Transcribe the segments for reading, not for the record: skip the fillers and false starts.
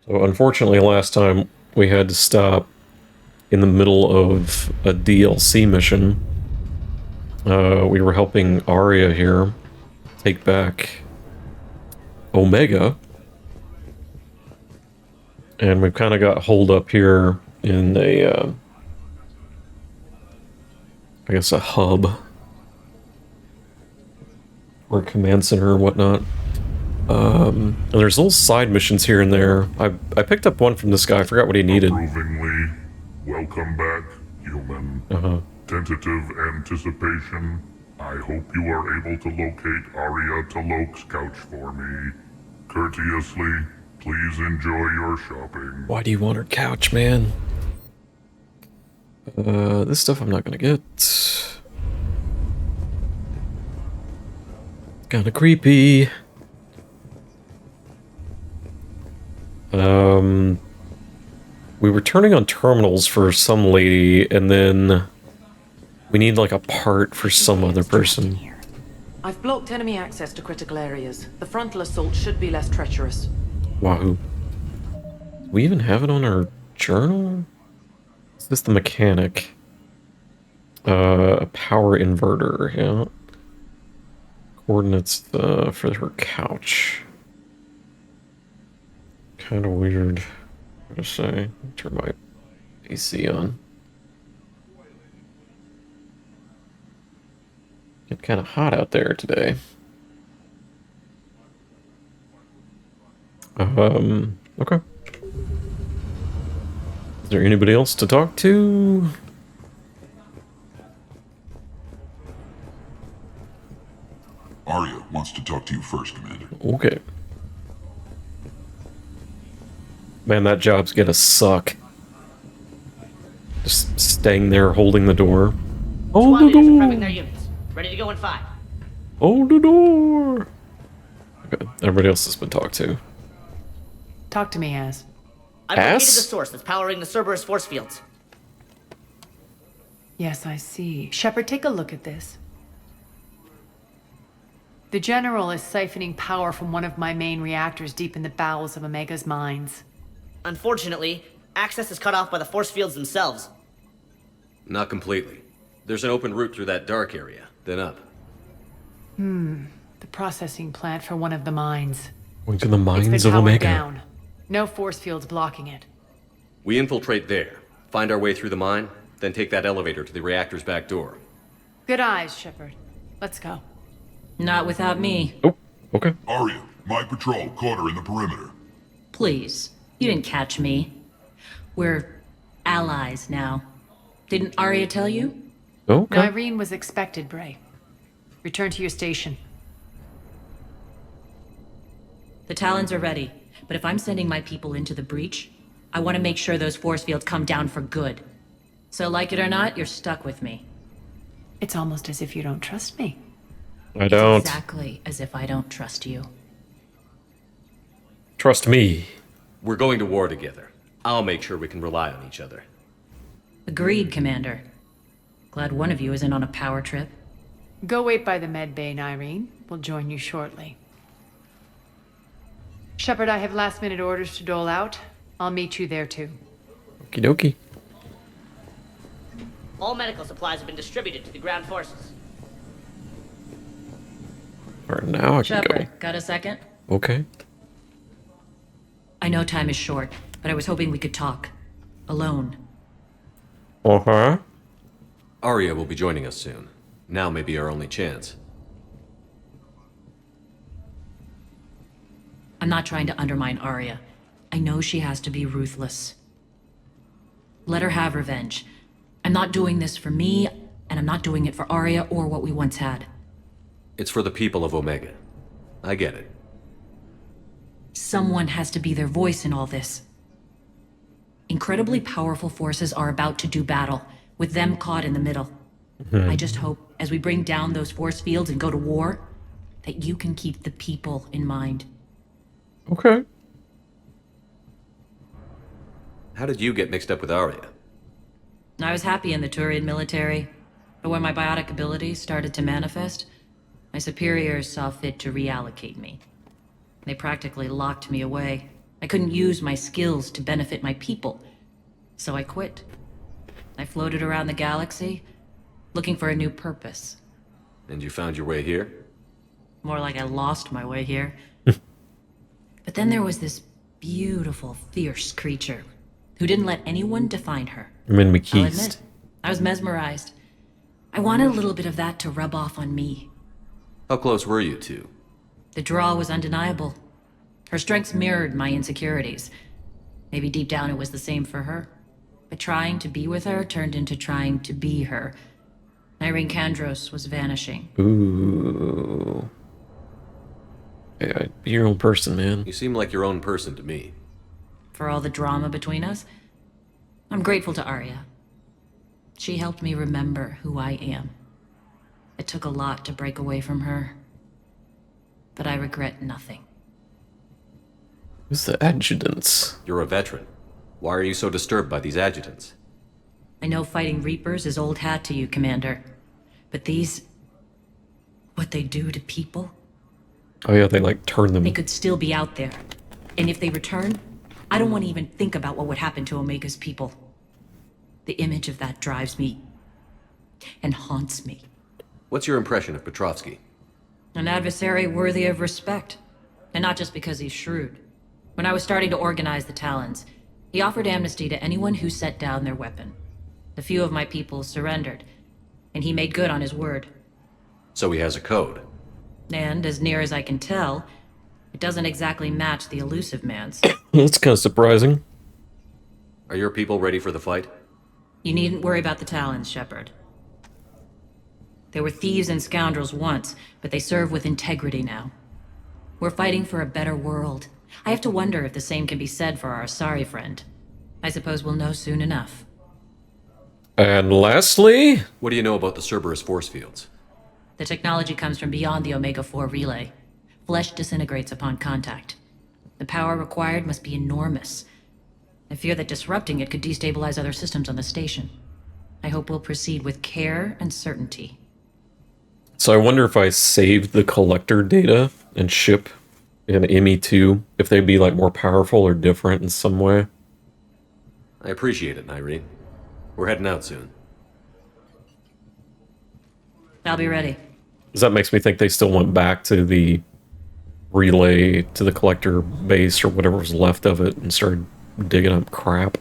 So unfortunately, last time we had to stop in the middle of a DLC mission. We were helping Aria here take back Omega. And we've kind of got holed up here in a, I guess a hub. Or a command center or whatnot. And there's little side missions here and there. I picked up one from this guy, I forgot what he needed. Approvingly, welcome back, human. Tentative anticipation. I hope you are able to locate Aria Talok's couch for me. Courteously, please enjoy your shopping. Why do you want her couch, man? This stuff I'm not gonna get. Kinda creepy. We were turning on terminals for some lady, and then we need like a part for some other person. I've blocked enemy access to critical areas. The frontal assault should be less treacherous. Wahoo. Do we even have it on our journal? Is this the mechanic? A power inverter, yeah. Coordinates for her couch. Kind of weird. I'm gonna say. Turn my AC on. Getting kind of hot out there today. Okay. Is there anybody else to talk to? Aria wants to talk to you first, Commander. Okay. Man, that job's gonna suck. Just staying there holding the door. Hold the Squad leaders are prepping door! their units. Ready to go in 5. Hold the door! Okay, everybody else has been talked to. Talk to me, Az. I've located the Ass? source that's powering the Cerberus force fields. Yes, I see. Shepard, take a look at this. The General is siphoning power from one of my main reactors deep in the bowels of Omega's mines. Unfortunately, access is cut off by the force fields themselves. Not completely. There's an open route through that dark area, then up. The processing plant for one of the mines. Going to the It's mines been of powered Omega. down. No force fields blocking it. We infiltrate there, find our way through the mine, then take that elevator to the reactor's back door. Good eyes, Shepard. Let's go. Not without me. Oh, okay. Aria, my patrol caught her in the perimeter. Please. You didn't catch me. We're allies now. Didn't Aria tell you? Okay. Irene was expected, Bray. Return to your station. The Talons are ready, but if I'm sending my people into the breach, I want to make sure those force fields come down for good. So like it or not, you're stuck with me. It's almost as if you don't trust me. I don't. Exactly as if I don't trust you. Trust me. We're going to war together. I'll make sure we can rely on each other. Agreed, Commander. Glad one of you isn't on a power trip. Go wait by the med bay, Irene. We'll join you shortly. Shepard, I have last-minute orders to dole out. I'll meet you there, too. Okie dokie. All medical supplies have been distributed to the ground forces. For now, I can Shepard, got a second? go. Okay. I know time is short, but I was hoping we could talk. Alone. Uh-huh. Aria will be joining us soon. Now may be our only chance. I'm not trying to undermine Aria. I know she has to be ruthless. Let her have revenge. I'm not doing this for me, and I'm not doing it for Aria or what we once had. It's for the people of Omega. I get it. Someone has to be their voice in all this. Incredibly powerful forces are about to do battle, with them caught in the middle. I just hope, as we bring down those force fields and go to war, that you can keep the people in mind. Okay. How did you get mixed up with Aria? I was happy in the Turian military, but when my biotic abilities started to manifest, my superiors saw fit to reallocate me. They practically locked me away. I couldn't use my skills to benefit my people, so I quit. I floated around the galaxy, looking for a new purpose. And you found your way here? More like I lost my way here. But then there was this beautiful, fierce creature who didn't let anyone define her. Min I'll McKeast. admit, I was mesmerized. I wanted a little bit of that to rub off on me. How close were you two? The draw was undeniable. Her strengths mirrored my insecurities. Maybe deep down it was the same for her. But trying to be with her turned into trying to be her. Irene Kandros was vanishing. Ooh. Yeah, be your own person, man. You seem like your own person to me. For all the drama between us, I'm grateful to Aria. She helped me remember who I am. It took a lot to break away from her, but I regret nothing. Who's the adjutants? You're a veteran. Why are you so disturbed by these adjutants? I know fighting Reapers is old hat to you, Commander. But these... what they do to people? Oh yeah, they like turn them. They could still be out there. And if they return, I don't want to even think about what would happen to Omega's people. The image of that drives me and haunts me. What's your impression of Petrovsky? An adversary worthy of respect. And not just because he's shrewd. When I was starting to organize the Talons, he offered amnesty to anyone who set down their weapon. A few of my people surrendered, and he made good on his word. So he has a code. And, as near as I can tell, it doesn't exactly match the elusive man's. That's kind of surprising. Are your people ready for the fight? You needn't worry about the Talons, Shepard. They were thieves and scoundrels once, but they serve with integrity now. We're fighting for a better world. I have to wonder if the same can be said for our Asari friend. I suppose we'll know soon enough. And lastly... What do you know about the Cerberus force fields? The technology comes from beyond the Omega-4 relay. Flesh disintegrates upon contact. The power required must be enormous. I fear that disrupting it could destabilize other systems on the station. I hope we'll proceed with care and certainty. So I wonder if I saved the collector data and ship in ME2, if they'd be like more powerful or different in some way. I appreciate it, Irene. We're heading out soon. I'll be ready. Because that makes me think they still went back to the relay to the collector base or whatever was left of it and started digging up crap.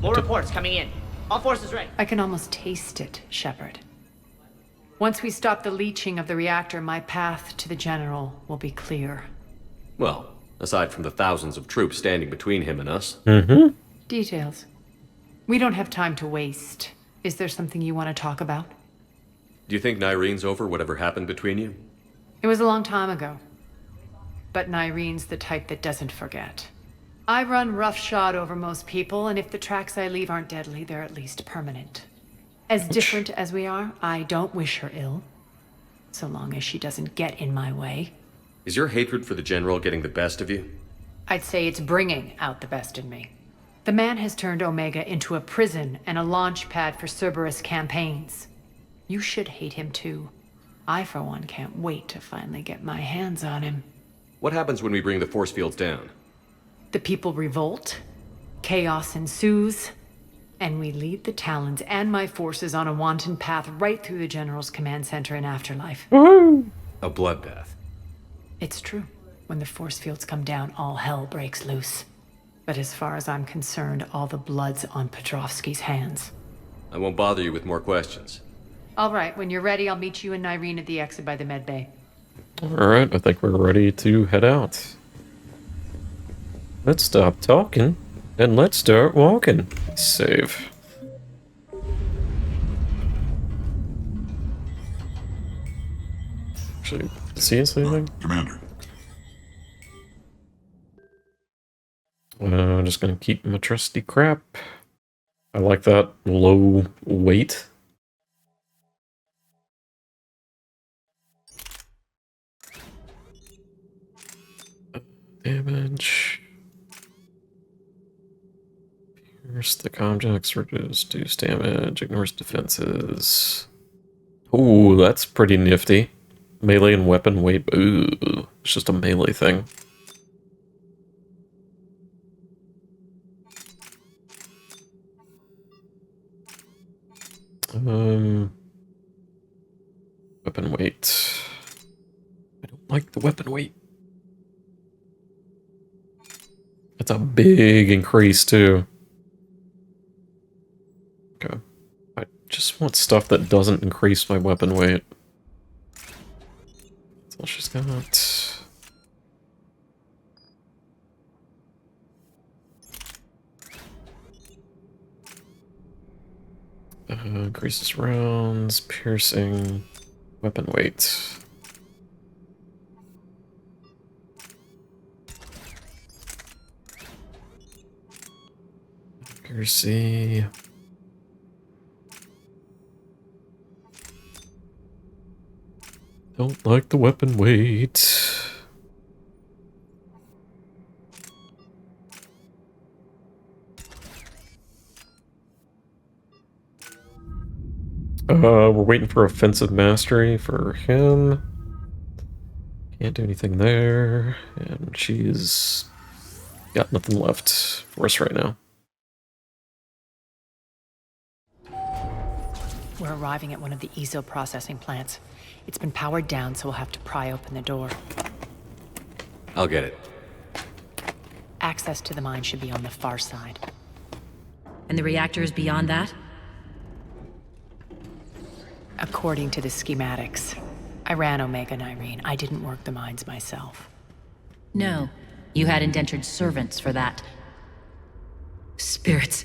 More reports coming in. All forces ready. I can almost taste it, Shepard. Once we stop the leaching of the reactor, my path to the General will be clear. Well, aside from the thousands of troops standing between him and us. Details. We don't have time to waste. Is there something you want to talk about? Do you think Nyrene's over whatever happened between you? It was a long time ago. But Nyrene's the type that doesn't forget. I run roughshod over most people, and if the tracks I leave aren't deadly, they're at least permanent. As different as we are, I don't wish her ill. So long as she doesn't get in my way. Is your hatred for the General getting the best of you? I'd say it's bringing out the best in me. The man has turned Omega into a prison and a launch pad for Cerberus campaigns. You should hate him too. I, for one, can't wait to finally get my hands on him. What happens when we bring the force fields down? The people revolt, chaos ensues, and we lead the Talons and my forces on a wanton path right through the General's command center and afterlife. A bloodbath. It's true. When the force fields come down, all hell breaks loose. But as far as I'm concerned, all the blood's on Petrovsky's hands. I won't bother you with more questions. All right, when you're ready, I'll meet you and Irene at the exit by the med bay. Alright, I think we're ready to head out. Let's stop talking, and let's start walking. Save. Actually, see us anything? Commander. I'm just gonna keep my trusty crap. I like that low weight. Damage. Pierce the objects, reduce damage, ignores defenses. Ooh, that's pretty nifty. Melee and weapon weight. Ooh, it's just a melee thing. Weapon weight. I don't like the weapon weight. That's a big increase too. Okay. I just want stuff that doesn't increase my weapon weight. That's all she's got. Increases rounds, piercing, weapon weight. Accuracy. Don't like the weapon weight. We're waiting for offensive mastery for him. Can't do anything there. And she's got nothing left for us right now. We're arriving at one of the ESO processing plants. It's been powered down, so we'll have to pry open the door. I'll get it. Access to the mine should be on the far side. And the reactor is beyond that? According to the schematics. I ran Omega Nyreen. I didn't work the mines myself. No. You had indentured servants for that. Spirits.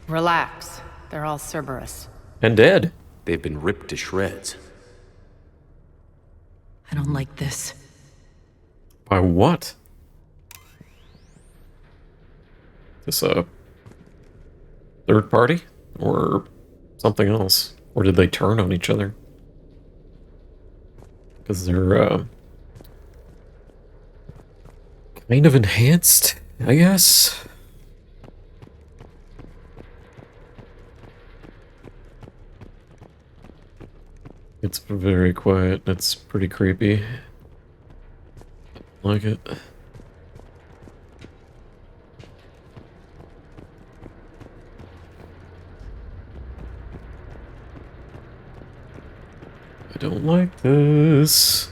Relax. They're all Cerberus. And dead. They've been ripped to shreds. I don't like this. By what? Is this a third party? Or something else? Or did they turn on each other? Because they're, kind of enhanced, I guess? It's very quiet. It's pretty creepy. Like it. I don't like this.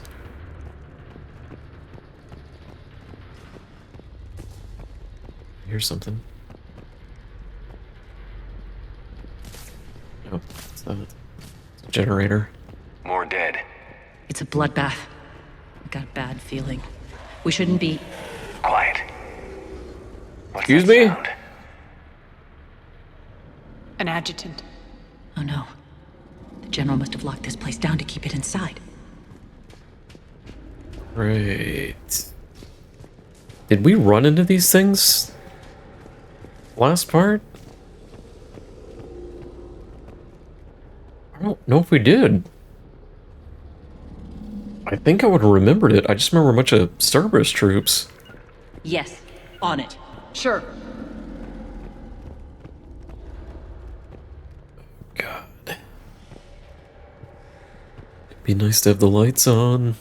Here's something. Oh, what's that? It's a generator. More dead. It's a bloodbath. I got a bad feeling. We shouldn't be... Quiet. What's Excuse that me? sound? An adjutant. Oh no. The General must have locked this place down to keep it inside. Right. Did we run into these things? Last part? I don't know if we did. I think I would have remembered it. I just remember a bunch of Cerberus troops. Yes. On it. Sure. God. It'd be nice to have the lights on.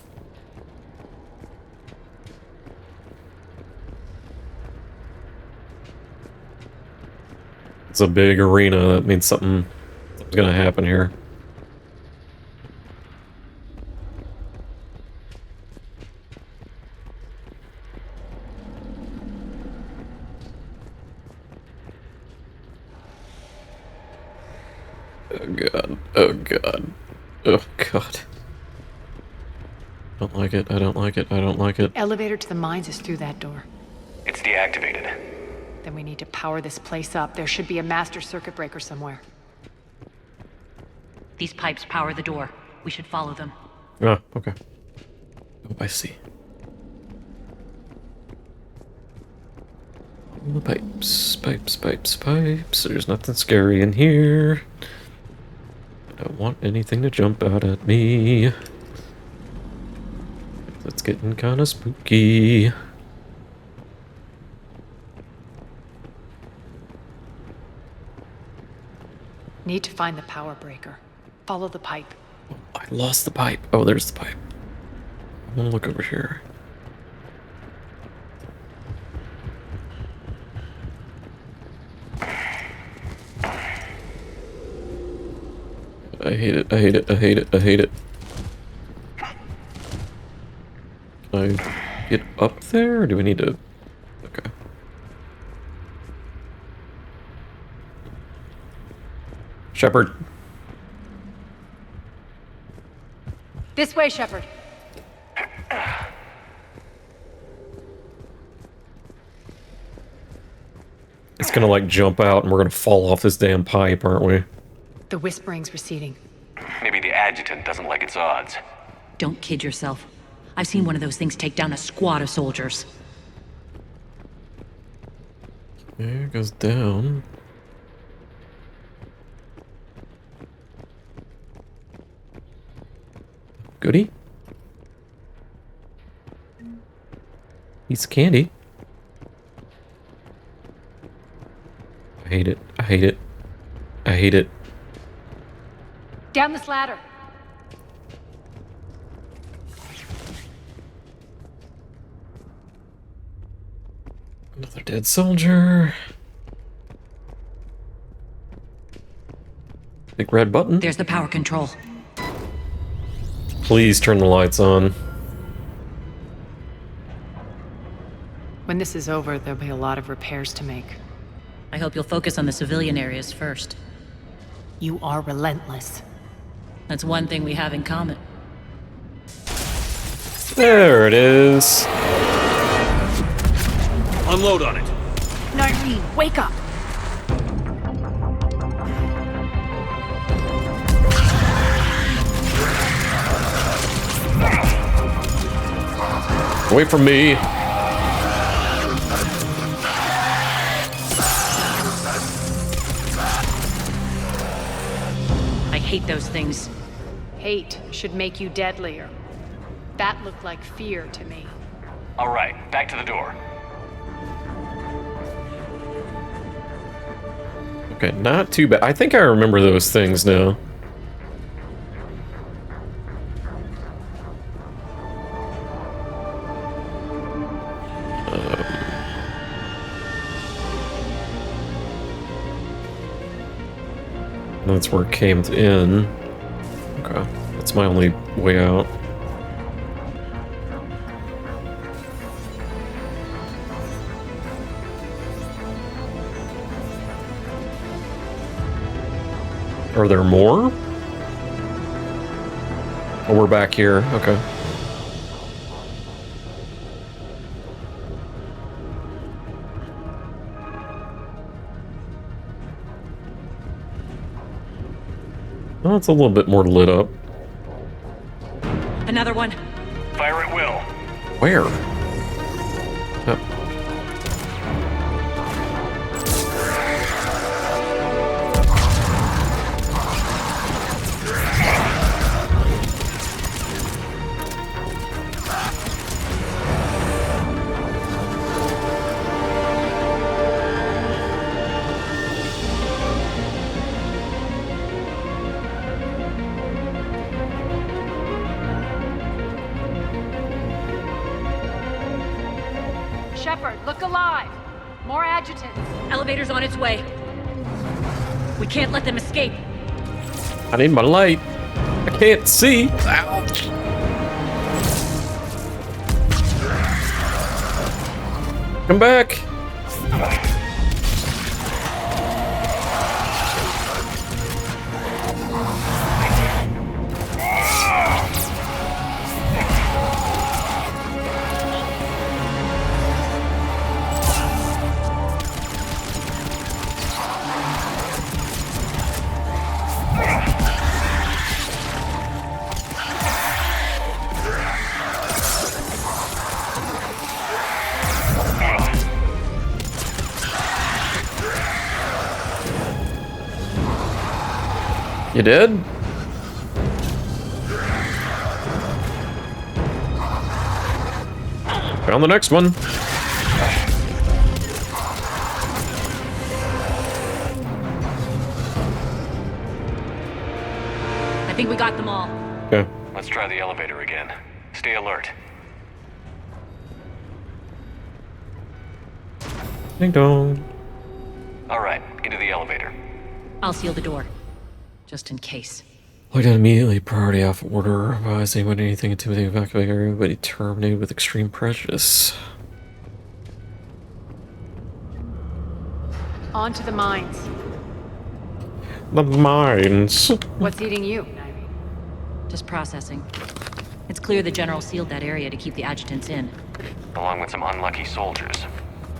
It's a big arena. That means something's gonna happen here. Oh god. Oh god. Oh god. I don't like it. I don't like it. I don't like it. Elevator to the mines is through that door. It's deactivated. Then we need to power this place up. There should be a master circuit breaker somewhere. These pipes power the door. We should follow them. Ah, okay. Oh, I see. The pipes, pipes, pipes, pipes. There's nothing scary in here. I don't want anything to jump out at me. It's getting kind of spooky. Need to find the power breaker. Follow the pipe. I lost the pipe. Oh, there's the pipe. We'll look over here. I hate it, I hate it, I hate it, I hate it. Can I get up there, or do we need to... Okay. Shepard. This way, Shepard. It's gonna, like, jump out and we're gonna fall off this damn pipe, aren't we? The whispering's receding. Maybe the adjutant doesn't like its odds. Don't kid yourself. I've seen one of those things take down a squad of soldiers. Okay, it goes down. Goody? Piece of candy. I hate it. I hate it. I hate it. Down this ladder. Another dead soldier. Big red button. There's the power control. Please turn the lights on. When this is over, there'll be a lot of repairs to make. I hope you'll focus on the civilian areas first. You are relentless. That's one thing we have in common. There it is. Unload on it. Nyreen, wake up! Away from me. I hate those things. Hate should make you deadlier. That looked like fear to me. All right, back to the door. Okay, not too bad. I think I remember those things now. That's where it came in. Okay, that's my only way out. Are there more? Oh, we're back here. Okay. Well, it's a little bit more lit up. Another one. Fire at will. Where? Oh. Shepard, look alive! More adjutants! Elevator's on its way. We can't let them escape. I need my light. I can't see. Ouch. Come back. You did? Found the next one. I think we got them all. Okay. Let's try the elevator again. Stay alert. Ding dong. Alright, into the elevator. I'll seal the door. Just in case. Looked at immediately, priority off order. Advise anyone anything intimidating evacuate area, but he terminated with extreme prejudice. On to the mines. The mines. What's eating you? Just processing. It's clear the General sealed that area to keep the adjutants in. Along with some unlucky soldiers.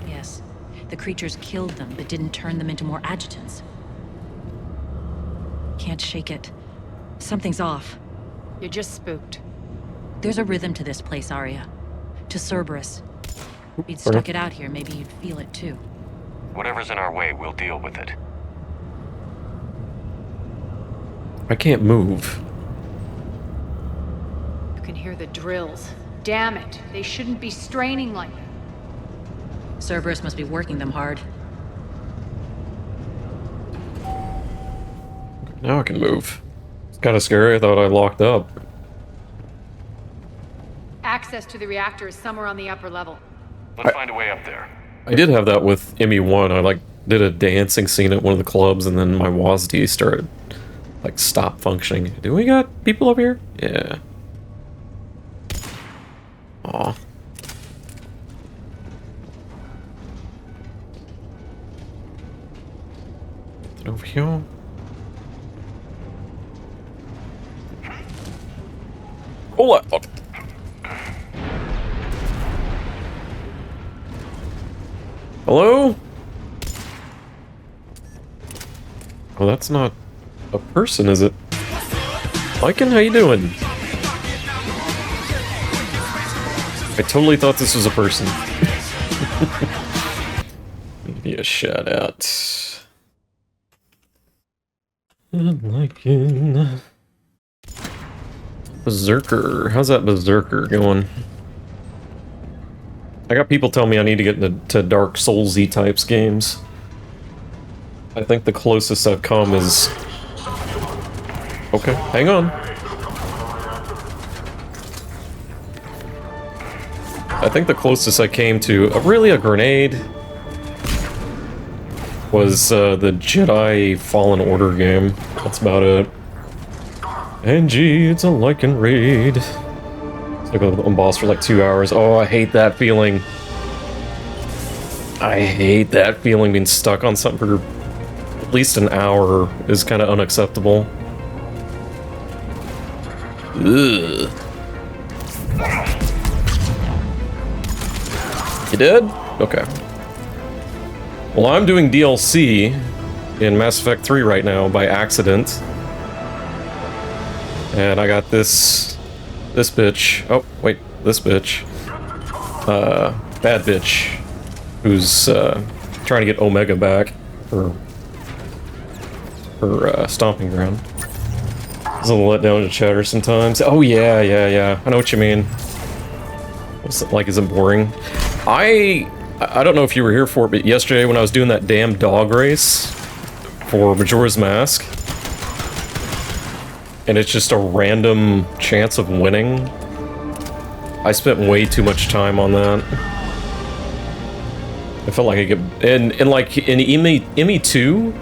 Yes. The creatures killed them, but didn't turn them into more adjutants. Can't shake it. Something's off. You're just spooked. There's a rhythm to this place, Aria. To Cerberus. If you'd stuck it out here, maybe you'd feel it too. Whatever's in our way, we'll deal with it. I can't move. You can hear the drills. Damn it. They shouldn't be straining like that. Cerberus must be working them hard. Now I can move. It's kind of scary. I thought I locked up. Access to the reactor is somewhere on the upper level. Let's find a way up there. I did have that with ME1. I like did a dancing scene at one of the clubs, and then my WASD started like stop functioning. Do we got people up here? Yeah. Aw. Over here. Hold on. Hello? Oh, that's not a person, is it? Lycan, how you doing? I totally thought this was a person. Give you a shout out. Lycan. Berserker. How's that Berserker going? I got people telling me I need to get into Dark Souls-y types games. I think the closest I've come is... Okay, hang on. I think the closest I came to really a grenade was the Jedi Fallen Order game. That's about it. And gee, it's a Lycan raid. So I go on boss for like 2 hours. Oh, I hate that feeling. I hate that feeling, being stuck on something for at least an hour is kind of unacceptable. Ugh. You dead? Okay. Well, I'm doing DLC in Mass Effect 3 right now by accident. And I got this bitch. Oh, wait, this bitch. Bad bitch. Who's, trying to get Omega back for her, stomping ground. It's a little letdown to chatter sometimes. Oh, yeah. I know what you mean. What's it like? Is it boring? I don't know if you were here for it, but yesterday when I was doing that damn dog race for Majora's Mask, and it's just a random chance of winning, I spent way too much time on that. I felt like I get... And like, in ME2,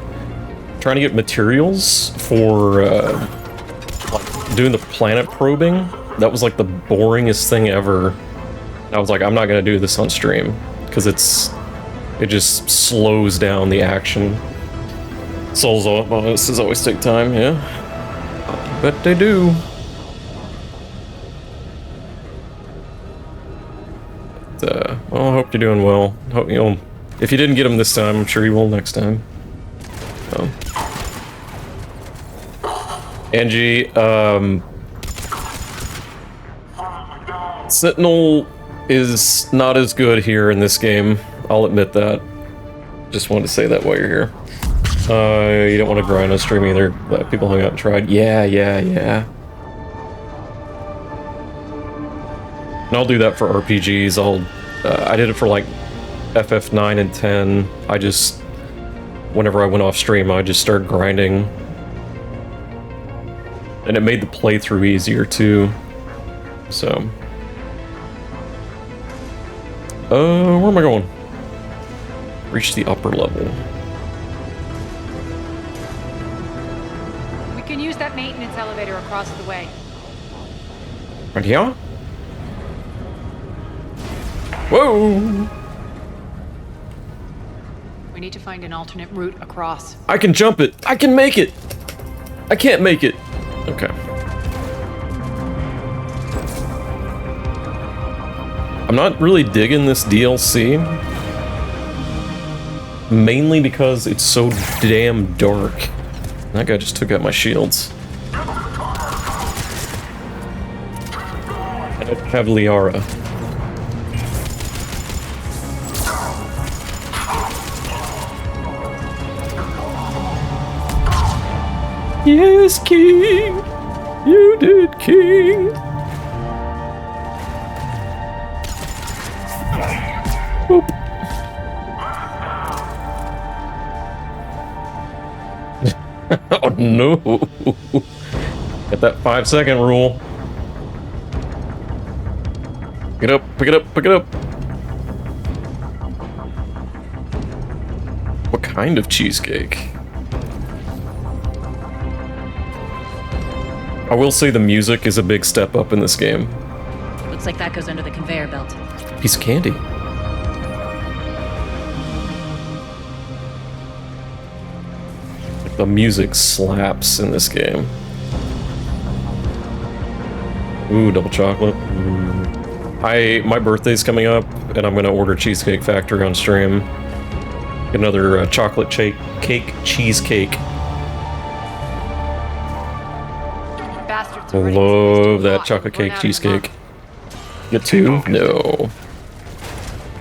trying to get materials for, like, doing the planet probing, that was like the boringest thing ever. I was like, I'm not gonna do this on stream, because it just slows down the action. Souls bonuses always take time, yeah. I bet they do. But, well, I hope you're doing well. Hope you'll... If you didn't get them this time, I'm sure you will next time. Angie, Sentinel is not as good here in this game. I'll admit that. Just wanted to say that while you're here. You don't want to grind on stream either. Glad people hung out and tried. Yeah. And I'll do that for RPGs. I did it for like FF9 and 10. I just, whenever I went off stream, I just started grinding. And it made the playthrough easier too. So. Where am I going? Reach the upper level. We can use that maintenance elevator across the way. Right here? Whoa! We need to find an alternate route across. I can jump it! I can make it! I can't make it! Okay. I'm not really digging this DLC. Mainly because it's so damn dark. That guy just took out my shields. I don't have Liara. Yes, King! You did, King! Boop. Oh no! Got that 5-second rule. Pick it up, pick it up, pick it up! What kind of cheesecake? I will say the music is a big step up in this game. Looks like that goes under the conveyor belt. Piece of candy. The music slaps in this game. Ooh, double chocolate. My birthday's coming up, and I'm gonna order Cheesecake Factory on stream. Get another chocolate cake cheesecake. Bastards. Love that chocolate cake cheesecake. Get two? No.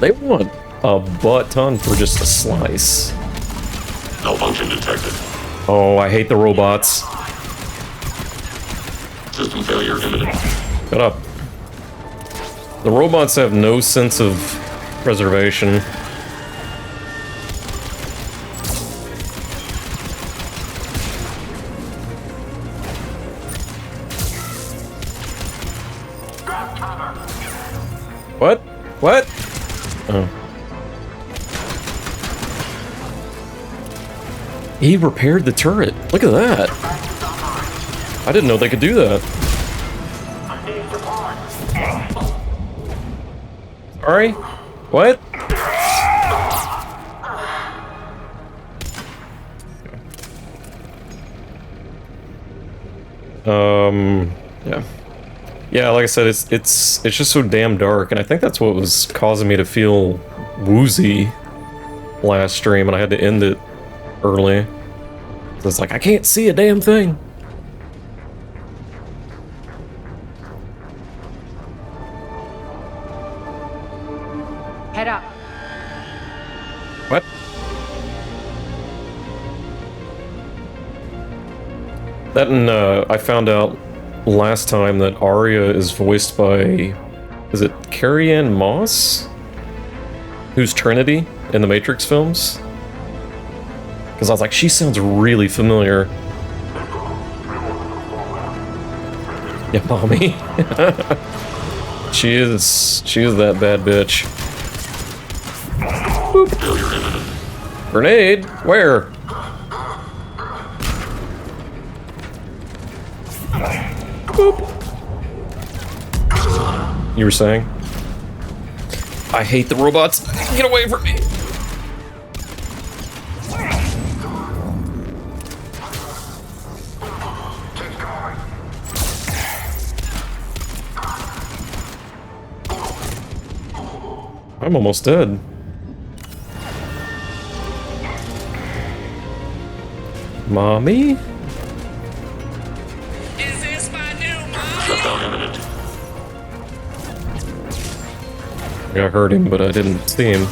They want a butt ton for just a slice. Malfunction detected. Oh, I hate the robots. System failure imminent. Shut up. The robots have no sense of preservation. What? What? Oh. He repaired the turret. Look at that. I didn't know they could do that. Sorry? What? Yeah. Yeah, like I said, it's just so damn dark, and I think that's what was causing me to feel woozy last stream, and I had to end it early. So it's like, I can't see a damn thing. Head up. What? That and I found out last time that Aria is voiced by, is it Carrie-Anne Moss? Who's Trinity in the Matrix films? Because I was like, she sounds really familiar. Yeah, mommy. She is that bad bitch. Boop. Grenade? Where? Boop. You were saying? I hate the robots. Get away from me. I'm almost dead. Mommy? Is this my new mom? Shutdown imminent. I heard him, but I didn't see him.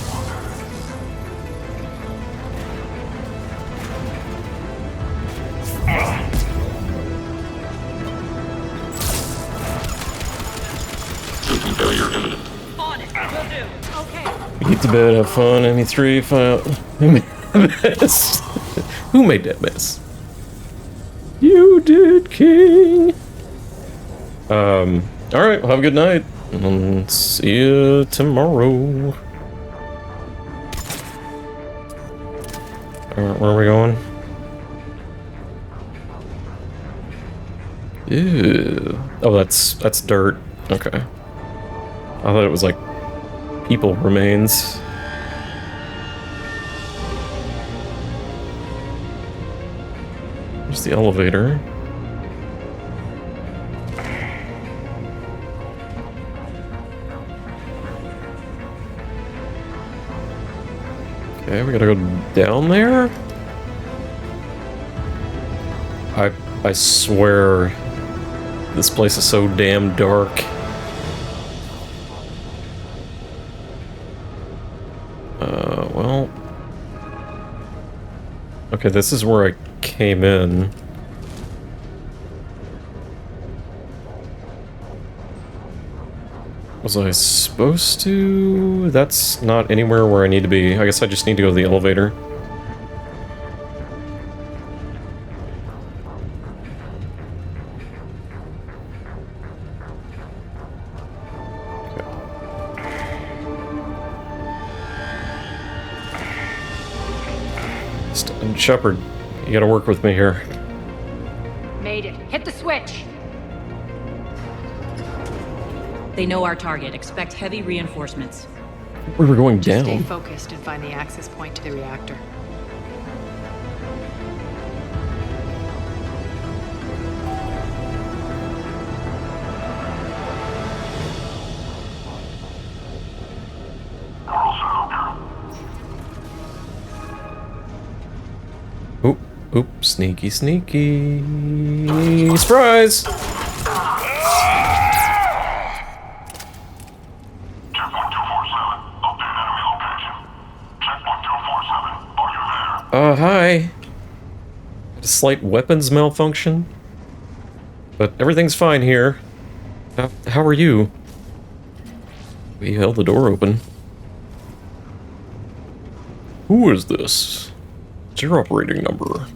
System failure imminent. On it, will do. Okay. Get to bed, have fun, ME3, file. Who made that mess? Who made that mess? You did, King. Alright, well, have a good night. And see you tomorrow. Where are we going? Ew. Oh, that's dirt. Okay. I thought it was like people remains. There's the elevator. Okay, we gotta go down there? I swear this place is so damn dark. Well... Okay, this is where I came in. Was I supposed to? That's not anywhere where I need to be. I guess I just need to go to the elevator. Shepard, you gotta work with me here. Made it. Hit the switch. They know our target. Expect heavy reinforcements. We were going down. Stay focused and find the access point to the reactor. Oop, sneaky, sneaky. Surprise! Hi. A slight weapons malfunction. But everything's fine here. How are you? We held the door open. Who is this? What's your operating number?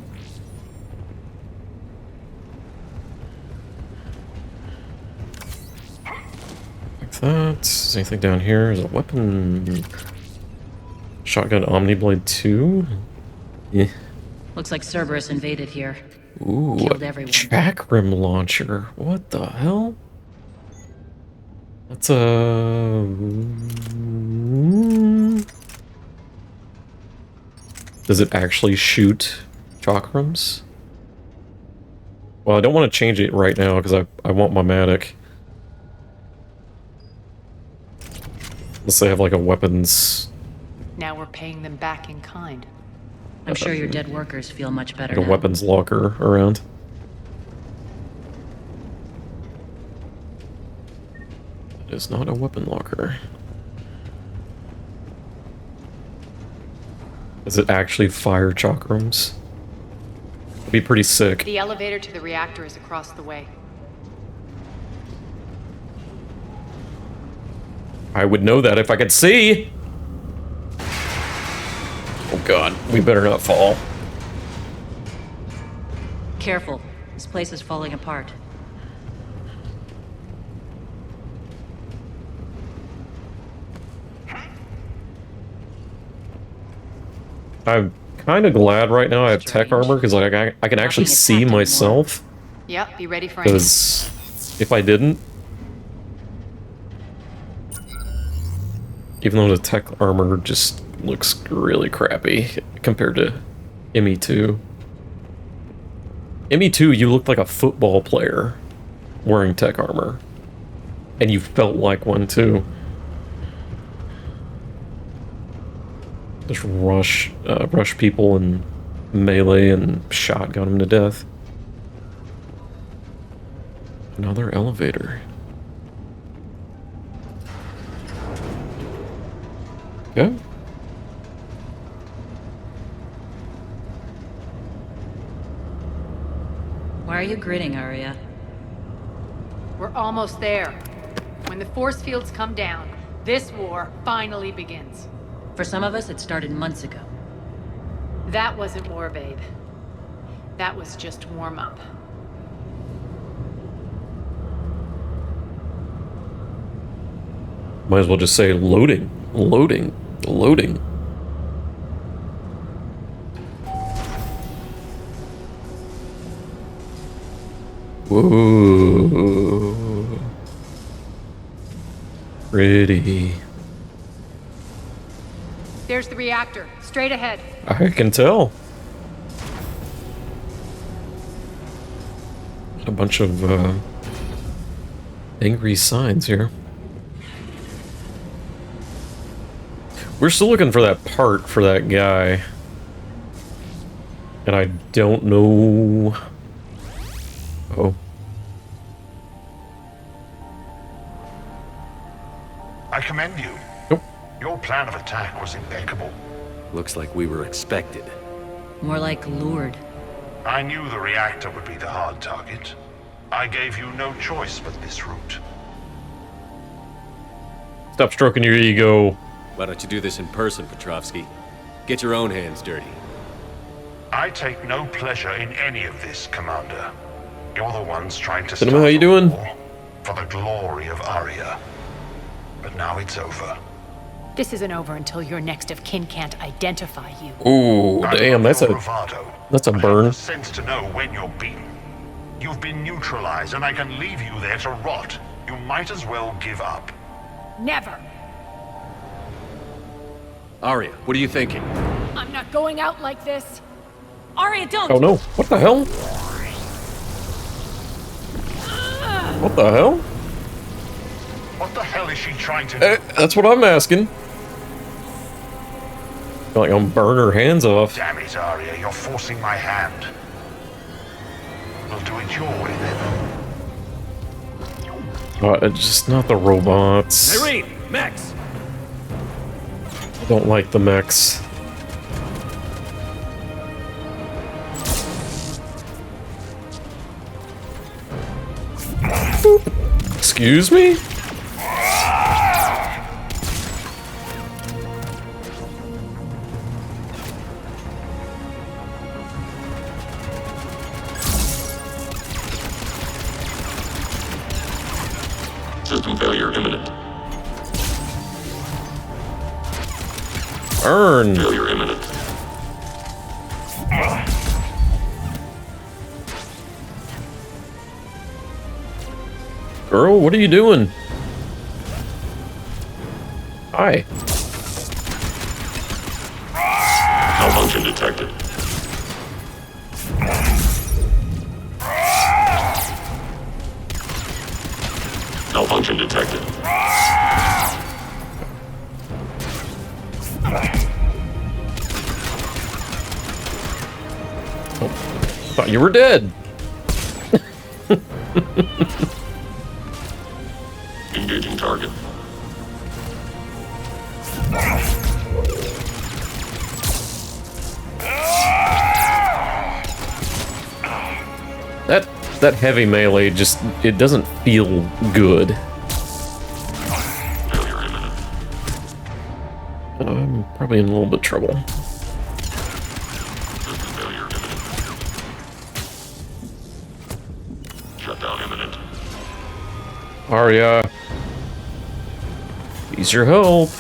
Like that. Is anything down here? Is a weapon... Shotgun Omniblade 2? Yeah. Looks like Cerberus invaded here. Ooh, Killed everyone. Chakram launcher. What the hell? That's a... Does it actually shoot chakrams? Well, I don't want to change it right now because I want my Matic. Unless they have like a weapons... Now we're paying them back in kind. I'm sure your dead workers feel much better Like a now. weapons locker around. It is not a weapon locker. Does it actually fire chakrams? It'd be pretty sick. The elevator to the reactor is across the way. I would know that if I could see! Oh god, we better not fall. Careful. This place is falling apart. I'm kind of glad right now I have tech armor because like I can actually see myself. Yep, be ready for anything. Because if I didn't, even though the tech armor just looks really crappy compared to ME2. ME2, you looked like a football player wearing tech armor, and you felt like one too. Just rush people and melee and shotgun them to death. Another elevator. Yeah. Why are you grinning, Aria? We're almost there. When the force fields come down, this war finally begins. For some of us, it started months ago. That wasn't war, babe. That was just warm-up. Might as well just say loading, loading, loading. Whoa. Pretty. There's the reactor, straight ahead. I can tell. A bunch of angry signs here. We're still looking for that part for that guy. And I don't know... Oh. I commend you. Nope. Your plan of attack was impeccable. Looks like we were expected. More like lured. I knew the reactor would be the hard target. I gave you no choice but this route. Stop stroking your ego. Why don't you do this in person, Petrovsky? Get your own hands dirty. I take no pleasure in any of this, Commander. You're the ones trying to Cinema, how you doing? war for the glory of Aria. But now it's over. This isn't over until your next of kin can't identify you. Ooh, damn, that's a bravado. that's a I have burn. the sense to know when you're beaten. You've been neutralized, and I can leave you there to rot. You might as well give up. Never! Aria, what are you thinking? I'm not going out like this. Aria, don't! Oh no, what the hell? What the hell? What the hell is she trying to do? That's what I'm asking. Feel like I'm burn her hands off. Damn it, Aria, you're forcing my hand. We'll do it your way then. It's just not the robots. Irene, Max! I don't like the mechs. Excuse me? System failure imminent. Burn! Failure imminent. Girl, what are you doing? Hi. Malfunction detected. Malfunction detected. Oh, thought you were dead. Engaging target. That heavy melee just, it doesn't feel good. Failure imminent. I'm probably in a little bit of trouble. System failure imminent. Shutdown imminent. Aria. Needs your help.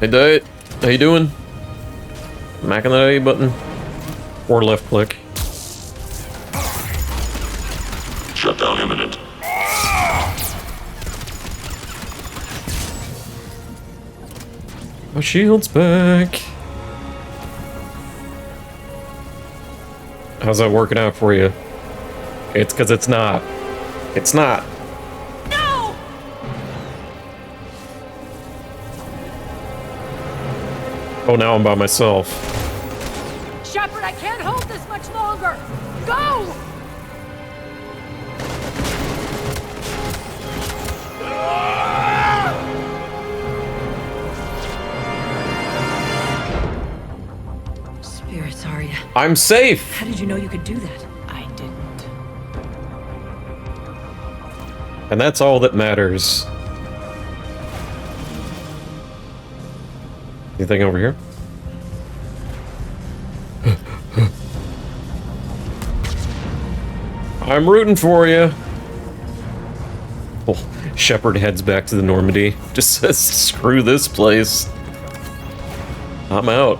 Hey, Diet. How you doing? Macking that A button. Or left click. Shutdown imminent. My shield's back. How's that working out for you? It's because it's not. It's not. No! Oh, now I'm by myself. Shepard, I can't hold this much longer! Go! Spirits, Aria. I'm safe! How did you know you could do that? I didn't. And that's all that matters. Anything over here? I'm rooting for you. Oh, Shepard heads back to the Normandy. Just says, screw this place. I'm out.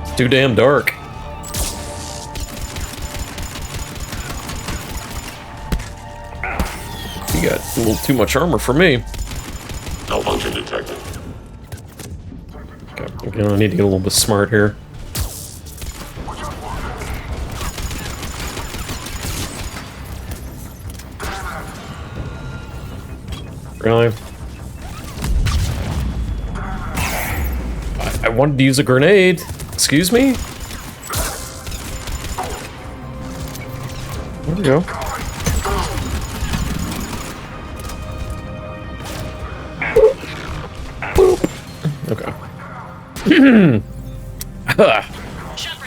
It's too damn dark. You got a little too much armor for me. Malfunction detected. Okay, I need to get a little bit smart here. Really? I wanted to use a grenade. Excuse me? There we go. Okay.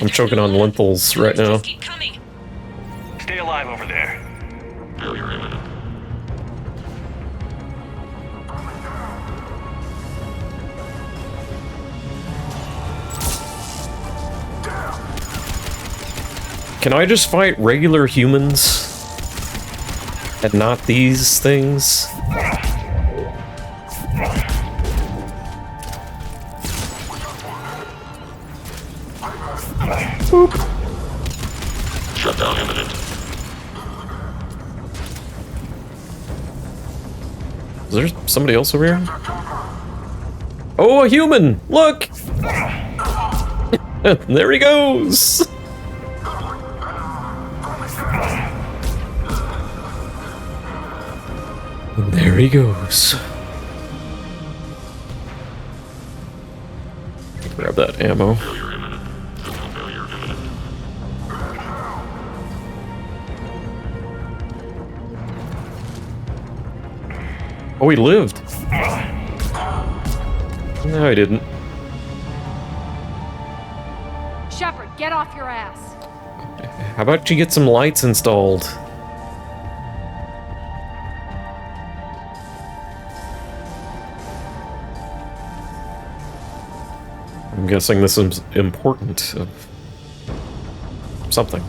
I'm choking on lentils right now. Stay alive over there. Failure imminent. Can I just fight regular humans? And not these things? Boop. Shutdown imminent. Is there somebody else over here? Oh, a human! Look! There he goes! There he goes. Grab that ammo. Failure imminent. Failure imminent. Oh, he lived. No, he didn't. Shepard, get off your ass. How about you get some lights installed? I'm guessing this is important of something.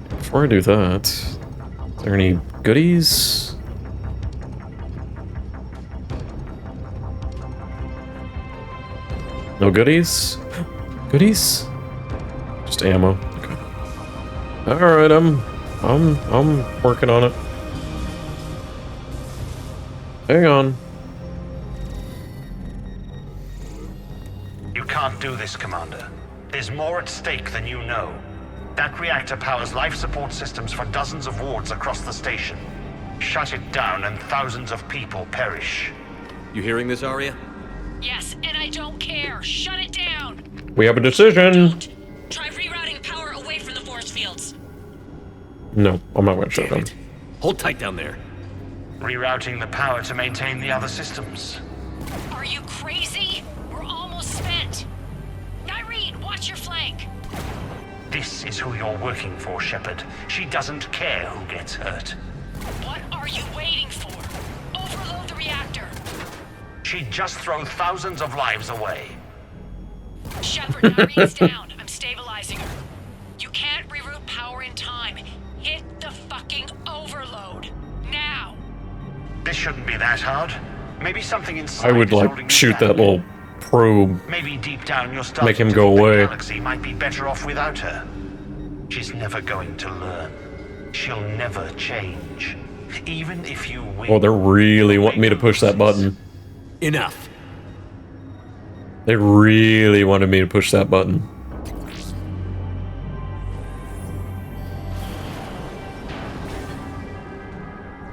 Before I do that, is there any goodies? No goodies? Goodies? Just ammo. Okay. Alright, I'm working on it. Hang on. You can't do this, Commander. There's more at stake than you know. That reactor powers life support systems for dozens of wards across the station. Shut it down and thousands of people perish. You hearing this, Aria? Yes, and I don't care. Shut it down. We have a decision. Don't. Try rerouting power away from the force fields. No, I'm not going to show them. Hold tight down there. Rerouting the power to maintain the other systems. Are you crazy? We're almost spent. Nyreen, watch your flank. This is who you're working for, Shepard. She doesn't care who gets hurt. What are you waiting for? Overload the reactor. She'd just throw thousands of lives away. Shepard, Nyreen's down. I'm stabilizing her. You can't reroute power in time. Hit the fucking overload. Now. This shouldn't be that hard. Maybe something inside I would is holding like you shoot back. that little probe. Maybe deep down you're starting Make him to go think the away. galaxy might be better off without her. She's never going to learn. She'll never change. Even if you win. Oh, they're really wanting me to push that button. Enough. They really wanted me to push that button.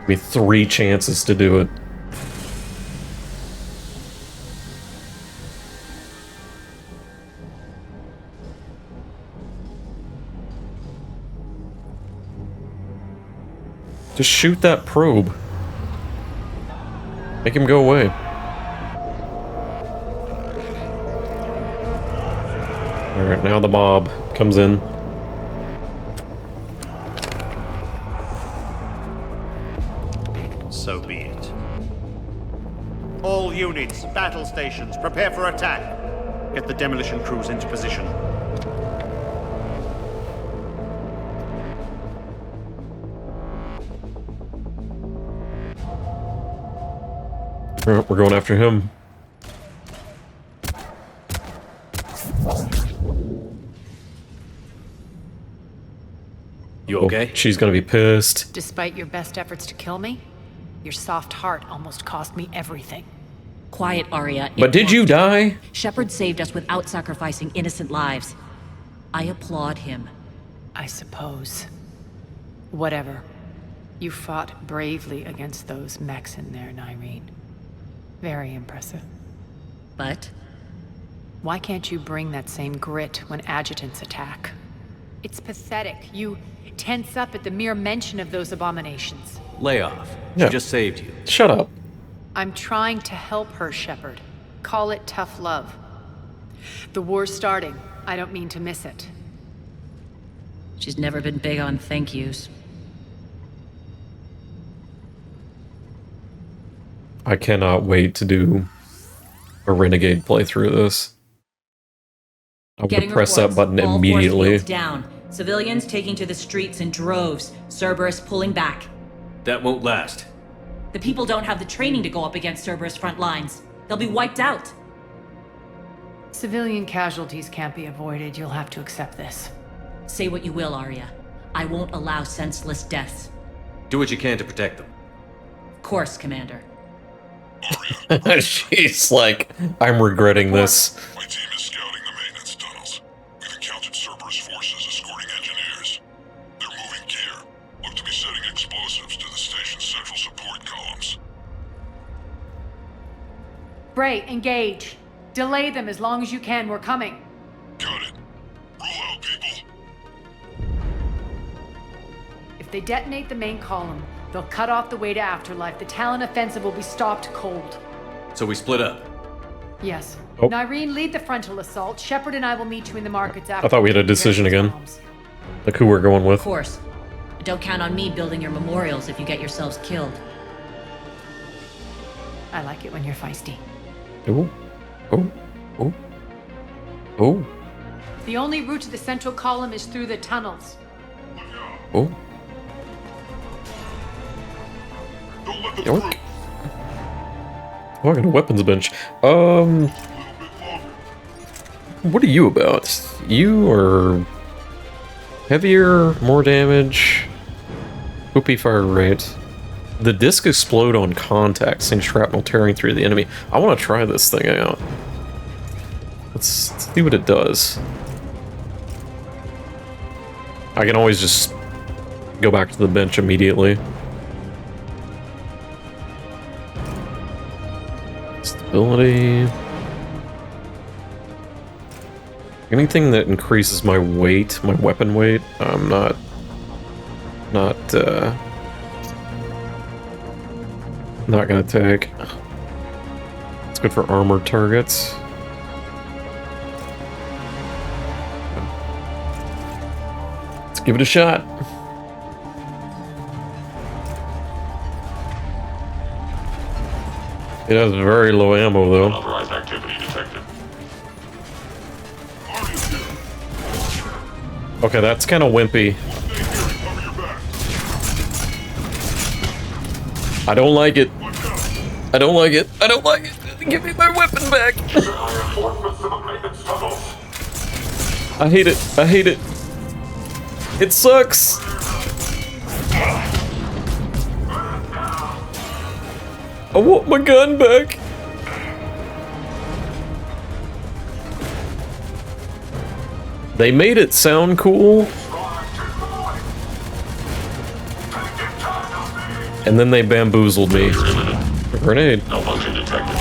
Give me 3 chances to do it. Just shoot that probe. Make him go away. Alright, now the mob comes in. So be it. All units, battle stations, prepare for attack. Get the demolition crews into position. We're going after him. You okay? Oh, she's gonna be pissed. Despite your best efforts to kill me, your soft heart almost cost me everything. Quiet, Aria. But did you die? Shepard saved us without sacrificing innocent lives. I applaud him. I suppose. Whatever. You fought bravely against those mechs in there, Nyreen. Very impressive. But? Why can't you bring that same grit when adjutants attack? It's pathetic. You tense up at the mere mention of those abominations. Lay off. Yeah. She just saved you. Shut up. I'm trying to help her, Shepard. Call it tough love. The war's starting. I don't mean to miss it. She's never been big on thank yous. I cannot wait to do a Renegade playthrough of this. I'm gonna press that button All immediately. force fields down. Civilians taking to the streets in droves. Cerberus pulling back. That won't last. The people don't have the training to go up against Cerberus front lines. They'll be wiped out. Civilian casualties can't be avoided. You'll have to accept this. Say what you will, Aria. I won't allow senseless deaths. Do what you can to protect them. Of course, Commander. She's like, I'm regretting this. My team is scouting the maintenance tunnels. We've encountered Cerberus forces escorting engineers. They're moving gear. Look to be setting explosives to the station's central support columns. Bray, engage. Delay them as long as you can. We're coming. Got it. Roll out, people. If they detonate the main column, they'll cut off the way to Afterlife. The Talon offensive will be stopped cold. So we split up. Yes. Oh. Nyreen, lead the frontal assault. Shepard and I will meet you in the markets after. I thought we had a decision again. Like who we're going Of with. course. But don't count on me building your memorials if you get yourselves killed. I like it when you're feisty. Ooh. Ooh. Ooh. Ooh. The only route to the central column is through the tunnels. Ooh. Don't let them Yoink. through. Oh, I got a weapons bench. What are you about? You are heavier, more damage, poopy fire rate. The disc explode on contact, sends shrapnel tearing through the enemy. I want to try this thing out. Let's see what it does. I can always just go back to the bench immediately. Stability. Anything that increases my weight, my weapon weight, I'm not gonna take. It's good for armored targets. Let's give it a shot. It has very low ammo though. Unauthorized activity detected. Okay, that's kind of wimpy. Stay here and cover your back. I don't like it. Watch out. I don't like it. I don't like it. Give me my weapon back. Reinforcements to the maintenance tunnels. I hate it. I hate it. It sucks. I want my gun back. They made it sound cool. And then they bamboozled me. A grenade. Malfunction detected.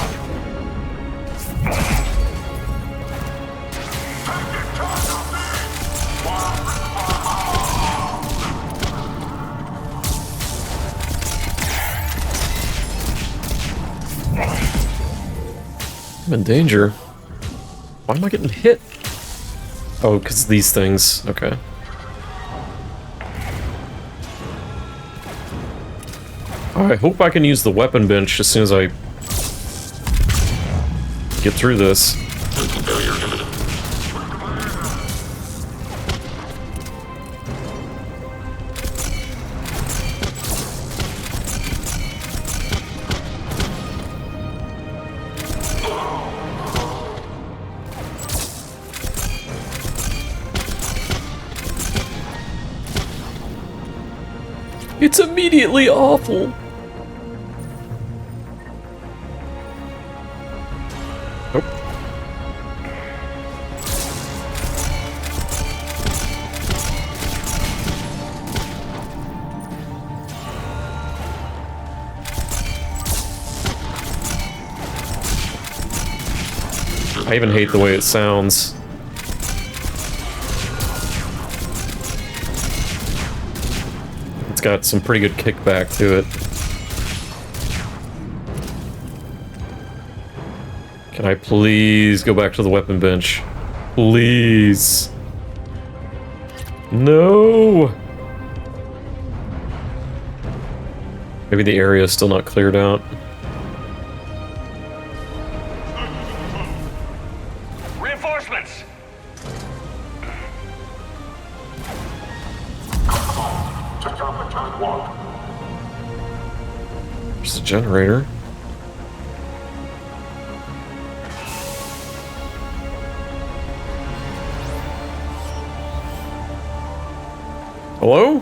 I'm in danger. Why am I getting hit? Oh, because these things. Okay. I hope I can use the weapon bench as soon as I get through this. It's immediately awful. Oh. I even hate the way it sounds. It's got some pretty good kickback to it. Can I please go back to the weapon bench? Please. No! Maybe the area is still not cleared out. Reinforcements! There's a generator. Hello?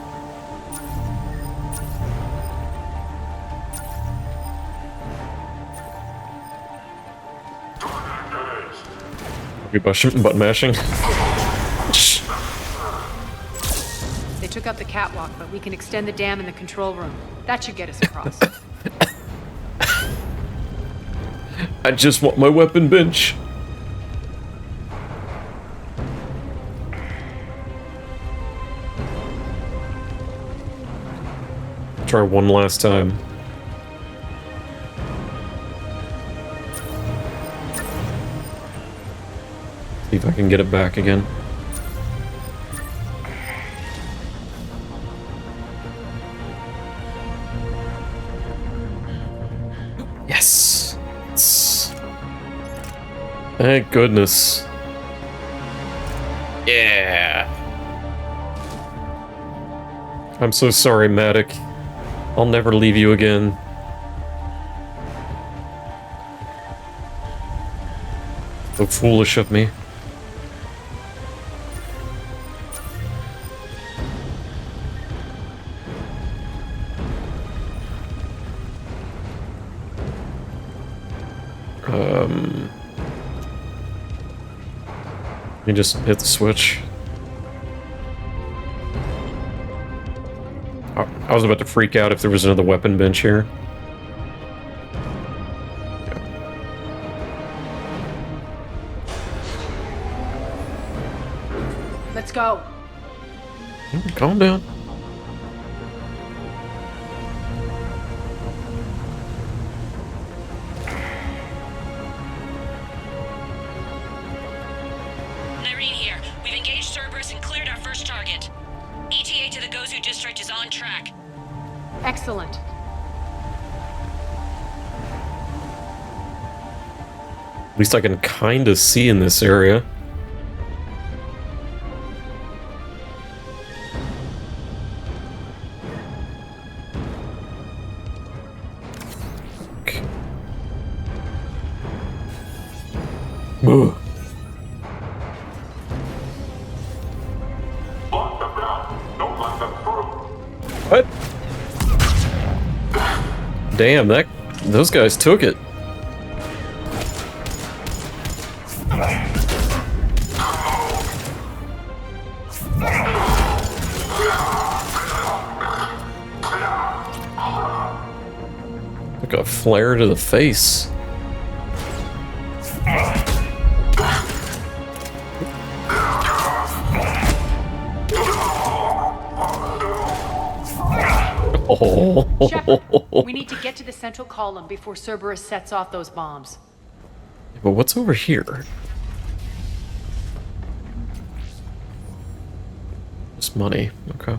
Okay, button mashing. They took up the catwalk, but we can extend the dam in the control room. That should get us across. I just want my weapon bench. Try one last time. See if I can get it back again. Yes! Thank goodness. Yeah! I'm so sorry, Matic. I'll never leave you again. So foolish of me. You just hit the switch. I was about to freak out if there was another weapon bench here. Okay. Let's go. Calm down. Irene here. We've engaged Cerberus and cleared our first target. ETA to the Gozu district is on track. Excellent. At least I can kind of see in this area. Okay. Ugh. What? Damn, those guys took it. Took a flare to the face. Oh. Shepard, we need to get to the central column before Cerberus sets off those bombs. But what's over here? Just money. Okay.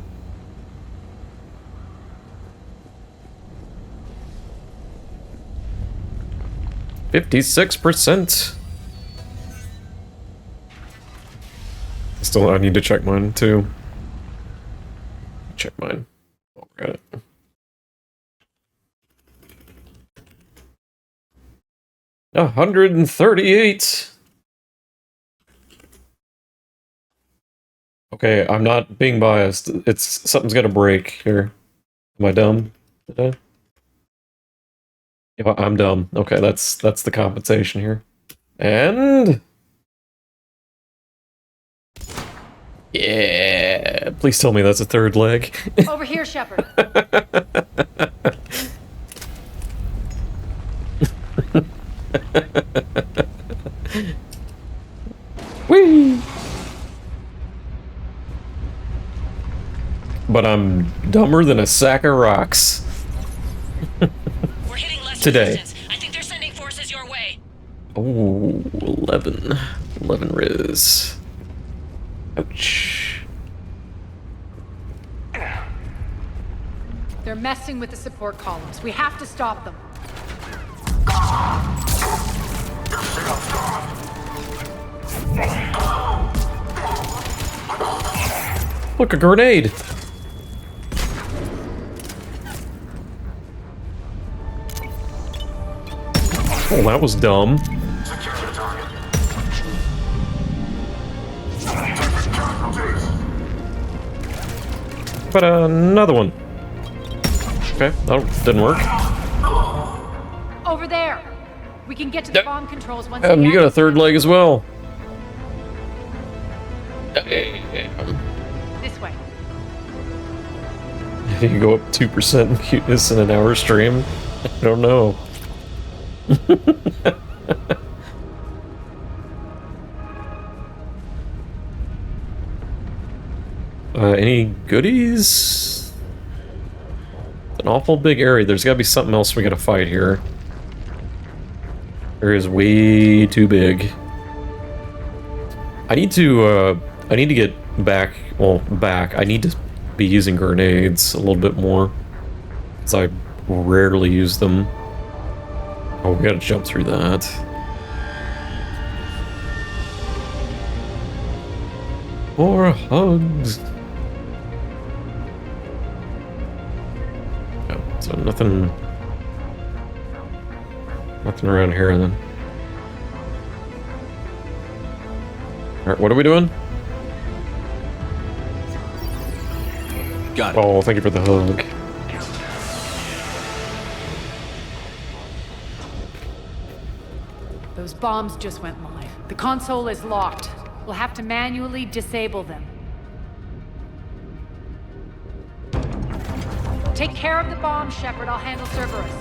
$56%. Still, I need to check mine too. Check mine. Oh, got it. $138. Okay, I'm not being biased. Something's gonna break here. Am I dumb? Did I? Yeah, I'm dumb. Okay, that's the compensation here. And yeah, please tell me that's a third leg. Over here, Shepard. Whee! But I'm dumber than a sack of rocks. We're hitting less Today. resistance. I think they're sending forces your way. Oh, 11. 11 riz. Ouch. They're messing with the support columns. We have to stop them. Look, a grenade. Oh, that was dumb. But another one. Okay, that didn't work. Over there. We can get to the bomb controls once You got a third leg as well. This way. You can go up 2% cuteness in an hour stream. I don't know. Any goodies? It's an awful big area. There's gotta be something else we gotta fight here. Area is way too big. I need to get back. Well, I need to be using grenades a little bit more, because I rarely use them. Oh, we gotta jump through that. More hugs. Oh, so nothing around here then. Alright, what are we doing? Got it. Oh, thank you for the hug. Those bombs just went live. The console is locked. We'll have to manually disable them. Take care of the bomb, Shepard. I'll handle Cerberus.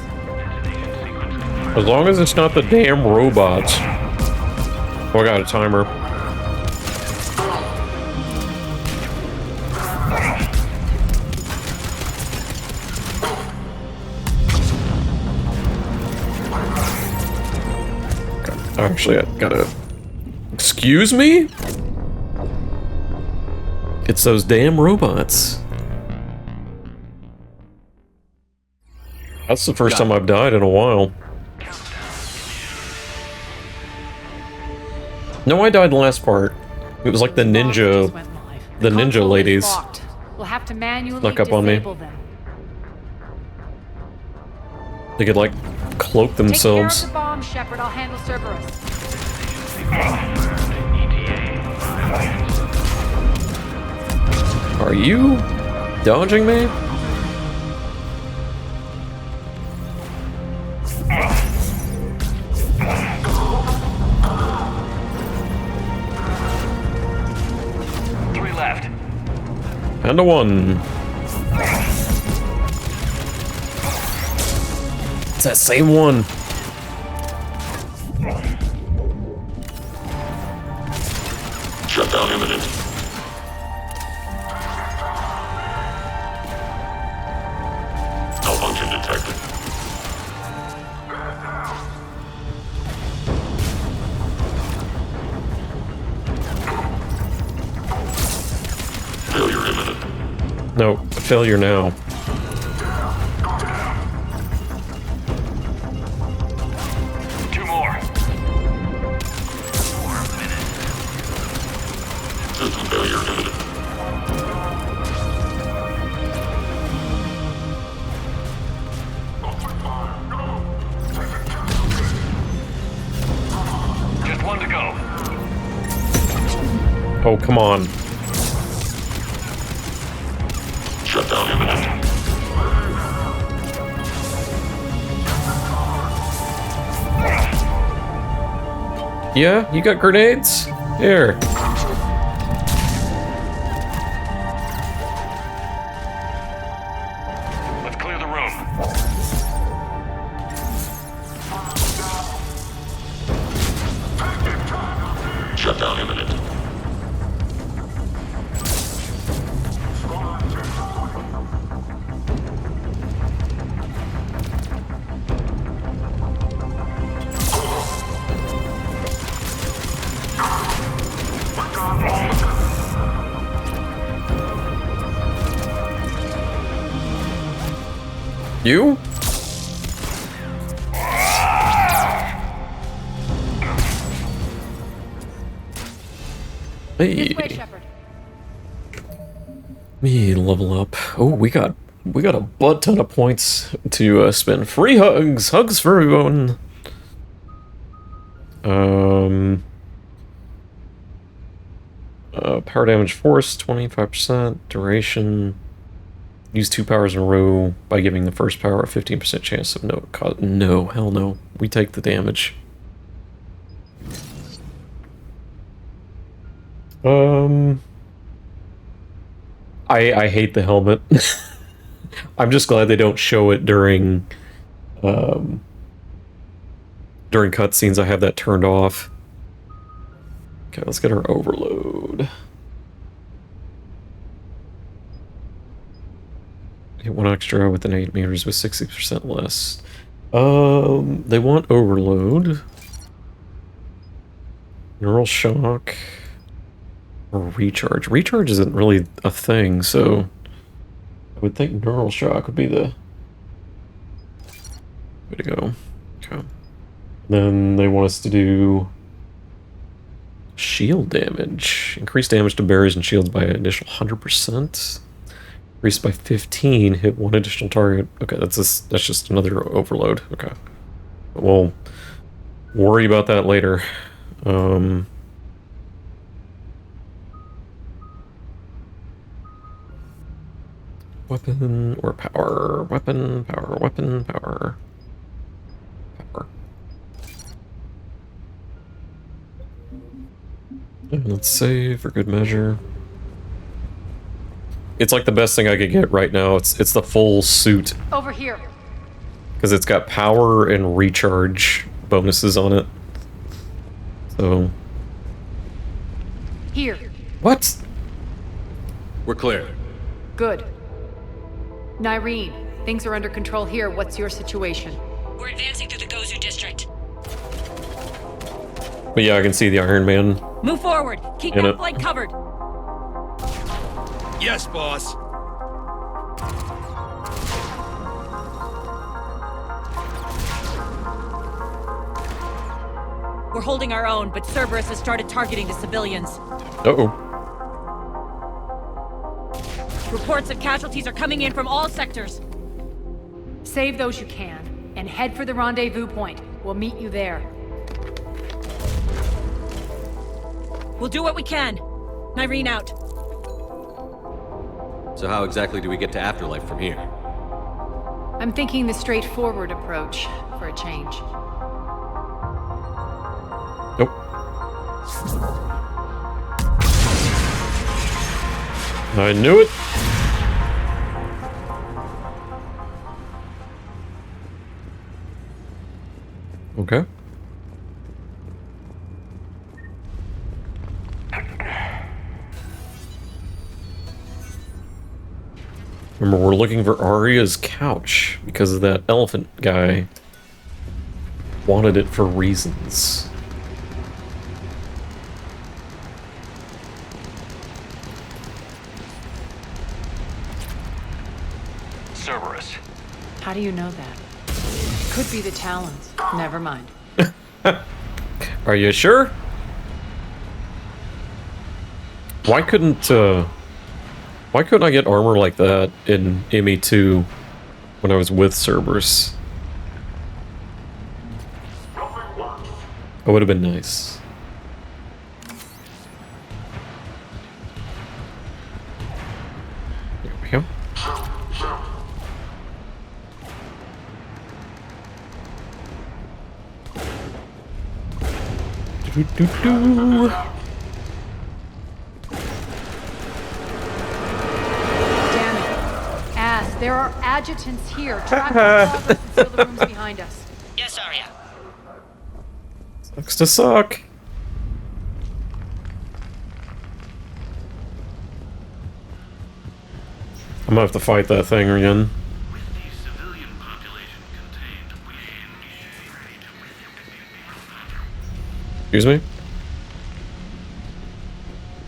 As long as it's not the damn robots. Oh, I got a timer. Actually, I gotta... Excuse me? It's those damn robots. That's the first time I've died in a while. No, I died in the last part. It was like the ninja... The ninja ladies. We'll have to manually snuck up on me. them. They could, like, cloak themselves. Take care of the bomb, Shepard. I'll handle Cerberus. Are you dodging me? And a 1. It's that same one. Shutdown imminent. Malfunction detected. Failure imminent. No, failure now. Oh, come on. Shutdown imminent. Yeah, you got grenades? Here. Let's clear the room. Shutdown imminent. You? Hey. This way, Shepard. Me level up. Oh, we got a butt ton of points to spend. Free hugs, hugs for everyone. Power damage force 25%, duration. Use 2 powers in a row by giving the first power a 15% chance of no, hell no. We take the damage. I hate the helmet. I'm just glad they don't show it during cutscenes. I have that turned off. Okay, let's get our overload. Get 1 extra within 8 meters with 60% less. They want overload. Neural shock. Or recharge. Recharge isn't really a thing, so I would think neural shock would be the way to go. Okay. Then they want us to do shield damage. Increase damage to barriers and shields by an additional 100%. Increase by 15. Hit 1 additional target. Okay, that's just another overload. Okay. We'll worry about that later. Weapon or power? Weapon, power, weapon, power. Power. And let's save for good measure. It's like the best thing I could get right now. It's the full suit. Over here. Because it's got power and recharge bonuses on it. So. Here. What? We're clear. Good. Nyreen, things are under control here. What's your situation? We're advancing through the Gozu district. But yeah, I can see the Iron Man. Move forward. Keep In that it. flank covered. Yes, boss. We're holding our own, but Cerberus has started targeting the civilians. Uh-oh. Reports of casualties are coming in from all sectors. Save those you can, and head for the rendezvous point. We'll meet you there. We'll do what we can. Nyreen out. So how exactly do we get to Afterlife from here? I'm thinking the straightforward approach for a change. Nope. I knew it. Okay. Remember, we're looking for Aria's couch because of that elephant guy wanted it for reasons. Cerberus. How do you know that? Could be the Talons. Never mind. Are you sure? Why couldn't I get armor like that in ME2 when I was with Cerberus? That would have been nice. There we go. Do-do-do. Damn it. Ass, there are adjutants here. Track the progress and seal the rooms behind us. Yes, Aria. Sucks to suck. I'm gonna have to fight that thing again. Excuse me?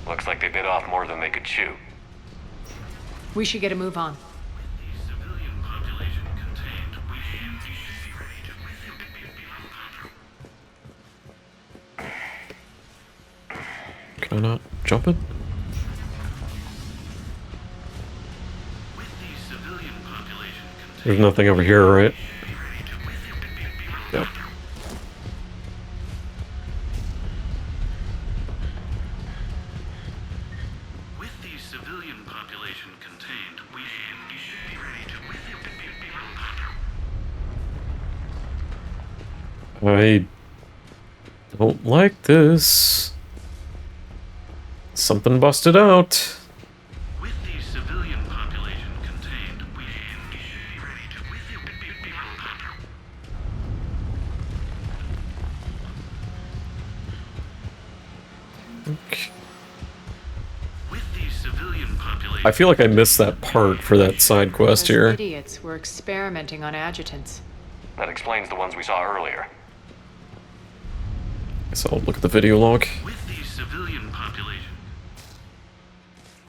Looks like they bit off more than they could chew. We should get a move on. Can I not jump it? There's nothing over here, right? Yep. With the civilian population contained, we should be ready to... I don't like this. Something busted out. With the civilian population contained, we should be ready to... Okay. With the civilian population... I feel like I missed that part for that side quest Those here. idiots were experimenting on adjutants. That explains the ones we saw earlier. So I'll look at the video log. With the civilian population...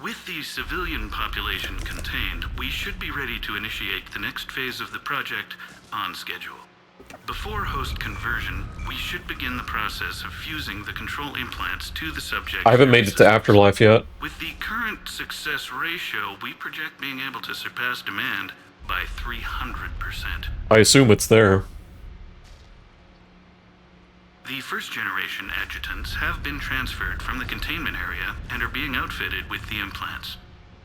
With the civilian population contained, we should be ready to initiate the next phase of the project on schedule. Before host conversion, we should begin the process of fusing the control implants to the subject. I haven't made it to Afterlife yet. With the current success ratio, we project being able to surpass demand by 300%. I assume it's there. The first generation adjutants have been transferred from the containment area and are being outfitted with the implants.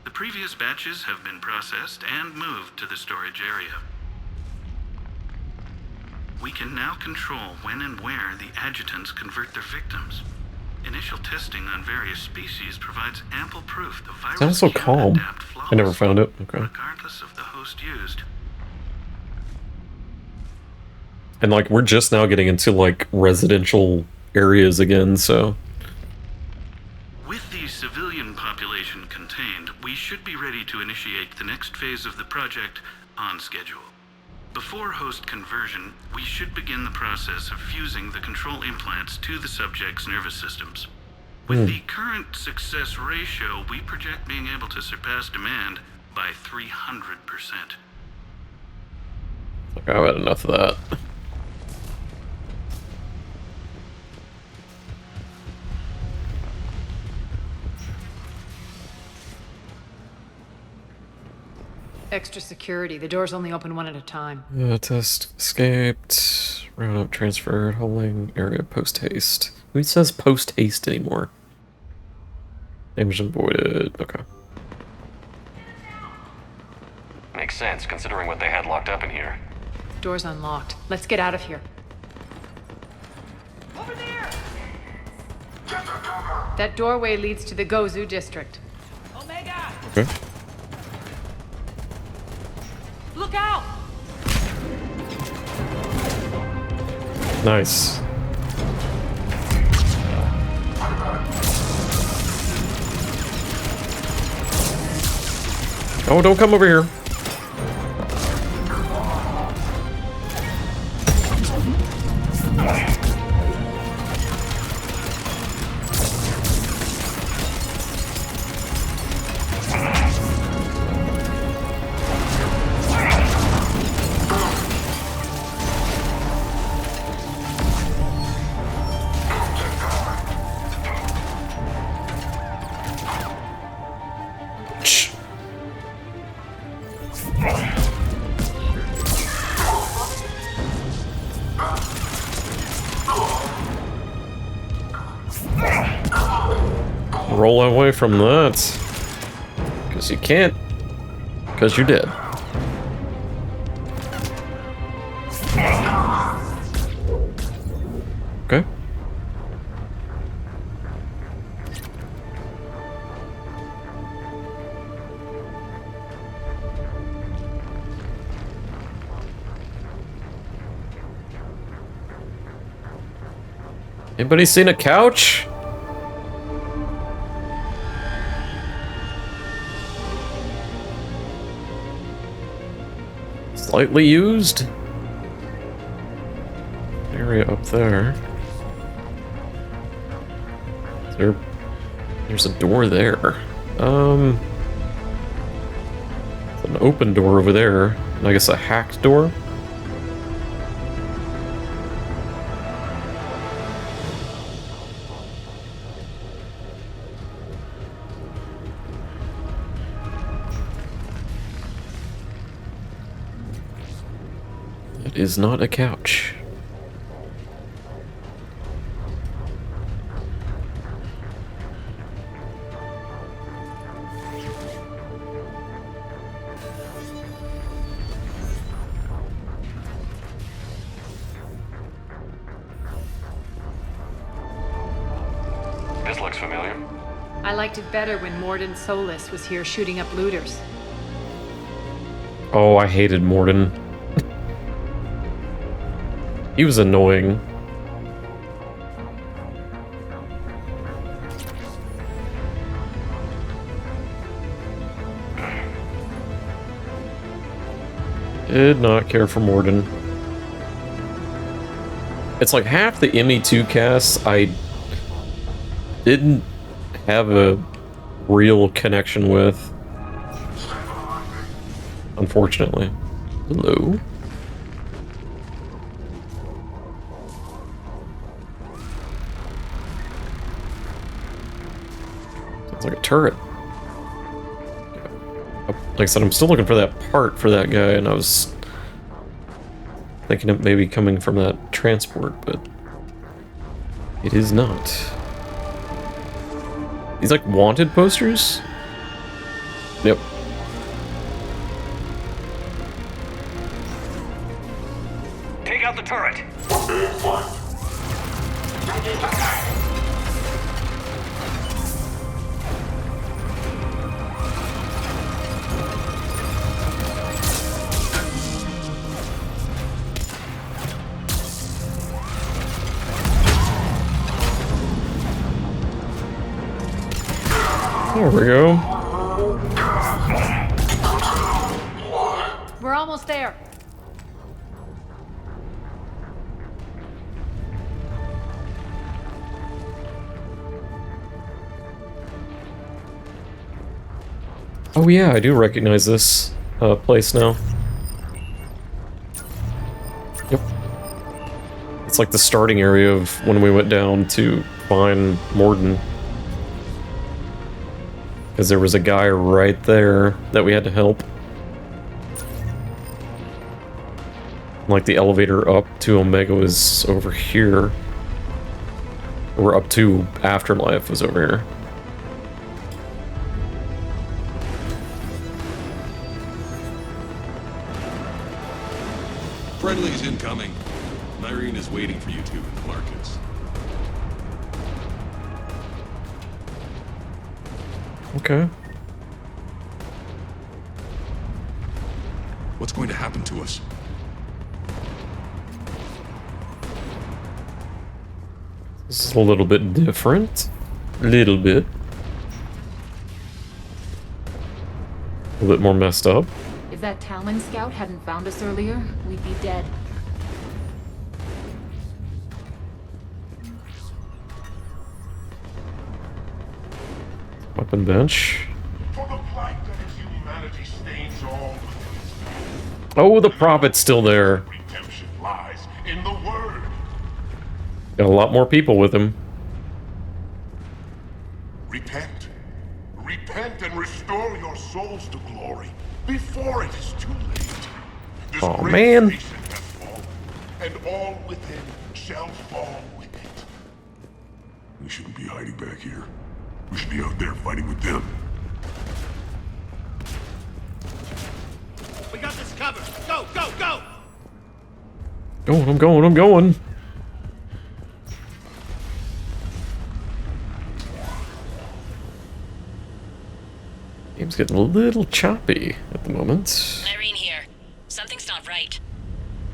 The previous batches have been processed and moved to the storage area. We can now control when and where the adjutants convert their victims. Initial testing on various species provides ample proof the virus Sounds so can calm. adapt I never found it. Okay. regardless of the host used. And like we're just now getting into like residential areas again, so With the civilian population contained, we should be ready to initiate the next phase of the project on schedule. Before host conversion, we should begin the process of fusing the control implants to the subject's nervous systems. With the current success ratio, we project being able to surpass demand by 300%. like, I've had enough of that. Extra security. The doors only open one at a time. Test escaped. Roundup transferred. Holding area post haste. Who says post haste anymore? Damage avoided. Okay. Makes sense, considering what they had locked up in here. Door's unlocked. Let's get out of here. Over there! That doorway leads to the Gozu district. Omega! Okay. Look out! Nice. Oh, don't come over here. Roll away from that. Because you can't. Because you're dead. Okay. Anybody seen a couch? Slightly used. Area up there. There's a door there. An open door over there. And I guess a hacked door. It is not a couch. This looks familiar. I liked it better when Morden Solus was here shooting up looters. Oh, I hated Morden. He was annoying. Did not care for Morden. It's like half the ME2 casts I didn't have a real connection with. Unfortunately. Hello. Sounds like a turret. Like I said, I'm still looking for that part for that guy, and I was thinking it may be coming from that transport, but it is not. These like wanted posters? Yep. Take out the turret. There we go. We're almost there. Oh yeah, I do recognize this place now. Yep. It's like the starting area of when we went down to find Morden. Because there was a guy right there that we had to help. Like the elevator up to Omega was over here. Or up to Afterlife was over here. Friendly's incoming. Nyreen is waiting for you two in the markets. Okay. What's going to happen to us? This is a little bit different. A little bit. A little bit more messed up. If that Talon scout hadn't found us earlier, we'd be dead. Weapon bench. For the plight that is humanity stains all. Oh, the prophet's still there. Redemption lies in the word. Got a lot more people with him. Repent. Repent and restore your souls to glory before it is too late. This Oh great man. nation has fallen, and all within shall fall with it. We shouldn't be hiding back here. We should be out there fighting with them. We got this covered. Go, go, go! I'm going. Game's getting a little choppy at the moment. Irene here. Something's not right.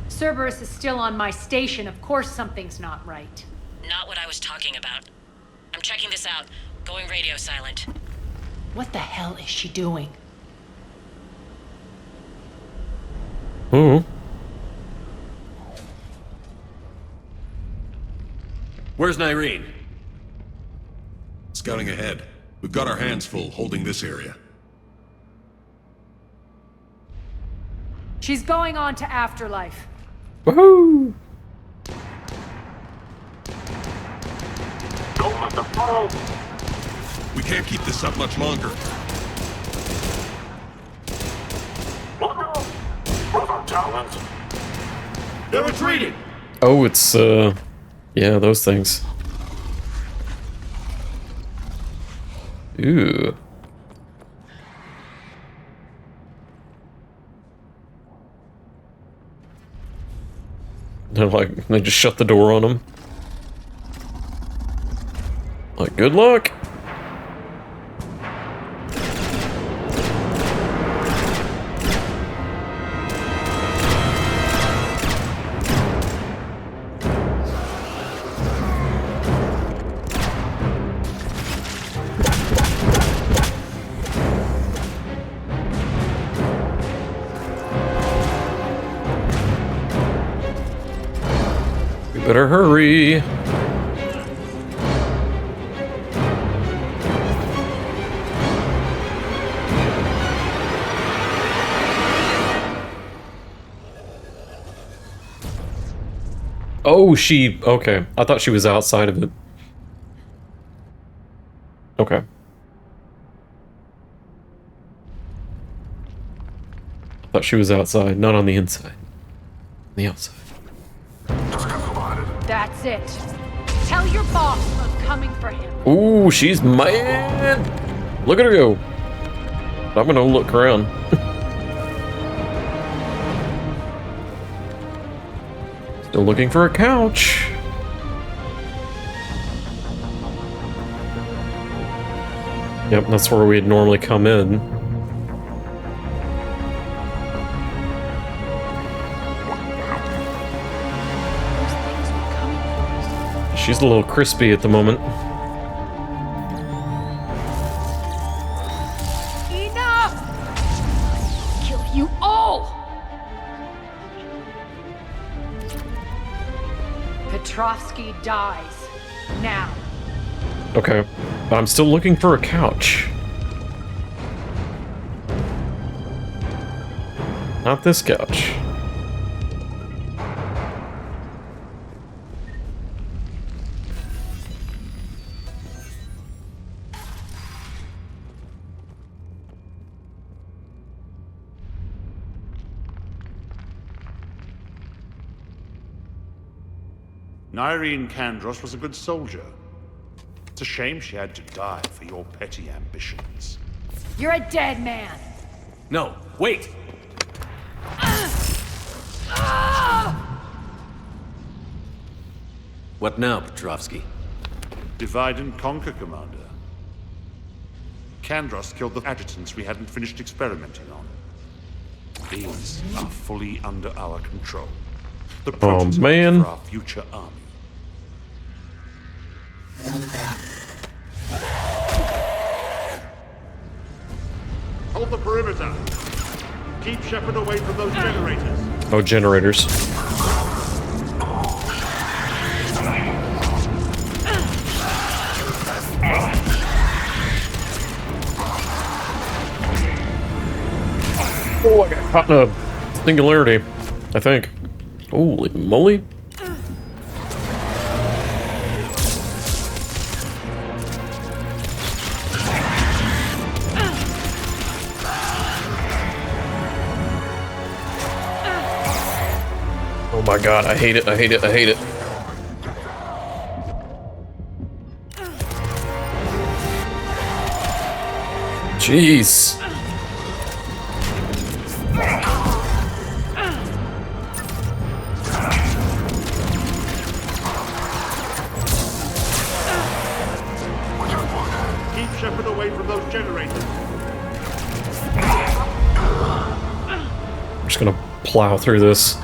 Cerberus is still on my station. Of course something's not right. not what I was talking about. I'm checking this out. Going radio silent. What the hell is she doing? Ooh. Where's Nyreen? Scouting ahead. We've got our hands full holding this area. She's going on to Afterlife. Woohoo! Don't let them fall! We can't keep this up much longer. Look out! Brother Talons! They're retreating! Oh, it's, yeah, those things. Ooh. They're like, they just shut the door on them. Like, good luck! Better hurry. Oh, okay. I thought she was outside of it. Okay. I thought she was outside, not on the inside. The outside. That's it. Tell your boss I'm coming for him. Ooh, she's mad. Look at her go. I'm gonna look around. Still looking for a couch. Yep, that's where we'd normally come in. She's a little crispy at the moment. Enough! Kill you all! Petrovsky dies. Now. Okay, but I'm still looking for a couch. Not this couch. Nyreen Kandros was a good soldier. It's a shame she had to die for your petty ambitions. You're a dead man. No, wait! What now, Petrovsky? Divide and conquer, Commander. Kandros killed the adjutants we hadn't finished experimenting on. These are fully under our control. The prototype for our future army. Hold the perimeter. Keep Shepard away from those generators. Oh, generators. Oh, I got caught in a singularity, I think. Holy moly. Oh my god, I hate it, I hate it, I hate it. Jeez. Keep Shepard away from those generators. I'm just gonna plow through this.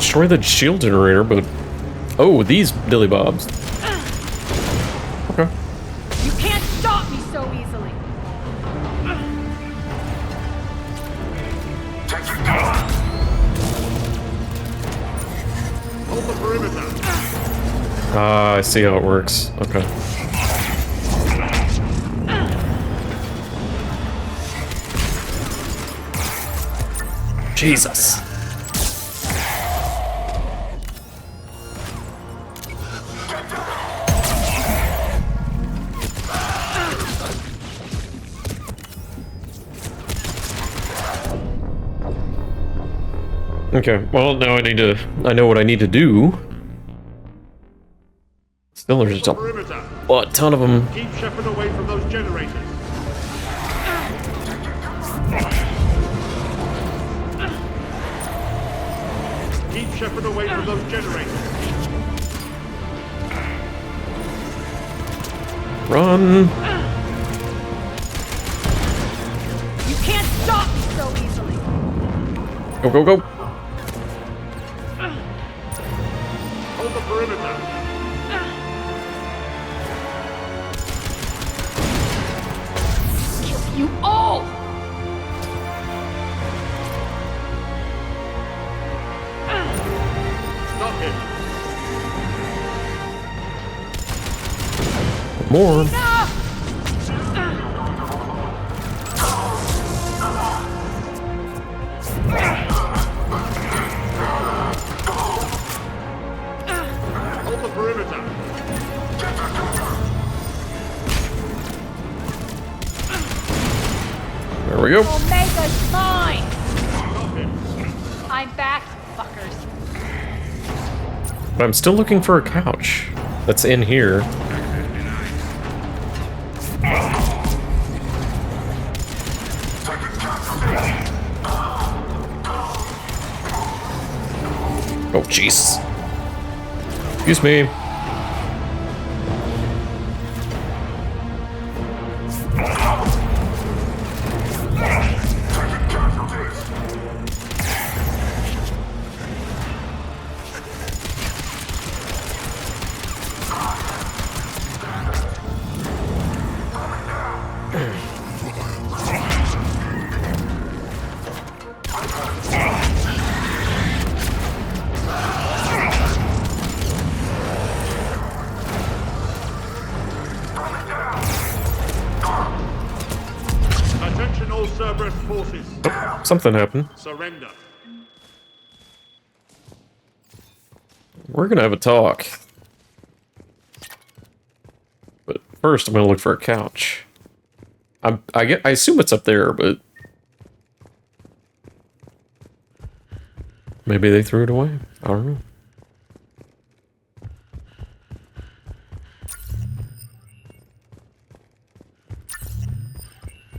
destroy the shield generator, but... Oh, these dillybobs. Okay. You can't stop me so easily. Hold the perimeter. Ah, I see how it works. Okay. Jesus. Okay, well, now I know what I need to do. Still, there's just a ton of them. Keep Shepard away from those generators. Keep Shepard away from those generators. Run! You can't stop me so easily. Go, go, go! Hold the perimeter. Kill you all! Stop him. More. Hold the perimeter. There we go. Omega's mine! I'm back, fuckers. But I'm still looking for a couch that's in here. Oh, jeez. Excuse me. Attention all Cerberus forces. Oh, something happened. Surrender. We're gonna have a talk. But first, I'm gonna look for a couch. I assume it's up there, but maybe they threw it away. I don't know.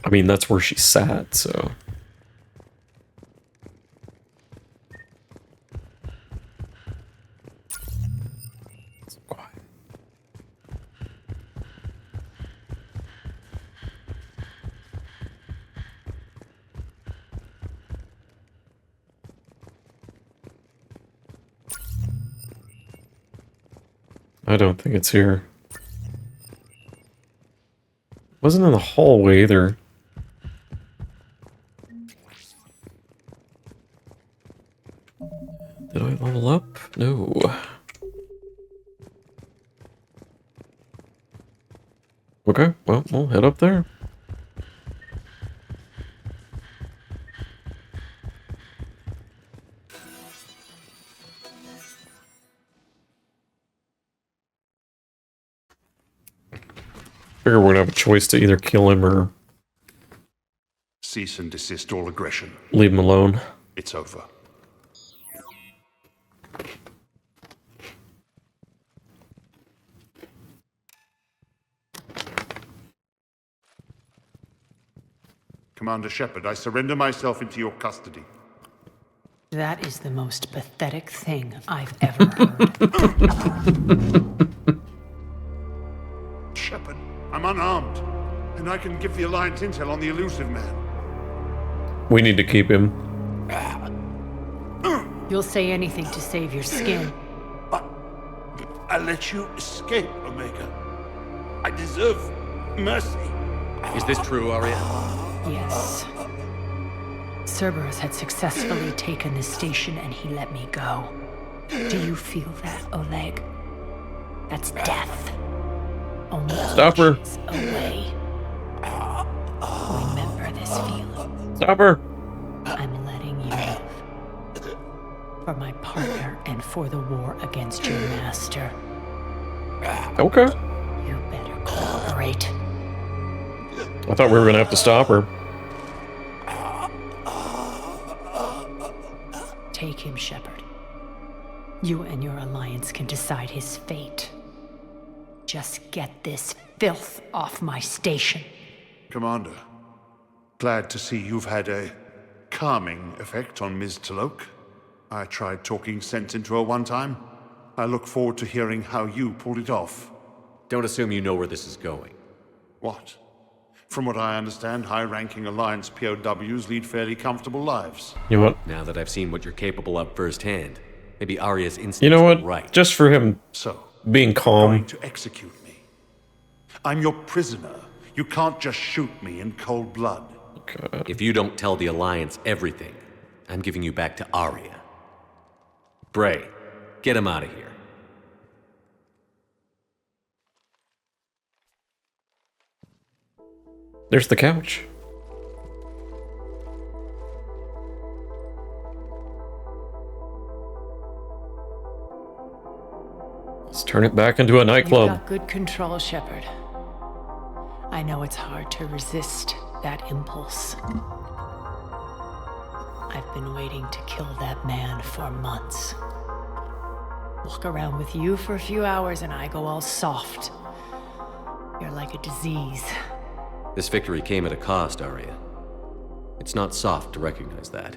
I mean, that's where she sat, so. It's quiet. I don't think it's here. Wasn't in the hallway either. Did I level up? No. Okay, well, we'll head up there. Figure we're gonna have a choice to either kill him or Cease and desist all aggression. leave him alone. It's over. Commander Shepard, I surrender myself into your custody. That is the most pathetic thing I've ever heard. Shepard, I'm unarmed, and I can give the Alliance intel on the elusive man. We need to keep him. You'll say anything to save your skin. I let you escape, Omega. I deserve mercy. Is this true, Aria? Yes. Cerberus had successfully taken the station and he let me go. Do you feel that, Oleg? That's death. Only Stop her. inches away. Remember this feeling. Stop her. I'm letting you live. For my partner and for the war against your master. Okay. You better cooperate. I thought we were gonna have to stop her. Take him, Shepard. You and your alliance can decide his fate. Just get this filth off my station. Commander, glad to see you've had a calming effect on Ms. Talok. I tried talking sense into her one time. I look forward to hearing how you pulled it off. Don't assume you know where this is going. What? From what I understand, high-ranking Alliance POWs lead fairly comfortable lives. You know what? Now that I've seen what you're capable of firsthand, maybe Aria's instincts You know what? were right. Just for him being calm. Going to execute me. I'm your prisoner. You can't just shoot me in cold blood. Okay. If you don't tell the Alliance everything, I'm giving you back to Aria. Bray, get him out of here. There's the couch. Let's turn it back into a You've nightclub. got good control, Shepard. I know it's hard to resist that impulse. I've been waiting to kill that man for months. Walk around with you for a few hours and I go all soft. You're like a disease. This victory came at a cost, Aria. It's not soft to recognize that.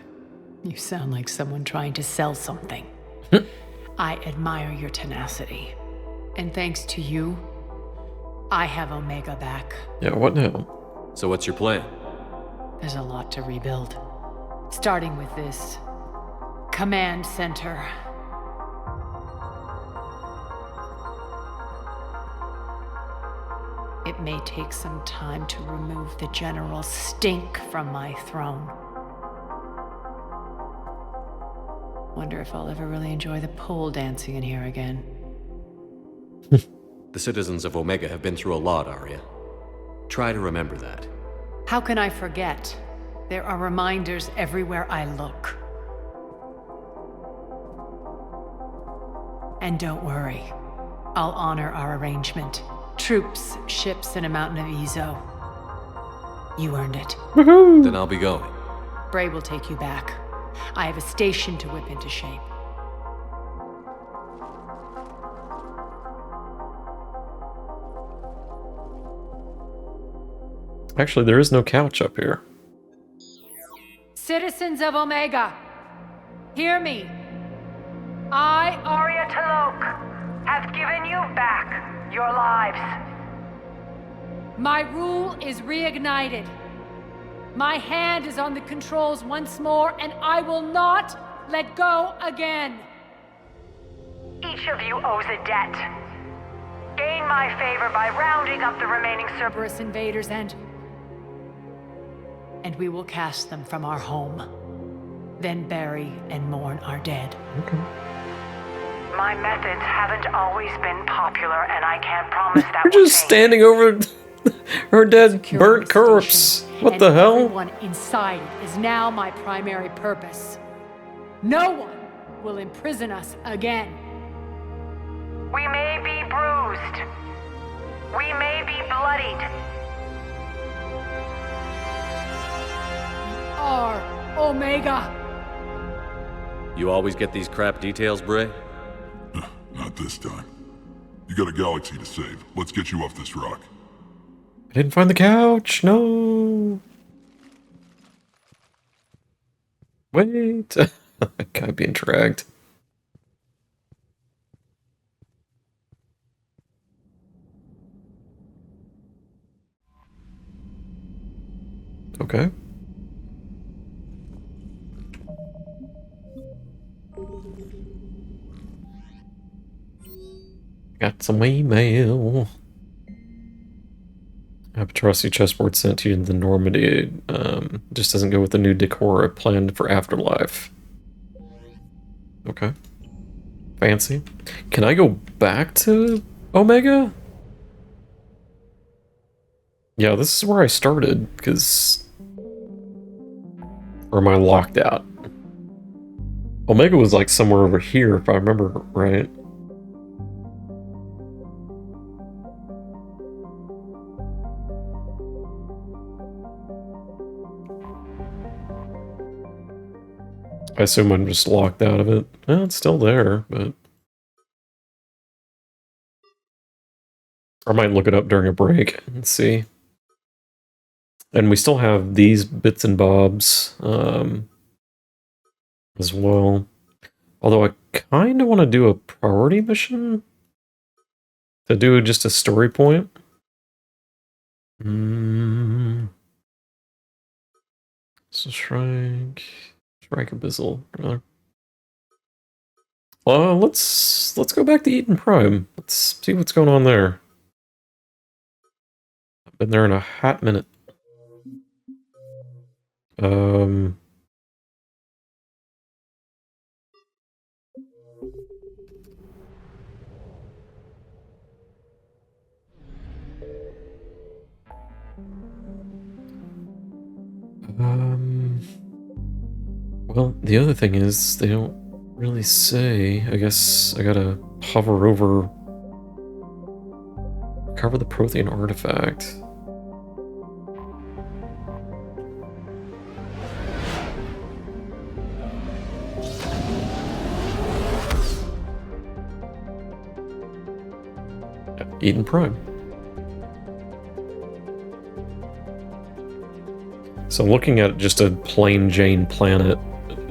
You sound like someone trying to sell something. I admire your tenacity. And thanks to you, I have Omega back. Yeah, what now? So what's your plan? There's a lot to rebuild. Starting with this command center. It may take some time to remove the general stink from my throne. Wonder if I'll ever really enjoy the pole dancing in here again. The citizens of Omega have been through a lot, Aria. Try to remember that. How can I forget? There are reminders everywhere I look. And don't worry, I'll honor our arrangement. Troops, ships, and a mountain of Ezo. You earned it. Then I'll be going. Bray will take you back. I have a station to whip into shape. Actually, there is no couch up here. Citizens of Omega, hear me. I, Aria Talok, have given you back your lives. My rule is reignited. My hand is on the controls once more, and I will not let go again. Each of you owes a debt. Gain my favor by rounding up the remaining Cerberus invaders and we will cast them from our home. Then bury and mourn our dead. Okay. My methods haven't always been popular, and I can't promise that We're just standing over her dead, burnt corpse. What the hell? Everyone inside it is now my primary purpose. No one will imprison us again. We may be bruised. We may be bloodied. We are Omega. You always get these crap details, Bray? Not this time. You got a galaxy to save. Let's get you off this rock. I didn't find the couch. No. Wait. I gotta be dragged. Okay. Some email. A Petrossi chessboard sent to you in the Normandy. Just doesn't go with the new decor I planned for Afterlife. Okay. Fancy. Can I go back to Omega? Yeah, this is where I started, because... Or am I locked out? Omega was like somewhere over here, if I remember right. I assume I'm just locked out of it. Well, it's still there, but... I might look it up during a break and see. And we still have these bits and bobs as well. Although I kind of want to do a priority mission to do just a story point. So Shrike Abyssal. Let's go back to Eden Prime. Let's see what's going on there. I've been there in a hot minute. Well, the other thing is, they don't really say. I guess I gotta hover over... Cover the Prothean artifact. Eden Prime. So looking at just a plain Jane planet,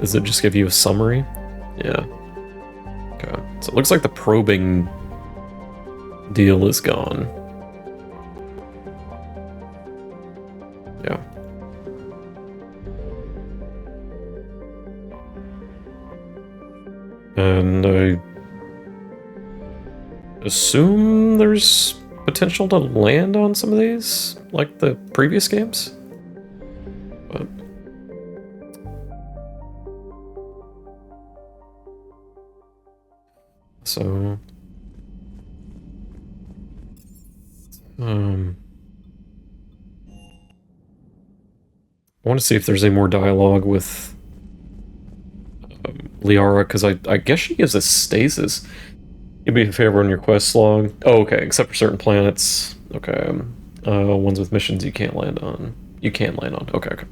does it just give you a summary? Yeah. Okay. So it looks like the probing deal is gone. Yeah. And I assume there's potential to land on some of these, like the previous games? But... So... I want to see if there's any more dialogue with Liara, because I guess she gives us stasis. Give me a favor on your quest log. Oh, okay, except for certain planets. Okay. Ones with missions you can't land on. You can land on. Okay, okay.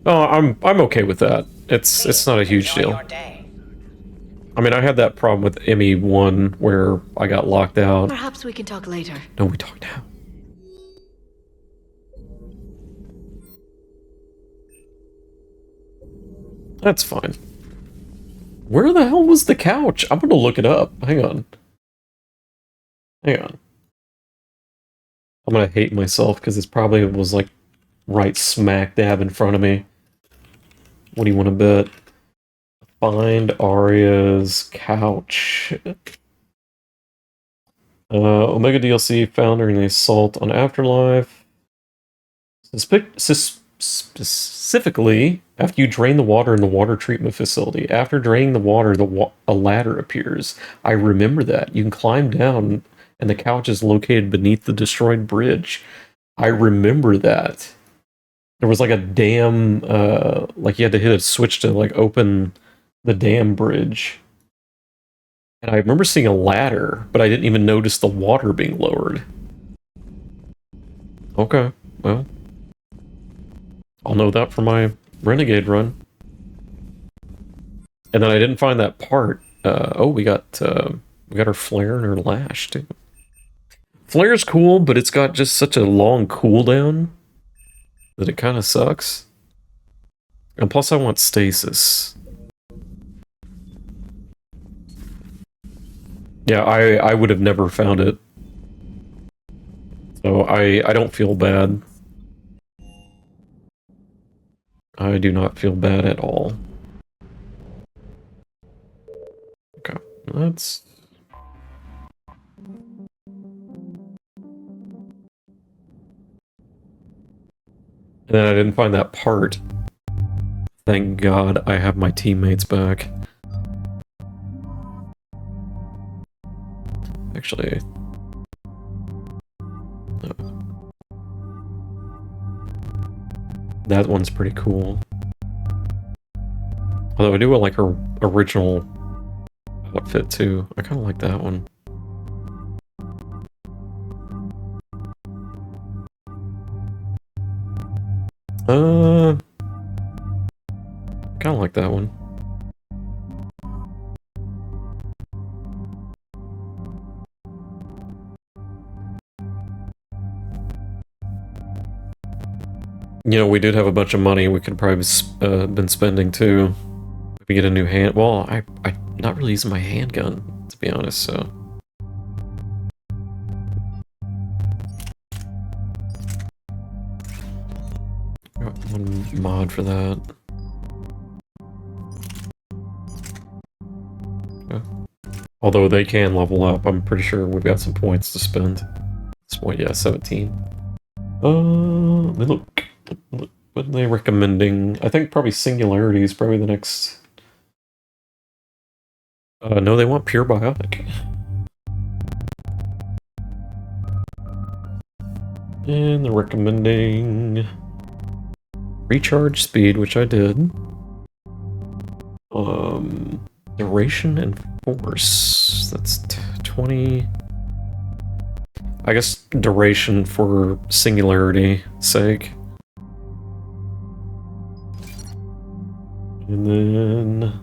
Oh, I'm okay with that. It's not a huge deal. I mean, I had that problem with ME1 where I got locked out. Perhaps we can talk later. No, we talk now. That's fine. Where the hell was the couch? I'm gonna look it up. Hang on. Hang on. I'm gonna hate myself because it probably was like right smack dab in front of me. What do you want to bet? Find Aria's couch. Omega DLC found during the assault on Afterlife. Specifically, after you drain the water in the water treatment facility. After draining the water, a ladder appears. I remember that. You can climb down, and the couch is located beneath the destroyed bridge. I remember that. There was like a dam, like you had to hit a switch to like open the dam bridge. And I remember seeing a ladder, but I didn't even notice the water being lowered. Okay, well. I'll know that for my Renegade run. And then I didn't find that part. Oh, we got our flare and our lash too. Flare's cool, but it's got just such a long cooldown that it kind of sucks. And plus I want stasis. Yeah, I would have never found it. So I don't feel bad. I do not feel bad at all. Okay, let's And then I didn't find that part. Thank God I have my teammates back. Actually... that one's pretty cool. Although I do like her original outfit too. I kind of like that one. Kind of like that one. You know, we did have a bunch of money we could probably been spending too. If we get a new hand, well, I'm not really using my handgun to be honest, so. Got one mod for that. Okay. Although they can level up, I'm pretty sure we've got some points to spend. This point, yeah, 17. They look. What are they recommending? I think probably Singularity is probably the next... no, they want Pure Biotic. And they're recommending... Recharge Speed, which I did. Duration and Force. That's 20... I guess Duration for Singularity sake. And then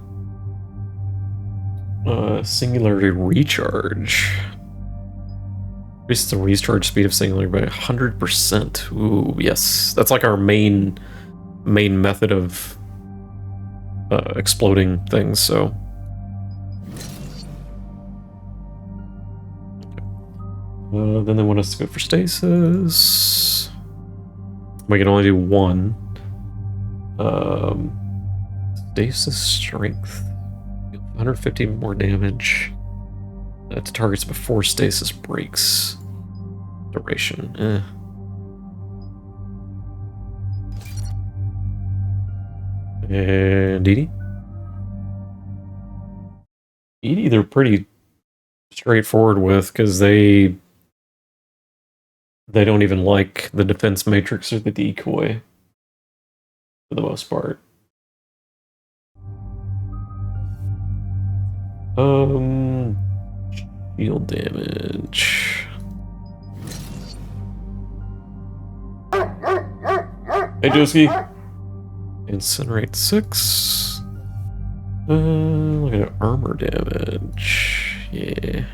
Singularity Recharge. Increases the recharge speed of Singularity by 100%. Ooh, yes. That's like our main method of exploding things, so. Then they want us to go for stasis. We can only do one. Stasis strength. 150 more damage. To targets before stasis breaks. Duration. And Edie? Edie, they're pretty straightforward with, because they don't even like the defense matrix or the decoy. For the most part. Shield damage. Hey, Joski. Incinerate 6. Look at armor damage. Yeah.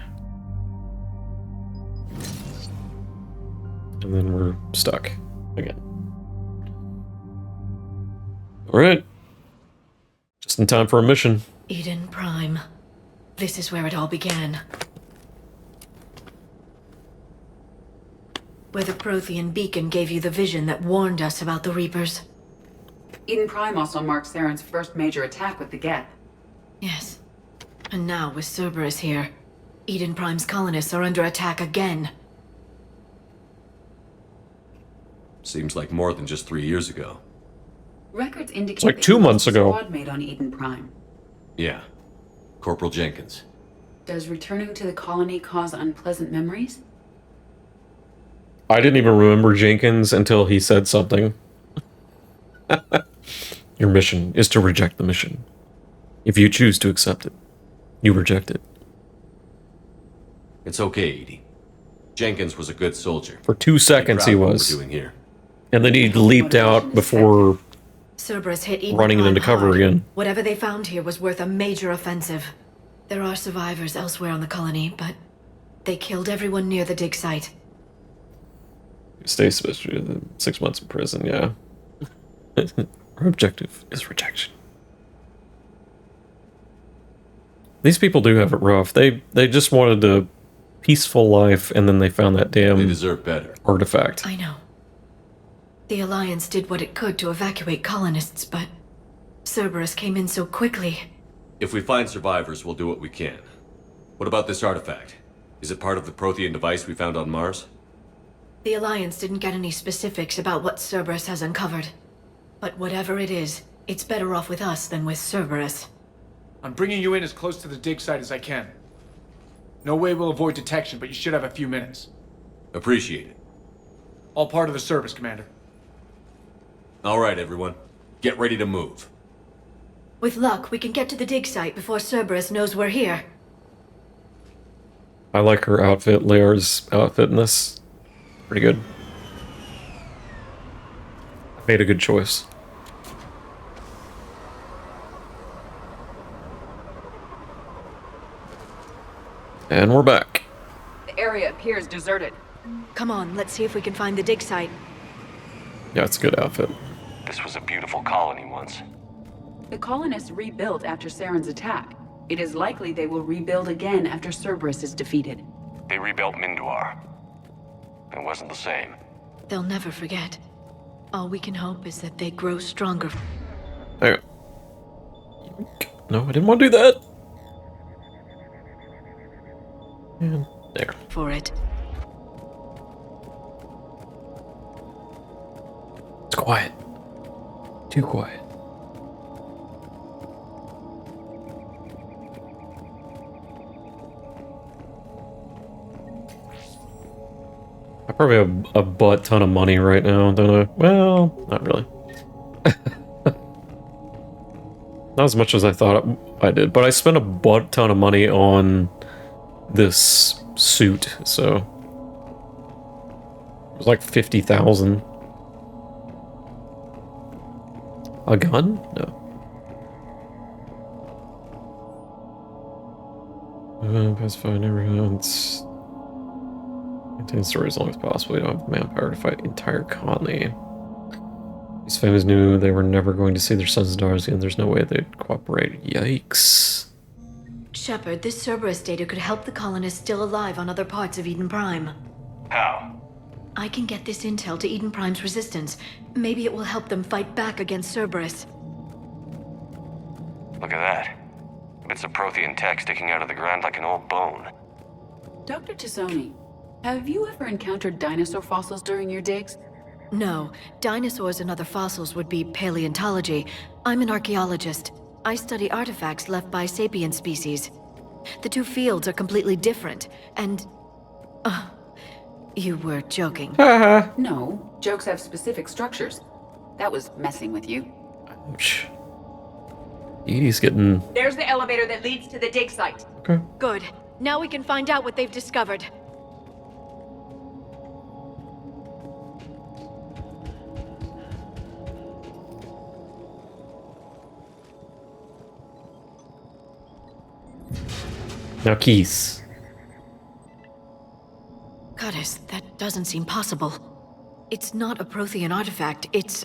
And then we're stuck again. Alright. Just in time for a mission. Eden Prime. This is where it all began. Where the Prothean beacon gave you the vision that warned us about the Reapers. Eden Prime also marks Saren's first major attack with the Geth. Yes. And now, with Cerberus here, Eden Prime's colonists are under attack again. Seems like more than just 3 years ago. Records indicate it's like 2 months ago. Squad mate on Eden Prime. Yeah. Corporal Jenkins. Does returning to the colony cause unpleasant memories? I didn't even remember Jenkins until he said something. Your mission is to reject the mission. If you choose to accept it, you reject it. It's okay, Edie. Jenkins was a good soldier. For 2 seconds he was. What we're doing here. And then he leaped out before Cerberus hit Eden running Prime into cover hard. again. Whatever they found here was worth a major offensive. There are survivors elsewhere on the colony, but they killed everyone near the dig site. Stay 6 months in prison, yeah. Our objective is rejection. These people do have it rough. They just wanted a peaceful life, and then they found that damn They deserve better. artifact. I know. The Alliance did what it could to evacuate colonists, but Cerberus came in so quickly. If we find survivors, we'll do what we can. What about this artifact? Is it part of the Prothean device we found on Mars? The Alliance didn't get any specifics about what Cerberus has uncovered. But whatever it is, it's better off with us than with Cerberus. I'm bringing you in as close to the dig site as I can. No way we'll avoid detection, but you should have a few minutes. Appreciate it. All part of the service, Commander. All right, everyone. Get ready to move. With luck, we can get to the dig site before Cerberus knows we're here. I like her outfit, Lear's outfit in this. Pretty good. Made a good choice. And we're back. The area appears deserted. Come on, let's see if we can find the dig site. Yeah, it's a good outfit. This was a beautiful colony once. The colonists rebuilt after Saren's attack. It is likely they will rebuild again after Cerberus is defeated. They rebuilt Minduar. It wasn't the same. They'll never forget. All we can hope is that they grow stronger. Hang on. No, I didn't want to do that. And there. For it. It's quiet. Too quiet. I probably have a butt ton of money right now, don't I? Well, not really. Not as much as I thought I did, but I spent a butt ton of money on this suit, so it was like 50,000. A gun? No. Pacify neighborhoods. Maintain the story as long as possible. We don't have manpower to fight the entire colony. These families knew they were never going to see their sons and daughters again. There's no way they'd cooperate. Yikes. Shepard, this Cerberus data could help the colonists still alive on other parts of Eden Prime. How? I can get this intel to Eden Prime's resistance. Maybe it will help them fight back against Cerberus. Look at that. Bits of Prothean tech sticking out of the ground like an old bone. Dr. Tisoni, have you ever encountered dinosaur fossils during your digs? No. Dinosaurs and other fossils would be paleontology. I'm an archaeologist. I study artifacts left by sapient species. The two fields are completely different, and... you were joking. No, jokes have specific structures. That was messing with you. Ouch. Edie's getting... There's the elevator that leads to the dig site. Okay. Good. Now we can find out what they've discovered. Now keys. Goddess, that doesn't seem possible. It's not a Prothean artifact, it's...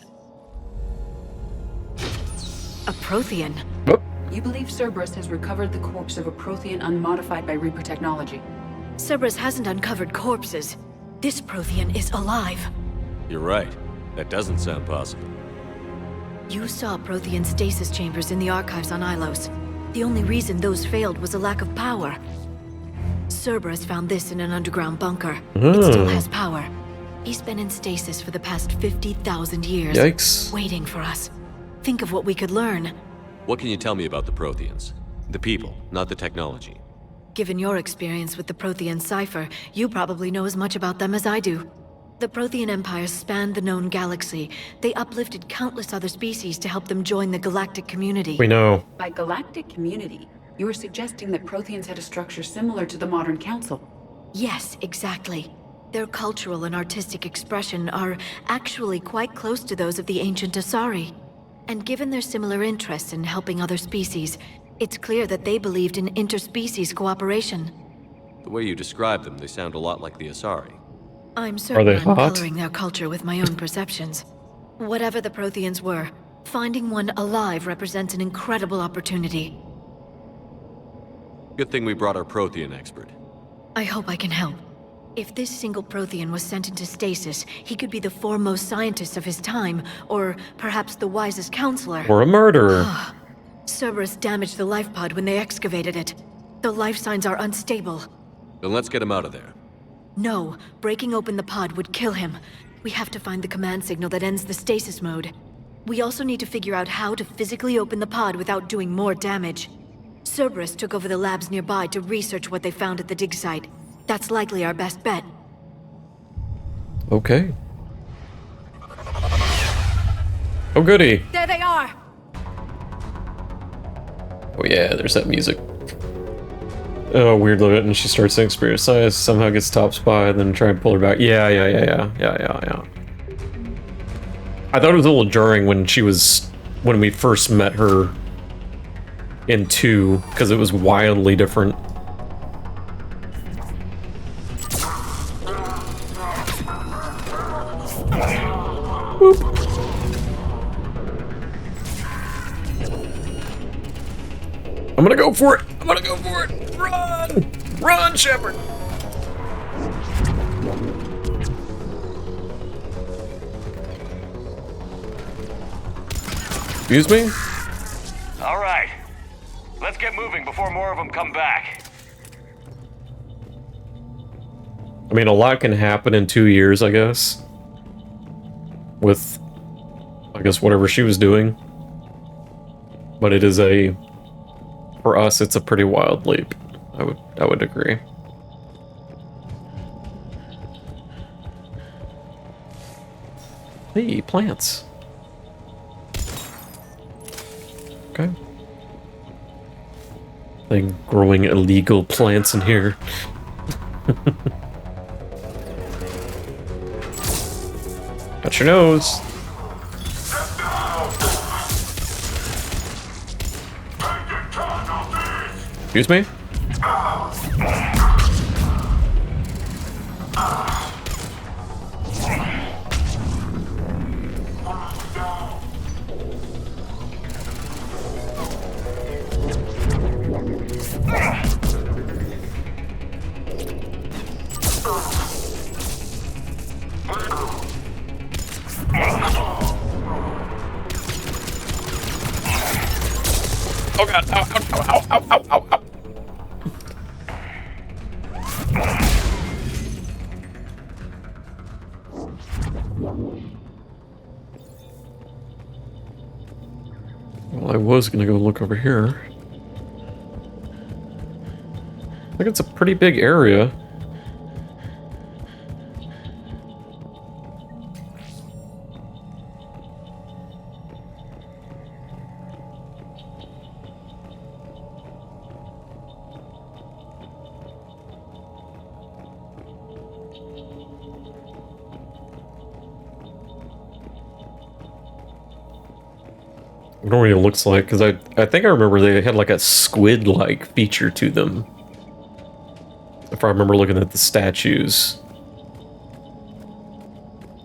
a Prothean. Oh. You believe Cerberus has recovered the corpse of a Prothean unmodified by Reaper technology. Cerberus hasn't uncovered corpses. This Prothean is alive. You're right. That doesn't sound possible. You saw Prothean stasis chambers in the archives on Ilos. The only reason those failed was a lack of power. Cerberus found this in an underground bunker. It still has power. He's been in stasis for the past 50,000 years. Yikes. Waiting for us. Think of what we could learn. What can you tell me about the Protheans? The people, not the technology. Given your experience with the Prothean cipher, you probably know as much about them as I do. The Prothean Empire spanned the known galaxy. They uplifted countless other species to help them join the galactic community. We know. By galactic community, you are suggesting that Protheans had a structure similar to the modern council. Yes, exactly. Their cultural and artistic expression are actually quite close to those of the ancient Asari. And given their similar interests in helping other species, it's clear that they believed in interspecies cooperation. The way you describe them, they sound a lot like the Asari. I'm certain they I'm hot? coloring their culture with my own perceptions. Whatever the Protheans were, finding one alive represents an incredible opportunity. Good thing we brought our Prothean expert. I hope I can help. If this single Prothean was sent into stasis, he could be the foremost scientist of his time, or perhaps the wisest counselor. Or a murderer. Cerberus damaged the life pod when they excavated it. The life signs are unstable. Then let's get him out of there. No, breaking open the pod would kill him. We have to find the command signal that ends the stasis mode. We also need to figure out how to physically open the pod without doing more damage. Cerberus took over the labs nearby to research what they found at the dig site. That's likely our best bet. Okay. Oh goody! There they are! Oh yeah, there's that music. Oh, weird little bit, and she starts to experience science, somehow gets top spy, then try and pull her back. Yeah. I thought it was a little jarring when we first met her in 2, because it was wildly different. Boop. I'm gonna go for it! I'm gonna go for it! Run! Run, Shepard! Excuse me? All right. Let's get moving before more of them come back. I mean, a lot can happen in 2 years, I guess. With, I guess, whatever she was doing. But it is for us, it's a pretty wild leap. I would agree. Hey, plants. Okay. Like growing illegal plants in here. Got your nose. Excuse me? Oh god, ow, ow, ow, ow, ow, ow, ow. Well, I was gonna go look over here. I think it's a pretty big area. I don't know what it looks like, because I think I remember they had like a squid-like feature to them. If I remember looking at the statues.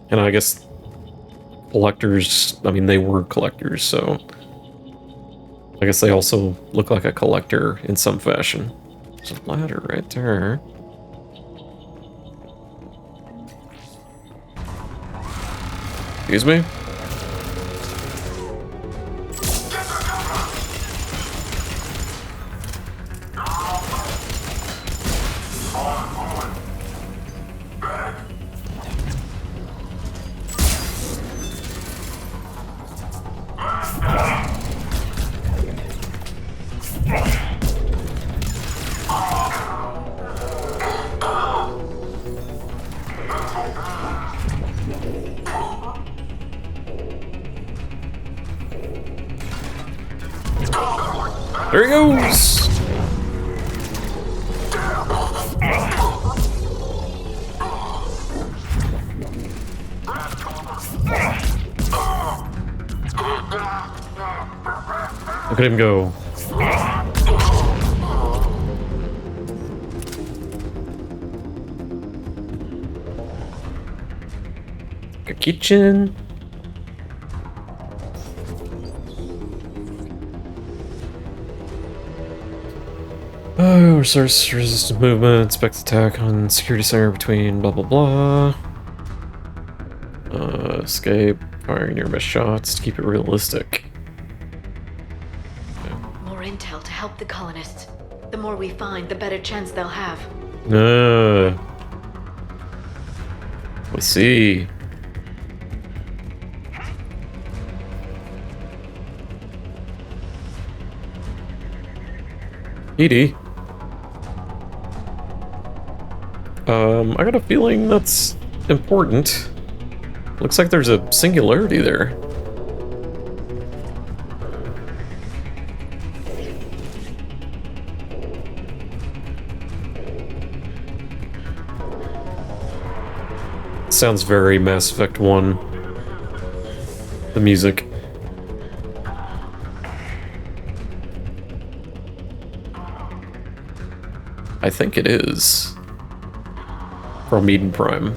And I guess collectors, I mean, they were collectors, so I guess they also look like a collector in some fashion. There's a ladder right there. Excuse me? There he goes! Look at him go. A kitchen. Oh, resource resistant movement, expect attack on security center between blah blah blah. Escape, firing nearby shots to keep it realistic. More intel to help the colonists. The more we find, the better chance they'll have. Let's see. Edie. I got a feeling that's important. Looks like there's a singularity there. Sounds very Mass Effect 1. The music. I think it is. From Eden Prime.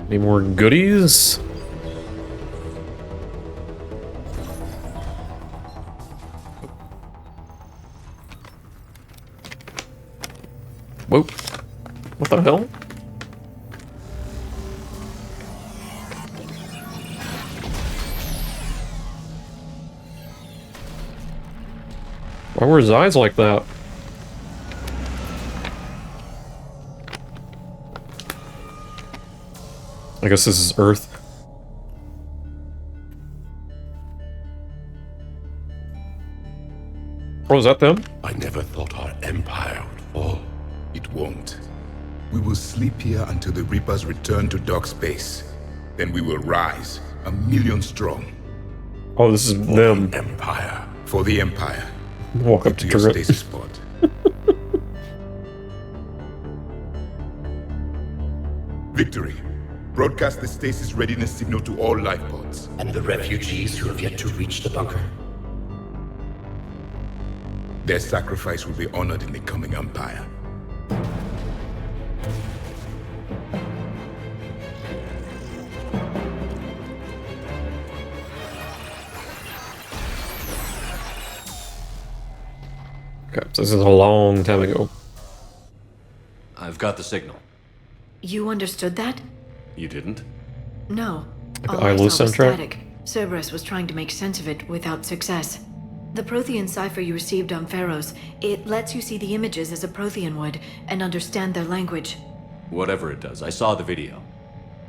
Any more goodies? Whoa. What the hell? Why were his eyes like that? I guess this is Earth. Oh, is that them? I never thought our empire would fall. It won't. We will sleep here until the Reapers return to dark space. Then we will rise, 1,000,000 strong. Oh, this is them. Empire. For the Empire. Walk up to your Turret. stasis spot. Victory. Broadcast the stasis readiness signal to all life pods. And the refugees who have yet to reach the bunker. Their sacrifice will be honored in the coming Empire. Okay, so this is a long time ago. I've got the signal. You understood that? You didn't? No. Like All the I Isla saw was soundtrack? static. Cerberus was trying to make sense of it without success. The Prothean cipher you received on Pharaohs, it lets you see the images as a Prothean would and understand their language. Whatever it does, I saw the video.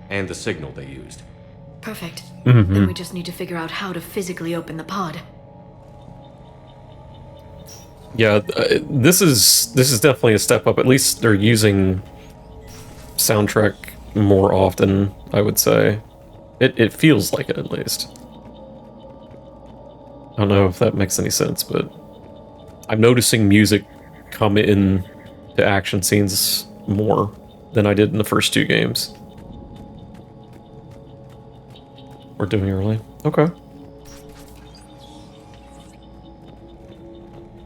And the signal they used. Perfect. Mhm. Then we just need to figure out how to physically open the pod. Yeah, this is definitely a step up. At least they're using soundtrack more often, I would say. It feels like it, at least. I don't know if that makes any sense, but I'm noticing music come in to action scenes more than I did in the first two games. We're doing early. Okay.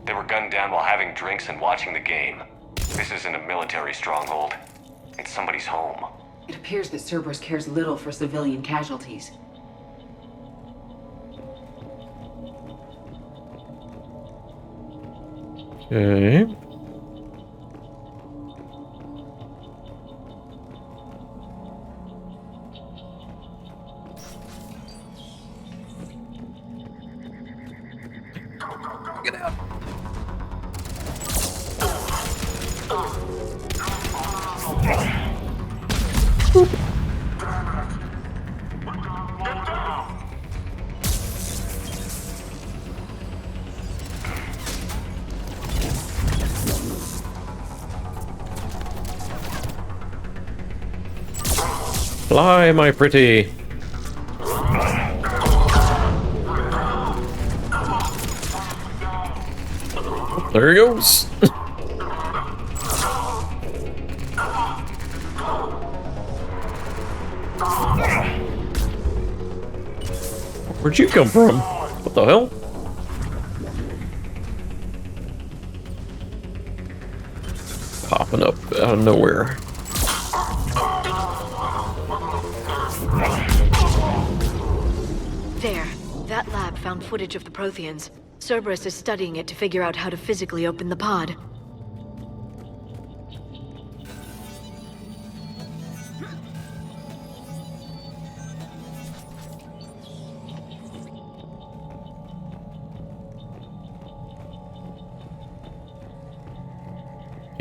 They were gunned down while having drinks and watching the game. This isn't a military stronghold. It's somebody's home. It appears that Cerberus cares little for civilian casualties. Okay. Get out! Fly, my pretty. There he goes. Where'd you come from? What the hell? Popping up out of nowhere. There. That lab found footage of the Protheans. Cerberus is studying it to figure out how to physically open the pod.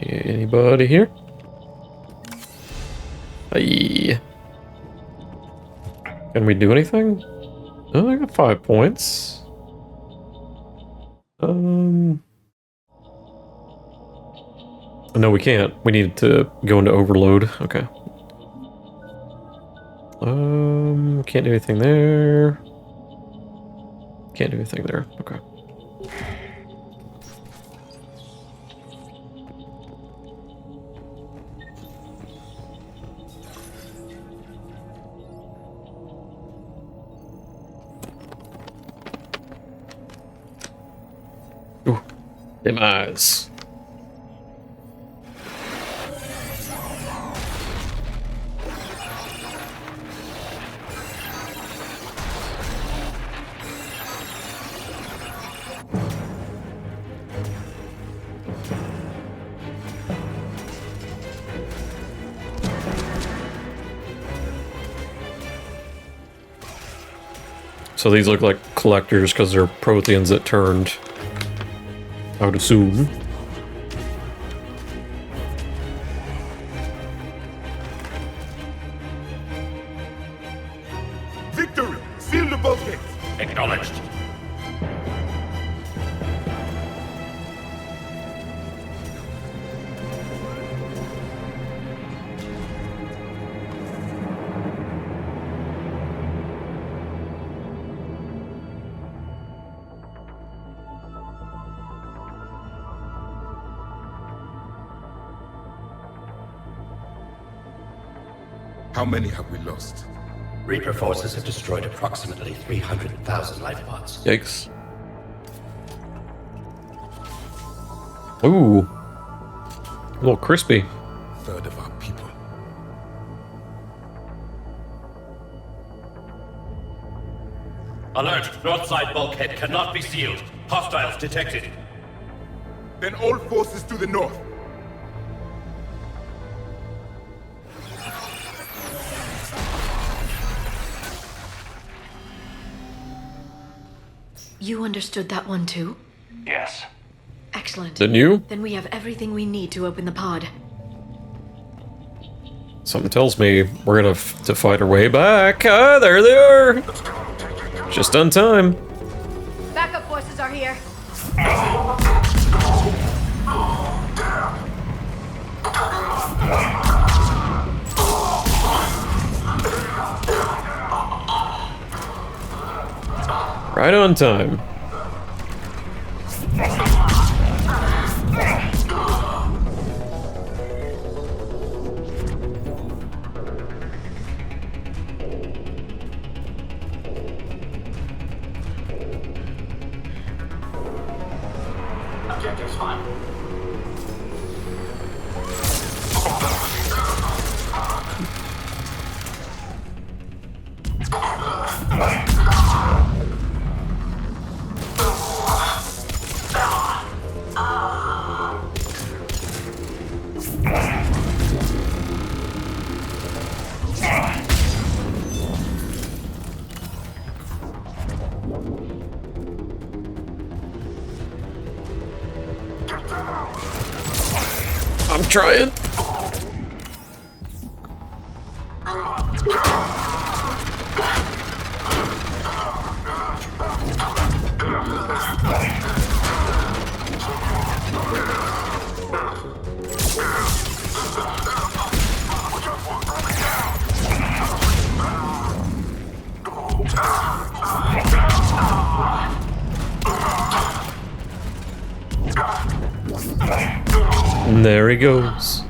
Anybody here? Hey. Can we do anything? Oh, I got 5 points. No, we can't. We need to go into overload. Okay. Can't do anything there. Can't do anything there. Okay. Ooh, them eyes. So these look like collectors because they're Protheans that turned, I would assume. Victory! Seal the bulkhead! Acknowledged. How many have we lost? Reaper forces have destroyed approximately 300,000 life pods. Yikes. Ooh. A little crispy. Third of our people. Alert! North side bulkhead cannot be sealed. Hostiles detected. Then all forces to the north. You understood that one too? Yes. Excellent. Didn't you? Then we have everything we need to open the pod. Something tells me we're gonna have to fight our way back. Ah, there they are! Just on time. Backup forces are here. Right on time. Objectives fine. I'm trying. And there he goes.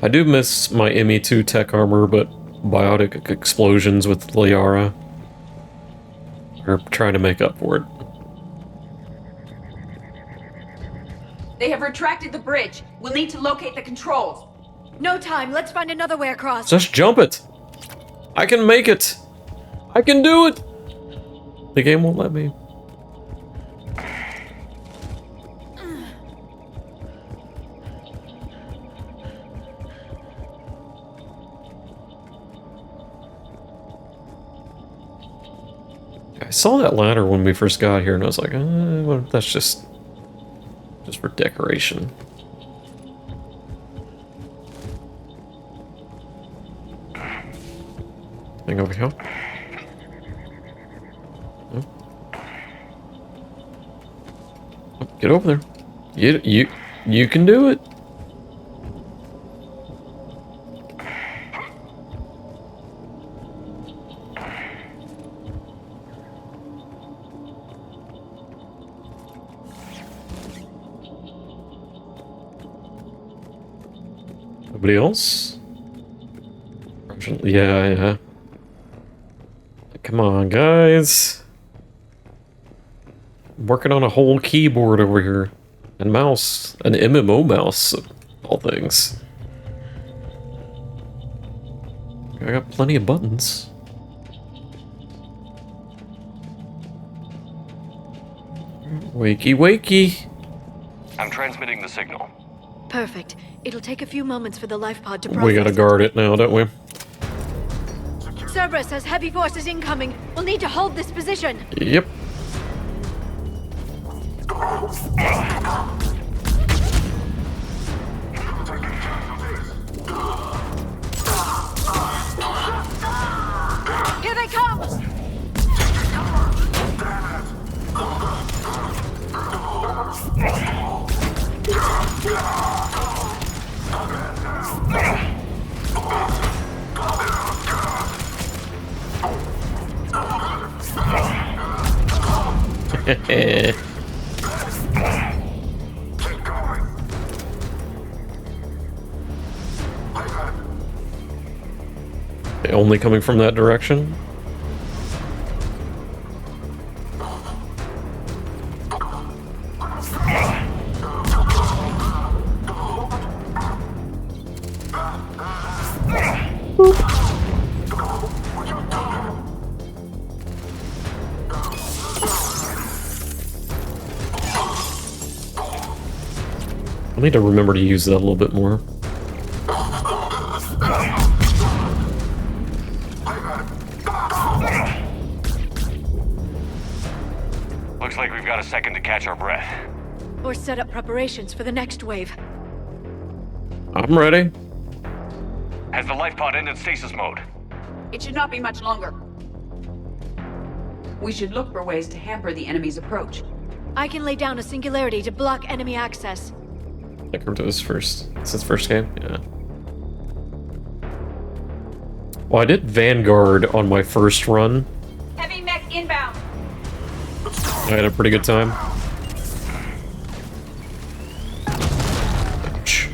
I do miss my ME2 tech armor, but biotic explosions with Liara are trying to make up for it. They have retracted the bridge. We'll need to locate the controls. No time. Let's find another way across. Just jump it. I can make it. I can do it. The game won't let me. I saw that ladder when we first got here, and I was like, well, that's just for decoration. Thing over here. Oh. Oh, get over there. You can do it. Nobody else? Yeah. Come on, guys. I'm working on a whole keyboard over here. And mouse. An MMO mouse, of all things. I got plenty of buttons. Wakey, wakey. I'm transmitting the signal. Perfect. It'll take a few moments for the life pod to process. We gotta guard it now, don't we? Cerberus has heavy forces incoming. We'll need to hold this position. Yep. Here they come! They only coming from that direction? I need to remember to use that a little bit more. Looks like we've got a second to catch our breath. Or set up preparations for the next wave. I'm ready. Has the life pod ended stasis mode? It should not be much longer. We should look for ways to hamper the enemy's approach. I can lay down a singularity to block enemy access. I come to this first. It's his first game? Yeah. Well, I did Vanguard on my first run. Heavy mech inbound. I had a pretty good time. Ouch.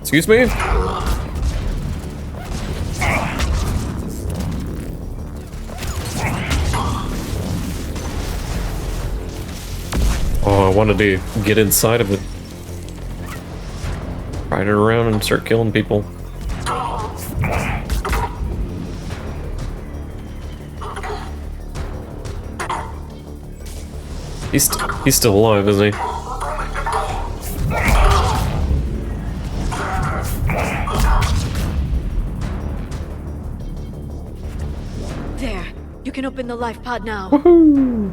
Excuse me? Oh, I wanted to get inside of it. Ride it around and start killing people. He's still alive, isn't he? There. You can open the life pod now. Woohoo!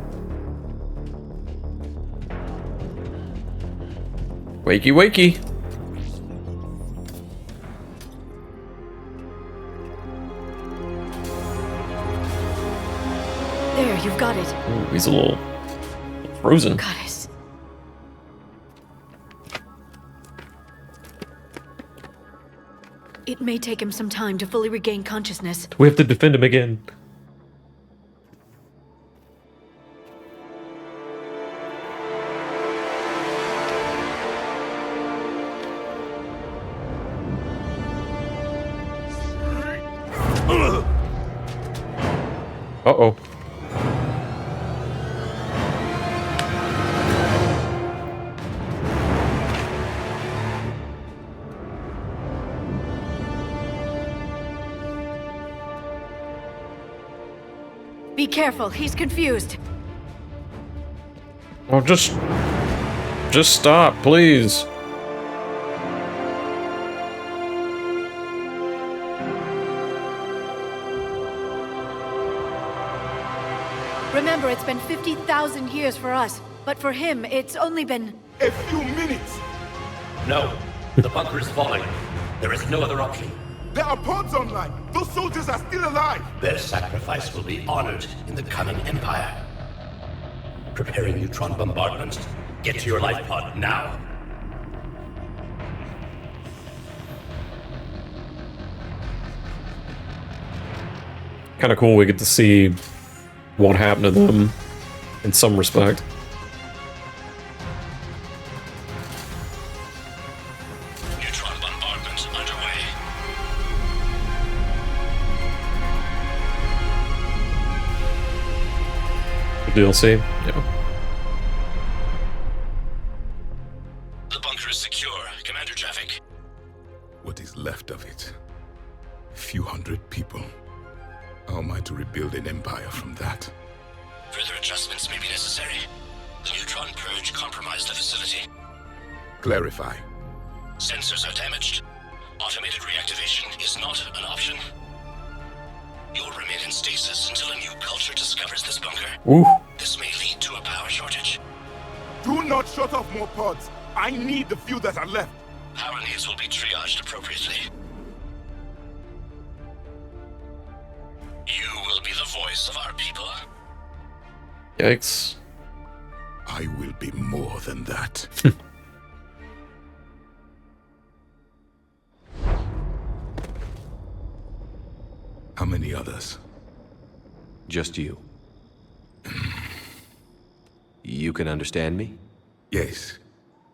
Wakey, wakey. There, you've got it. Ooh, he's a little frozen. Goddess. It may take him some time to fully regain consciousness. We have to defend him again. Uh-oh. Be careful, he's confused. Oh, just stop, please. Remember, it's been 50,000 years for us, but for him, it's only been... A few minutes! No, the bunker is falling. There is no other option. There are pods online! Those soldiers are still alive! Their sacrifice will be honored in the coming Empire. Preparing neutron bombardment. Get to your life pod now. Kind of cool we get to see what happened to them in some respect. Neutron bombardment underway. The DLC? Yeah. The bunker is secure. Commander traffic. What is left of it? A few hundred people. How am I to rebuild an empire from that? Further adjustments may be necessary. The neutron purge compromised the facility. Clarify. Sensors are damaged. Automated reactivation is not an option. You'll remain in stasis until a new culture discovers this bunker. Ooh. This may lead to a power shortage. Do not shut off more pods. I need the few that are left. Power needs will be triaged appropriately. You will be the voice of our people. Yikes. I will be more than that. How many others? Just you. You can understand me? Yes.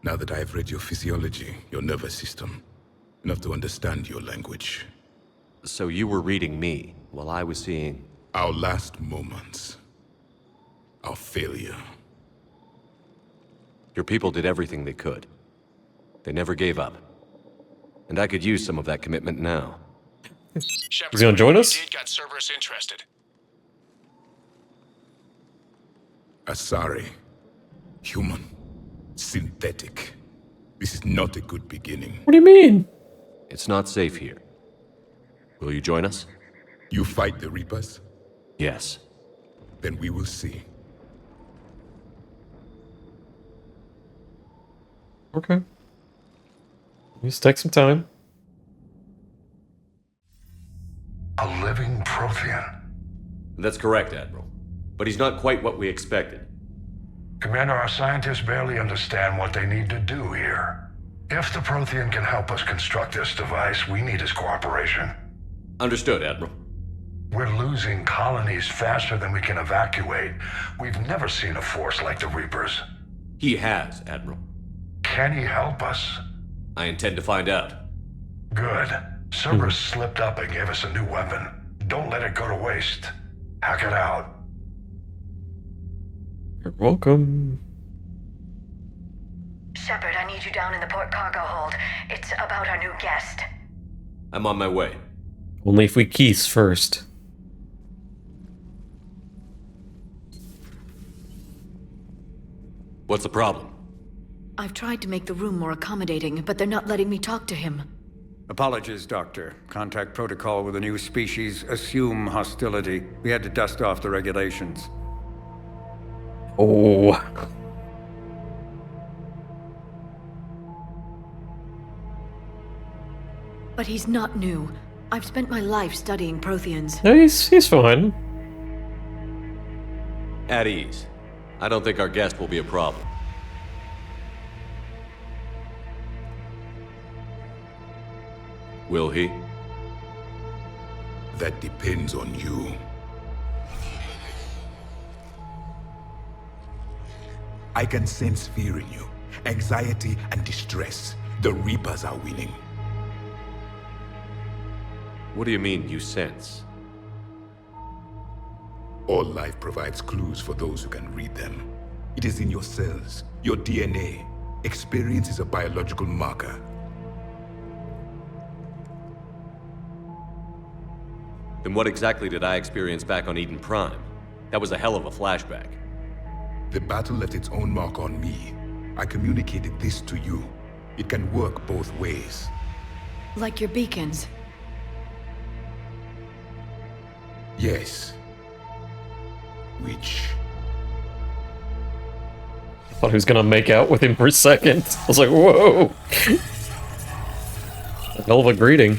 Now that I have read your physiology, your nervous system, enough to understand your language. So you were reading me while I was seeing... Our last moments. Our failure. Your people did everything they could. They never gave up. And I could use some of that commitment now. He's gonna join us? Got Cerberus interested. Asari. Human. Synthetic. This is not a good beginning. What do you mean? It's not safe here. Will you join us? You fight the Reapers? Yes. Then we will see. Okay. Just take some time. A living Prothean. That's correct, Admiral. But he's not quite what we expected. Commander, our scientists barely understand what they need to do here. If the Prothean can help us construct this device, we need his cooperation. Understood, Admiral. We're losing colonies faster than we can evacuate. We've never seen a force like the Reapers. He has, Admiral. Can he help us? I intend to find out. Good. Cerberus slipped up and gave us a new weapon. Don't let it go to waste. Hack it out. You're welcome. Shepard, I need you down in the port cargo hold. It's about our new guest. I'm on my way. Only if we keys first. What's the problem? I've tried to make the room more accommodating, but they're not letting me talk to him. Apologies, Doctor. Contact protocol with a new species. Assume hostility. We had to dust off the regulations. Oh. But he's not new. I've spent my life studying Protheans. Yeah, he's fine. At ease. I don't think our guest will be a problem. Will he? That depends on you. I can sense fear in you, anxiety and distress. The Reapers are winning. What do you mean, you sense? All life provides clues for those who can read them. It is in your cells, your DNA. Experience is a biological marker. Then what exactly did I experience back on Eden Prime? That was a hell of a flashback. The battle left its own mark on me. I communicated this to you. It can work both ways. Like your beacons. Yes. Which... I thought he was gonna make out with him for a second. I was like, whoa! A hell of a greeting.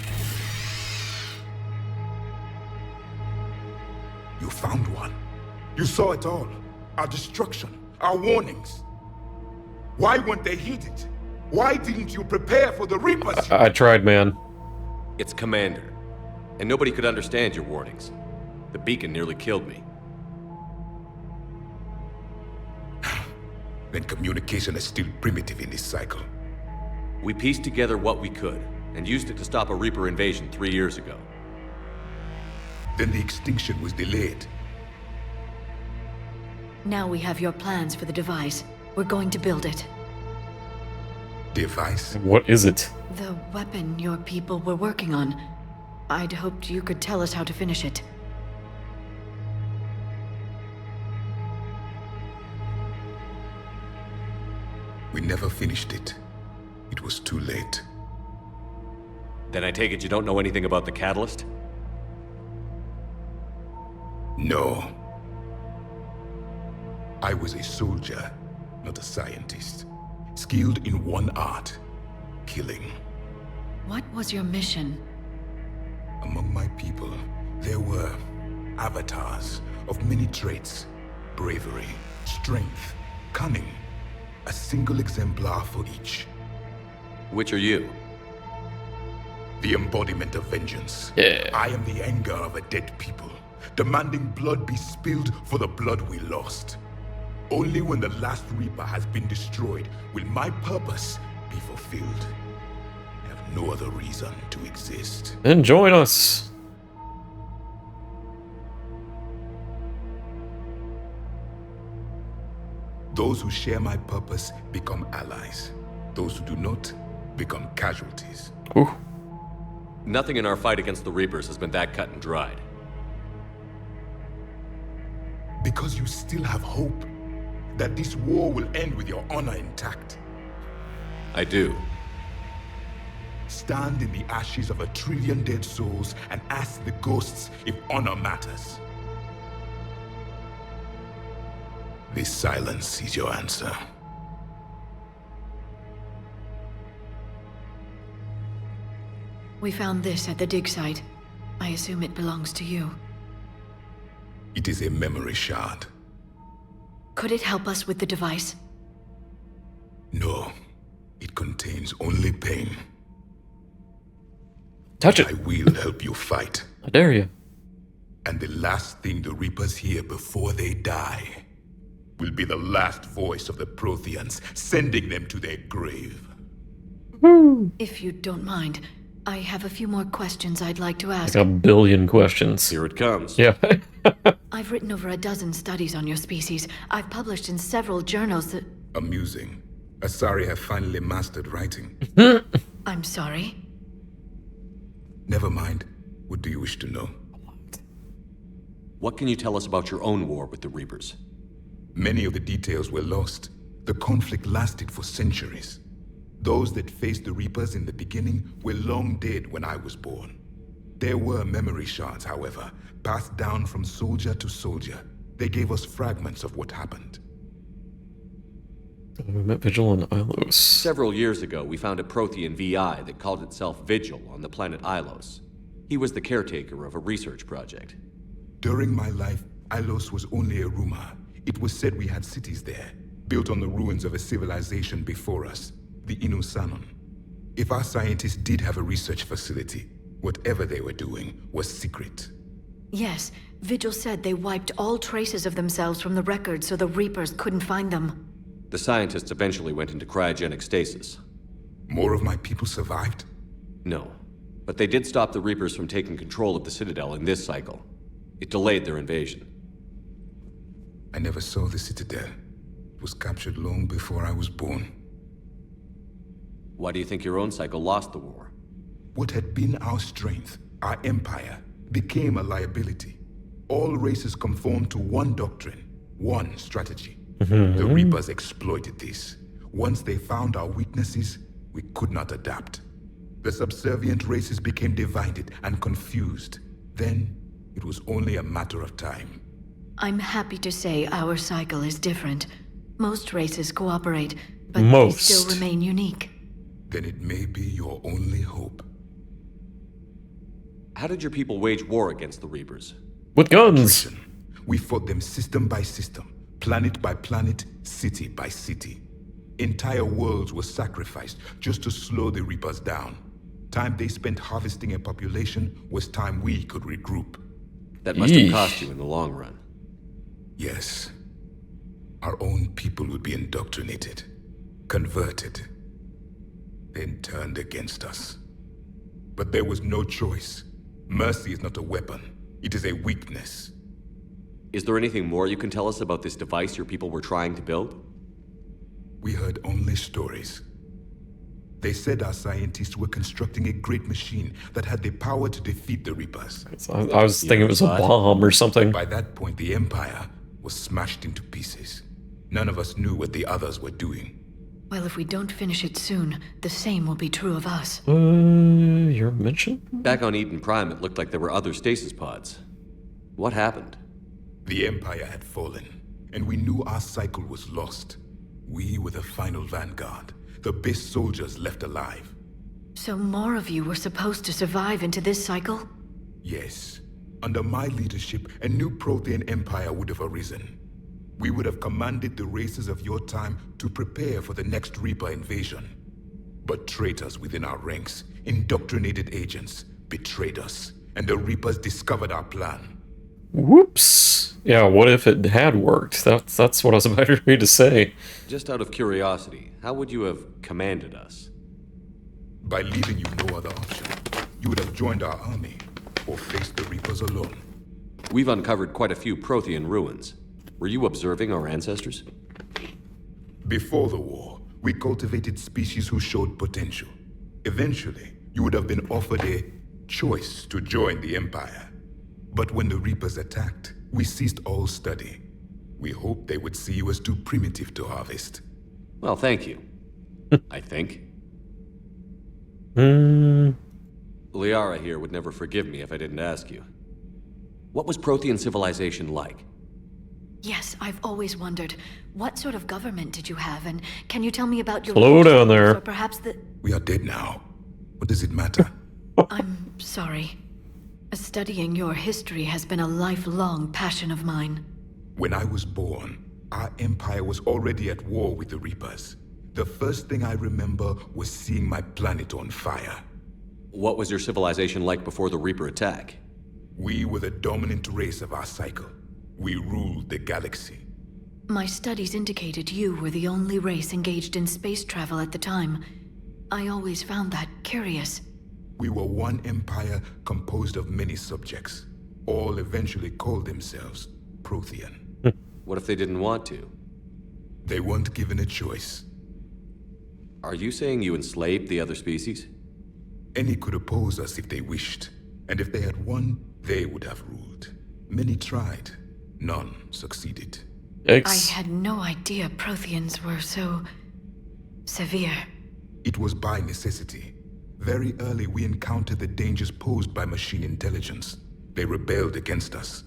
You found one. You saw it all. Our destruction. Our warnings. Why weren't they heeded? Why didn't you prepare for the Reapers? I tried, man. It's Commander. And nobody could understand your warnings. The beacon nearly killed me. Then communication is still primitive in this cycle. We pieced together what we could, and used it to stop a Reaper invasion 3 years ago. Then the extinction was delayed. Now we have your plans for the device. We're going to build it. Device? What is it? The weapon your people were working on. I'd hoped you could tell us how to finish it. We never finished it. It was too late. Then I take it you don't know anything about the catalyst? No. I was a soldier, not a scientist. Skilled in one art, killing. What was your mission? Among my people, there were avatars of many traits. Bravery, strength, cunning. A single exemplar for each. Which are you? The embodiment of vengeance. Yeah. I am the anger of a dead people, demanding blood be spilled for the blood we lost. Only when the last Reaper has been destroyed will my purpose be fulfilled. I have no other reason to exist. Then join us. Those who share my purpose become allies. Those who do not become casualties. Ooh. Nothing in our fight against the Reapers has been that cut and dried. Because you still have hope that this war will end with your honor intact. I do. Stand in the ashes of 1 trillion dead souls and ask the ghosts if honor matters. This silence is your answer. We found this at the dig site. I assume it belongs to you. It is a memory shard. Could it help us with the device? No. It contains only pain. Touch it. I will help you fight. I dare you. And the last thing the Reapers hear before they die will be the last voice of the Protheans, sending them to their grave. If you don't mind, I have a few more questions I'd like to ask. Like 1 billion questions. Here it comes. Yeah. I've written over 12 studies on your species. I've published in several journals that... Amusing. Aria have finally mastered writing. I'm sorry? Never mind. What do you wish to know? What can you tell us about your own war with the Reapers? Many of the details were lost. The conflict lasted for centuries. Those that faced the Reapers in the beginning were long dead when I was born. There were memory shards, however, passed down from soldier to soldier. They gave us fragments of what happened. We met Vigil on Ilos. Several years ago, we found a Prothean VI that called itself Vigil on the planet Ilos. He was the caretaker of a research project. During my life, Ilos was only a rumor. It was said we had cities there, built on the ruins of a civilization before us, the Inusanon. If our scientists did have a research facility, whatever they were doing was secret. Yes, Vigil said they wiped all traces of themselves from the records so the Reapers couldn't find them. The scientists eventually went into cryogenic stasis. More of my people survived? No, but they did stop the Reapers from taking control of the Citadel in this cycle. It delayed their invasion. I never saw the Citadel. It was captured long before I was born. Why do you think your own cycle lost the war? What had been our strength, our empire, became a liability. All races conform to one doctrine, one strategy. The Reapers exploited this. Once they found our weaknesses, we could not adapt. The subservient races became divided and confused. Then, it was only a matter of time. I'm happy to say our cycle is different. Most races cooperate, but they still remain unique. Then it may be your only hope. How did your people wage war against the Reapers? With guns! We fought them system by system, planet by planet, city by city. Entire worlds were sacrificed just to slow the Reapers down. Time they spent harvesting a population was time we could regroup. That must have cost you in the long run. Yes. Our own people would be indoctrinated, converted, then turned against us. But there was no choice. Mercy is not a weapon. It is a weakness. Is there anything more you can tell us about this device your people were trying to build? We heard only stories. They said our scientists were constructing a great machine that had the power to defeat the Reapers. I was thinking it was a bomb or something. By that point, the Empire was smashed into pieces. None of us knew what the others were doing. Well, if we don't finish it soon, the same will be true of us. Your mention? Back on Eden Prime, it looked like there were other stasis pods. What happened? The Empire had fallen, and we knew our cycle was lost. We were the final vanguard, the best soldiers left alive. So more of you were supposed to survive into this cycle? Yes. Under my leadership, a new Prothean empire would have arisen. We would have commanded the races of your time to prepare for the next Reaper invasion. But traitors within our ranks, indoctrinated agents, betrayed us, and the Reapers discovered our plan. Whoops. Yeah, what if it had worked? That's what I was about ready to say. Just out of curiosity, how would you have commanded us? By leaving you no other option. You would have joined our army, or faced the Reapers alone. We've uncovered quite a few Prothean ruins. Were you observing our ancestors? Before the war, we cultivated species who showed potential. Eventually, you would have been offered a choice to join the Empire. But when the Reapers attacked, we ceased all study. We hoped they would see you as too primitive to harvest. Well, thank you. I think. Liara here would never forgive me if I didn't ask you. What was Prothean civilization like? Yes, I've always wondered. What sort of government did you have, and can you tell me about your... Slow down there. Or perhaps the... We are dead now. What does it matter? I'm sorry. Studying your history has been a lifelong passion of mine. When I was born, our empire was already at war with the Reapers. The first thing I remember was seeing my planet on fire. What was your civilization like before the Reaper attack? We were the dominant race of our cycle. We ruled the galaxy. My studies indicated you were the only race engaged in space travel at the time. I always found that curious. We were one empire composed of many subjects. All eventually called themselves Prothean. What if they didn't want to? They weren't given a choice. Are you saying you enslaved the other species? Any could oppose us if they wished. And if they had won, they would have ruled. Many tried. None succeeded. I had no idea Protheans were so... severe. It was by necessity. Very early we encountered the dangers posed by machine intelligence. They rebelled against us.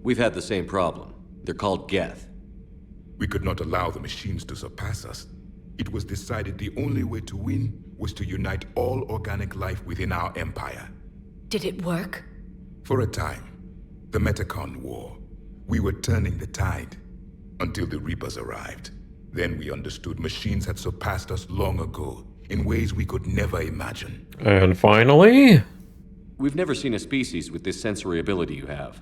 We've had the same problem. They're called Geth. We could not allow the machines to surpass us. It was decided the only way to win was to unite all organic life within our empire. Did it work? For a time. The Metacon War. We were turning the tide. Until the Reapers arrived. Then we understood machines had surpassed us long ago. In ways we could never imagine. And finally? We've never seen a species with this sensory ability you have.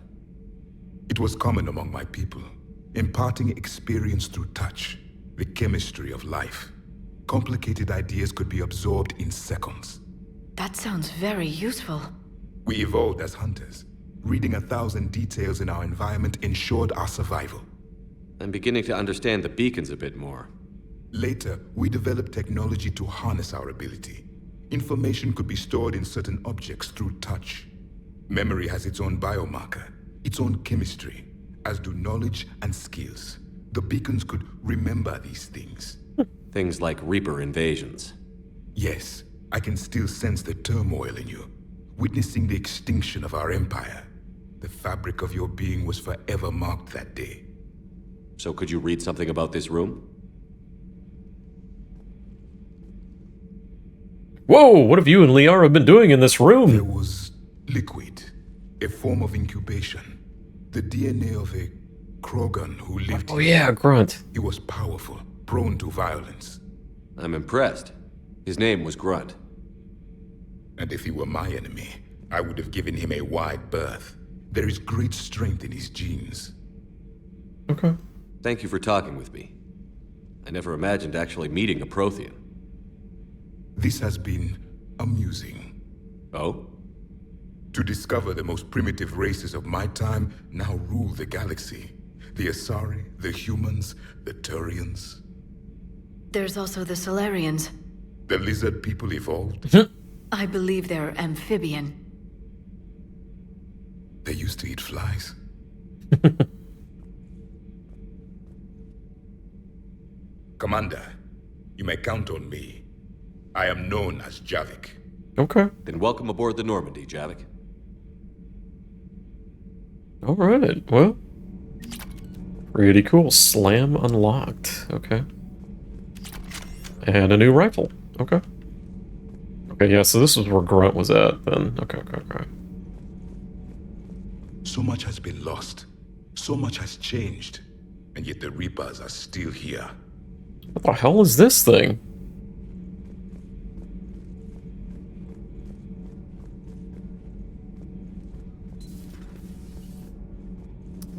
It was common among my people. Imparting experience through touch. The chemistry of life. Complicated ideas could be absorbed in seconds. That sounds very useful. We evolved as hunters. Reading 1,000 details in our environment ensured our survival. I'm beginning to understand the beacons a bit more. Later, we developed technology to harness our ability. Information could be stored in certain objects through touch. Memory has its own biomarker. its own chemistry, as do knowledge and skills. The beacons could remember these things. Things like Reaper invasions. Yes, I can still sense the turmoil in you, witnessing the extinction of our empire. The fabric of your being was forever marked that day. So could you read something about this room? Whoa, what have you and Liara been doing in this room? There was liquid, a form of incubation. The DNA of a Krogan who lived here. Oh yeah, Grunt. He was powerful, prone to violence. I'm impressed. His name was Grunt. And if he were my enemy, I would have given him a wide berth. There is great strength in his genes. Okay. Thank you for talking with me. I never imagined actually meeting a Prothean. This has been amusing. Oh? To discover the most primitive races of my time now rule the galaxy. The Asari, the humans, the Turians. There's also the Solarians. The lizard people evolved? I believe they're amphibian. They used to eat flies. Commander, you may count on me. I am known as Javik. Okay. Then welcome aboard the Normandy, Javik. Alright, well. Pretty cool. Slam unlocked. Okay. And a new rifle. Okay. Okay, yeah, so this is where Grunt was at then. Okay. So much has been lost. So much has changed. And yet the Reapers are still here. What the hell is this thing?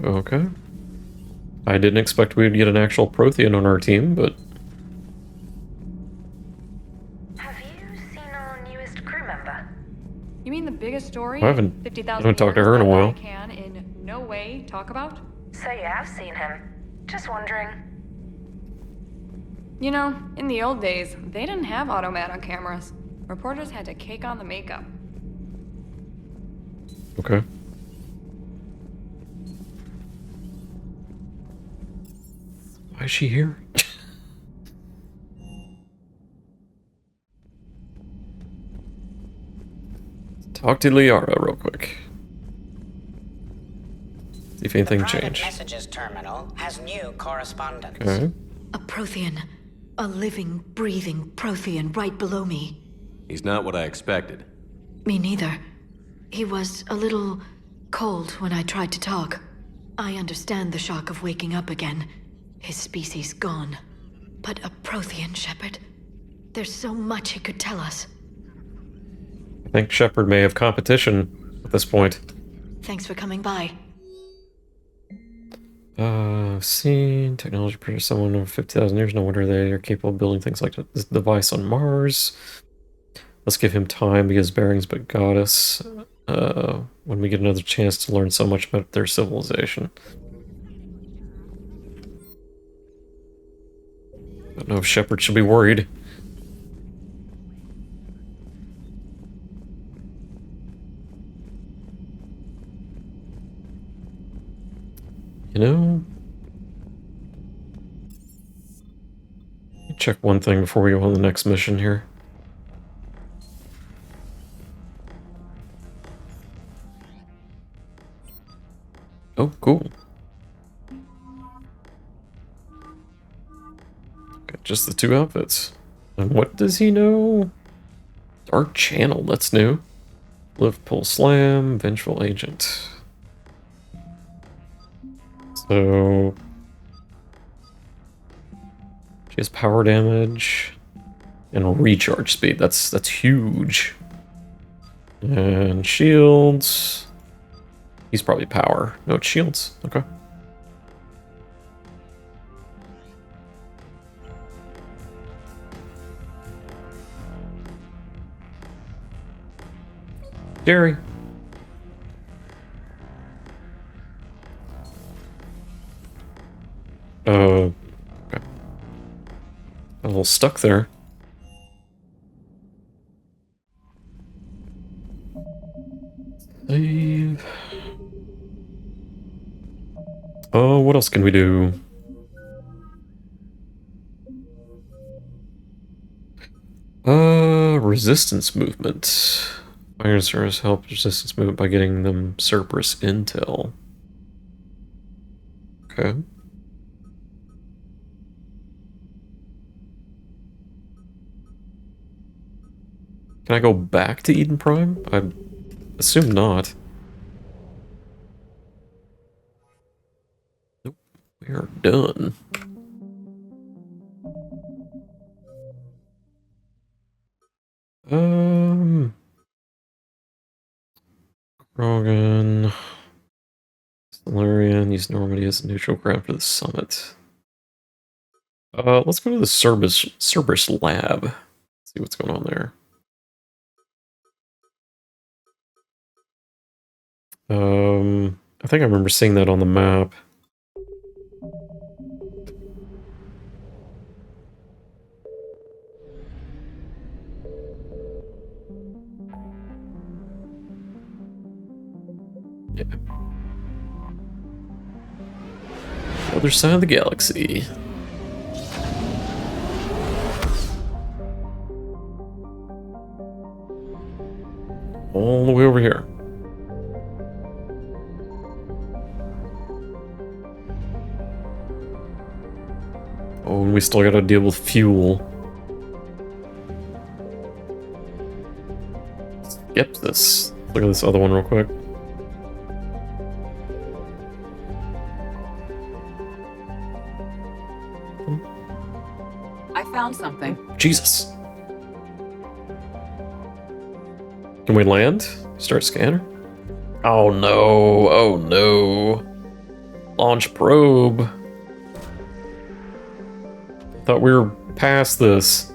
Okay. I didn't expect we'd get an actual Prothean on our team, but... Have you seen our newest crew member? You mean the biggest story? I haven't talked to her in a while. I can in no way talk about? So you have seen him. Just wondering. You know, in the old days, they didn't have automatic cameras. Reporters had to cake on the makeup. Okay. Why is she here? Talk to Liara real quick. See if anything changed. The messages terminal has new correspondence. Okay. A Prothean. A living, breathing Prothean right below me. He's not what I expected. Me neither. He was a little cold when I tried to talk. I understand the shock of waking up again. His species gone. But a Prothean, Shepard. There's so much he could tell us. I think Shepard may have competition at this point. Thanks for coming by. Seen technology produced someone over 50,000 years. No wonder they are capable of building things like this device on Mars. Let's give him time because bearings but got us. When we get another chance to learn so much about their civilization. I don't know if Shepard should be worried. You know, let me check one thing before we go on the next mission here. Oh, cool. Got just the two outfits. And what does he know? Dark Channel, that's new. Lift, pull, slam, vengeful agent. So she has power damage and recharge speed. That's huge. And shields. He's probably power. No, it's shields. Okay. Jerry. Okay. A little stuck there. Save. Oh, what else can we do? Resistance movement. Iron Service help resistance movement by getting them Cerberus intel. Okay. Can I go back to Eden Prime? I assume not. Nope. We are done. Krogan. Solarian, use Normandy as a neutral ground for the summit. Let's go to the Cerberus lab. See what's going on there. I think I remember seeing that on the map. Yeah. Other side of the galaxy. All the way over here. Oh, and we still gotta deal with fuel. Skip this. Look at this other one real quick. I found something. Jesus. Can we land? Start scanner? Oh no, oh no. Launch probe. Thought we were past this.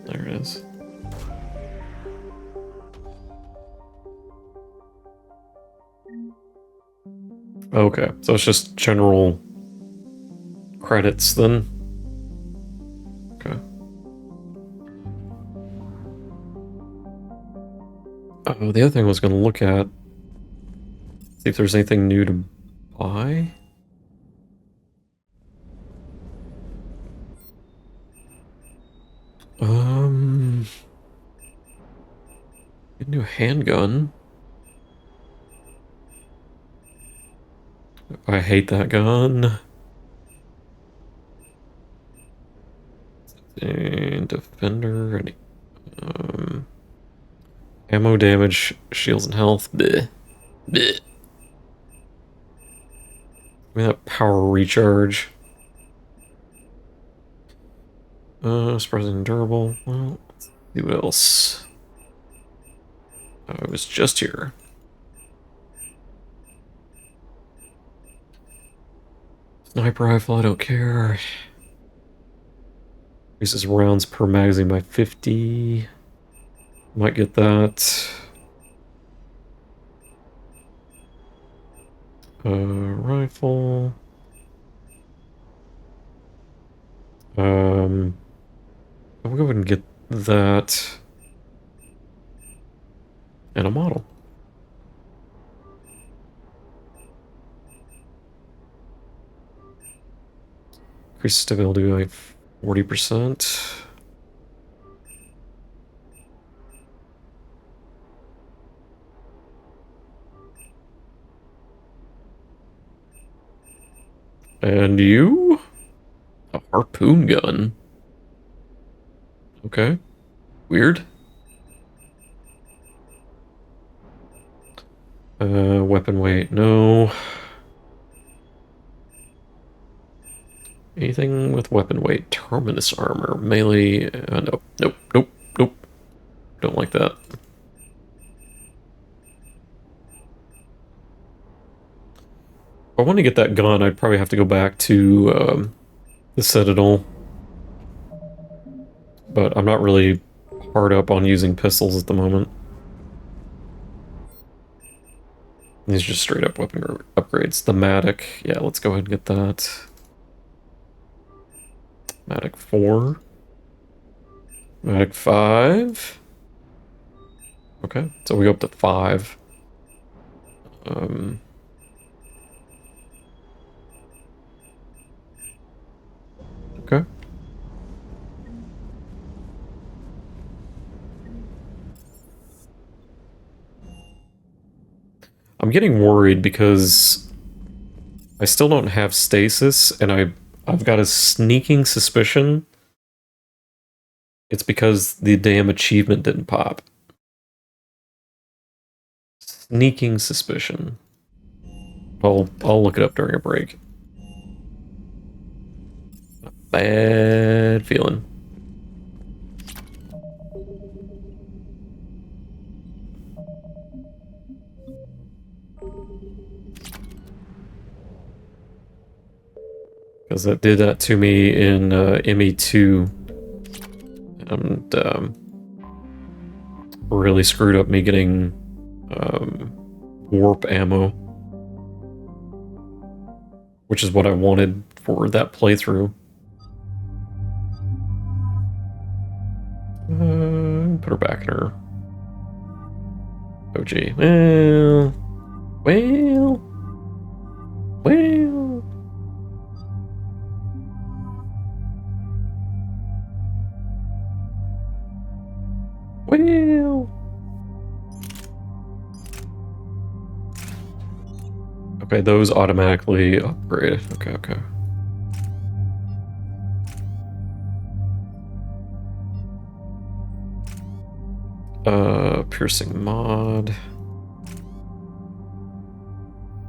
There it is. Okay, so it's just general credits then. Okay. Oh, the other thing I was going to look at, see if there's anything new to buy. A new handgun. I hate that gun. And defender. Ammo damage, shields and health. Bleh. Bleh. Give me that power recharge. Surprisingly durable. Well, let's see what else. I was just here. Sniper rifle, I don't care. Increases rounds per magazine by 50. Might get that. Rifle. I'll go ahead and get that. And a model. Increase stability by 40%. And you? A harpoon gun. Okay. Weird. Weapon weight, no. Anything with weapon weight? Terminus armor, melee, no. Nope, nope, nope. Don't like that. If I want to get that gun, I'd probably have to go back to the Citadel. But I'm not really hard up on using pistols at the moment. These are just straight up weapon upgrades. The Matic, yeah, let's go ahead and get that. Matic 4. Matic 5. Okay, so we go up to 5. Okay. I'm getting worried because I still don't have stasis, and I've got a sneaking suspicion it's because the damn achievement didn't pop. Sneaking suspicion. I'll look it up during a break. Bad feeling. Because that did that to me in ME2. And really screwed up me getting warp ammo. Which is what I wanted for that playthrough. Put her back in her OG. Well. Okay, those automatically upgrade. Okay. Piercing mod.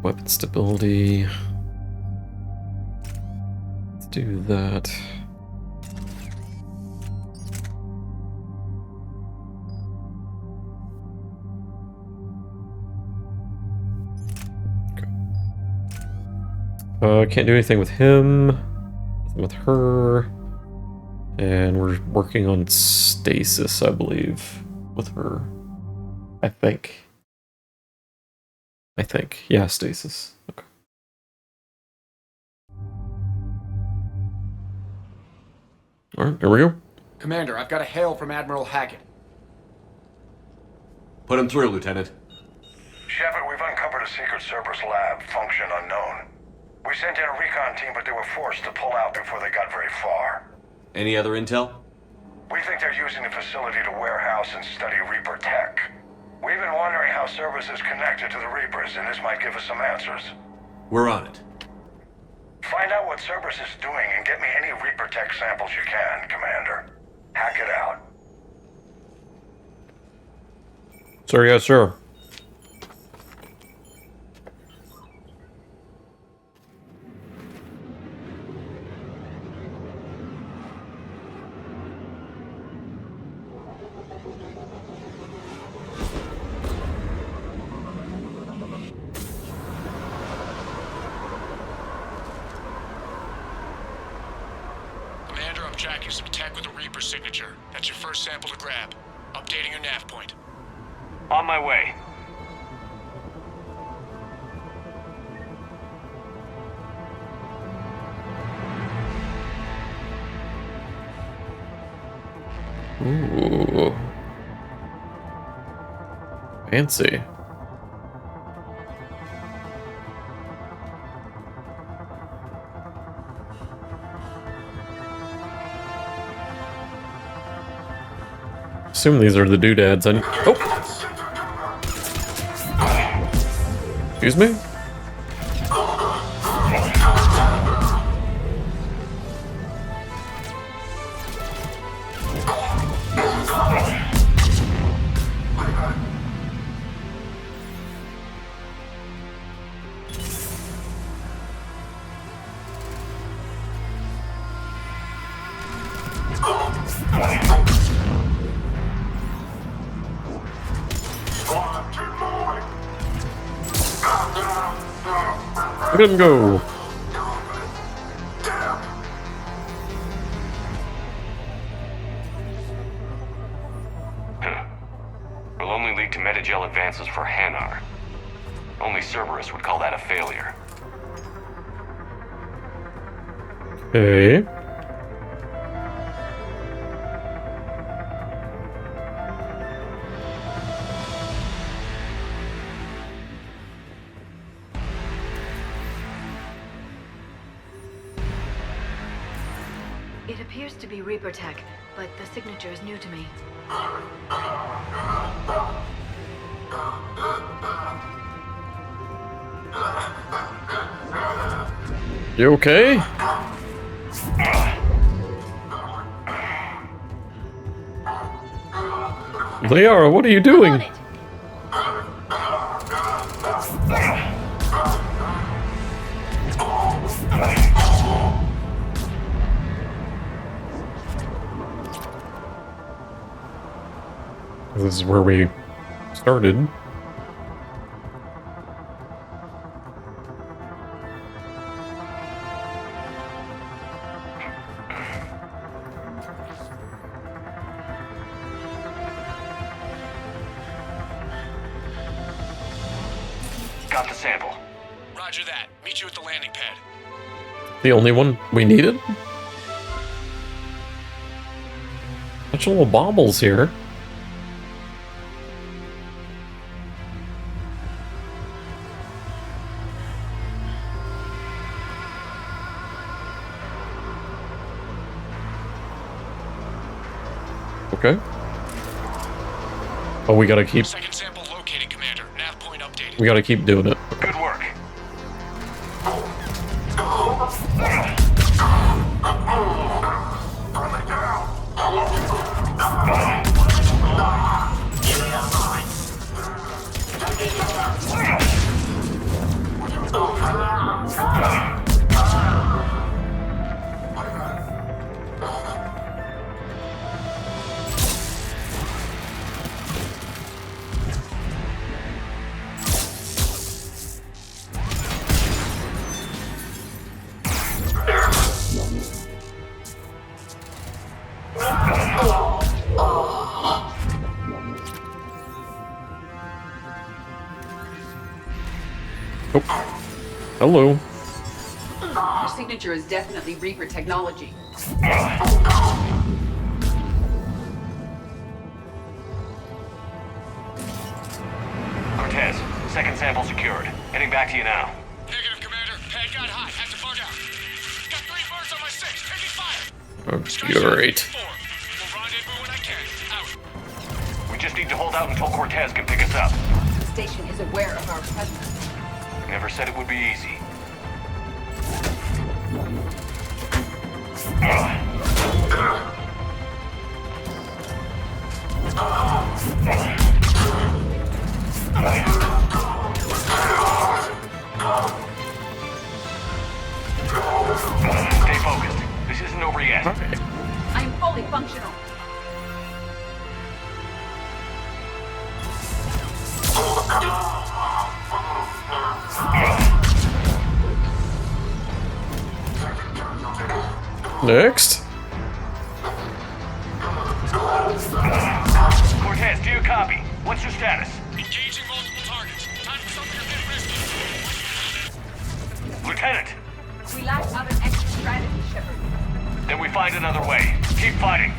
Weapon stability. Let's do that. Can't do anything with him. Nothing with her. And we're working on stasis, I believe, with her. I think. Yeah, stasis. Okay. Alright, here we go. Commander, I've got a hail from Admiral Hackett. Put him through, Lieutenant. Shepard, we've uncovered a secret Cerberus lab, function unknown. We sent in a recon team, but they were forced to pull out before they got very far. Any other intel? We think they're using the facility to warehouse and study Reaper tech. We've been wondering how Cerberus is connected to the Reapers, and this might give us some answers. We're on it. Find out what Cerberus is doing and get me any Reaper tech samples you can, Commander. Hack it out. Sir, yes, sir. Tracking some tech with a Reaper signature. That's your first sample to grab. Updating your nav point. On my way. Ooh. Fancy. Assume these are the doodads. Oh! Excuse me? Look at him go. Will only lead to metagel advances for Hanar. Only Cerberus would call that a failure. Okay. It appears to be Reaper tech, but the signature is new to me. You okay? Liara, what are you doing? This is where we started. Got the sample. Roger that. Meet you at the landing pad. The only one we needed? Bunch of little baubles here. Okay. Oh, we gotta keep. Second sample located, Commander. Nav point updated. We gotta keep doing it. Good work. Hello. Your signature is definitely Reaper technology. Cortez, second sample secured. Heading back to you now. Negative, Commander. Pad got hot. Had to bug out. Got 3 birds on my 6. Taking fire. Great. We'll rendezvous when I can. Out. We just need to hold out until Cortez can pick us up. The station is aware of our presence. Never said it would be easy. Stay focused. This isn't over yet. Okay. I am fully functional. Next. Cortez, do you copy? What's your status? Engaging multiple targets. Time for something a bit risky. Lieutenant! We lack other exit strategies, Shepard. Then we find another way. Keep fighting.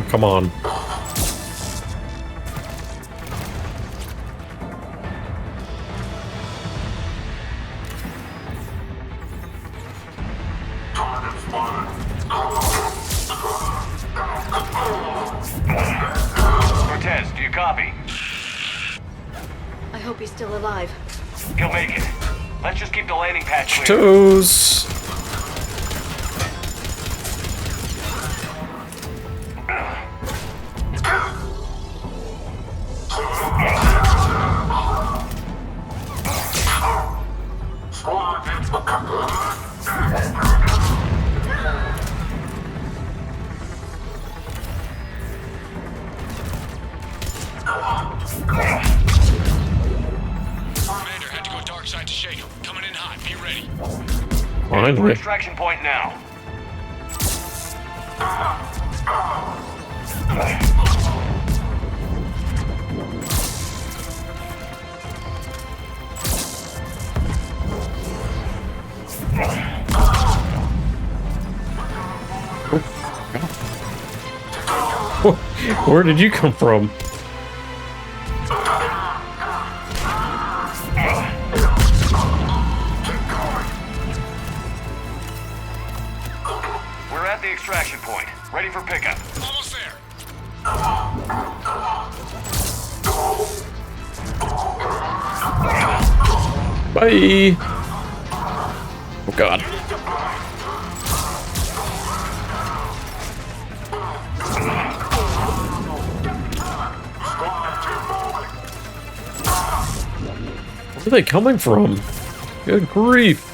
Come on. Cortez, do you copy? I hope he's still alive. He'll make it. Let's just keep the landing pad clear. Toes. Commander, had to go dark side to shake him. Coming in hot. Be ready. Finally. Extraction point now. Where did you come from? the extraction point. Ready for pickup. Almost there. Bye! Oh god. Where are they coming from? Good grief.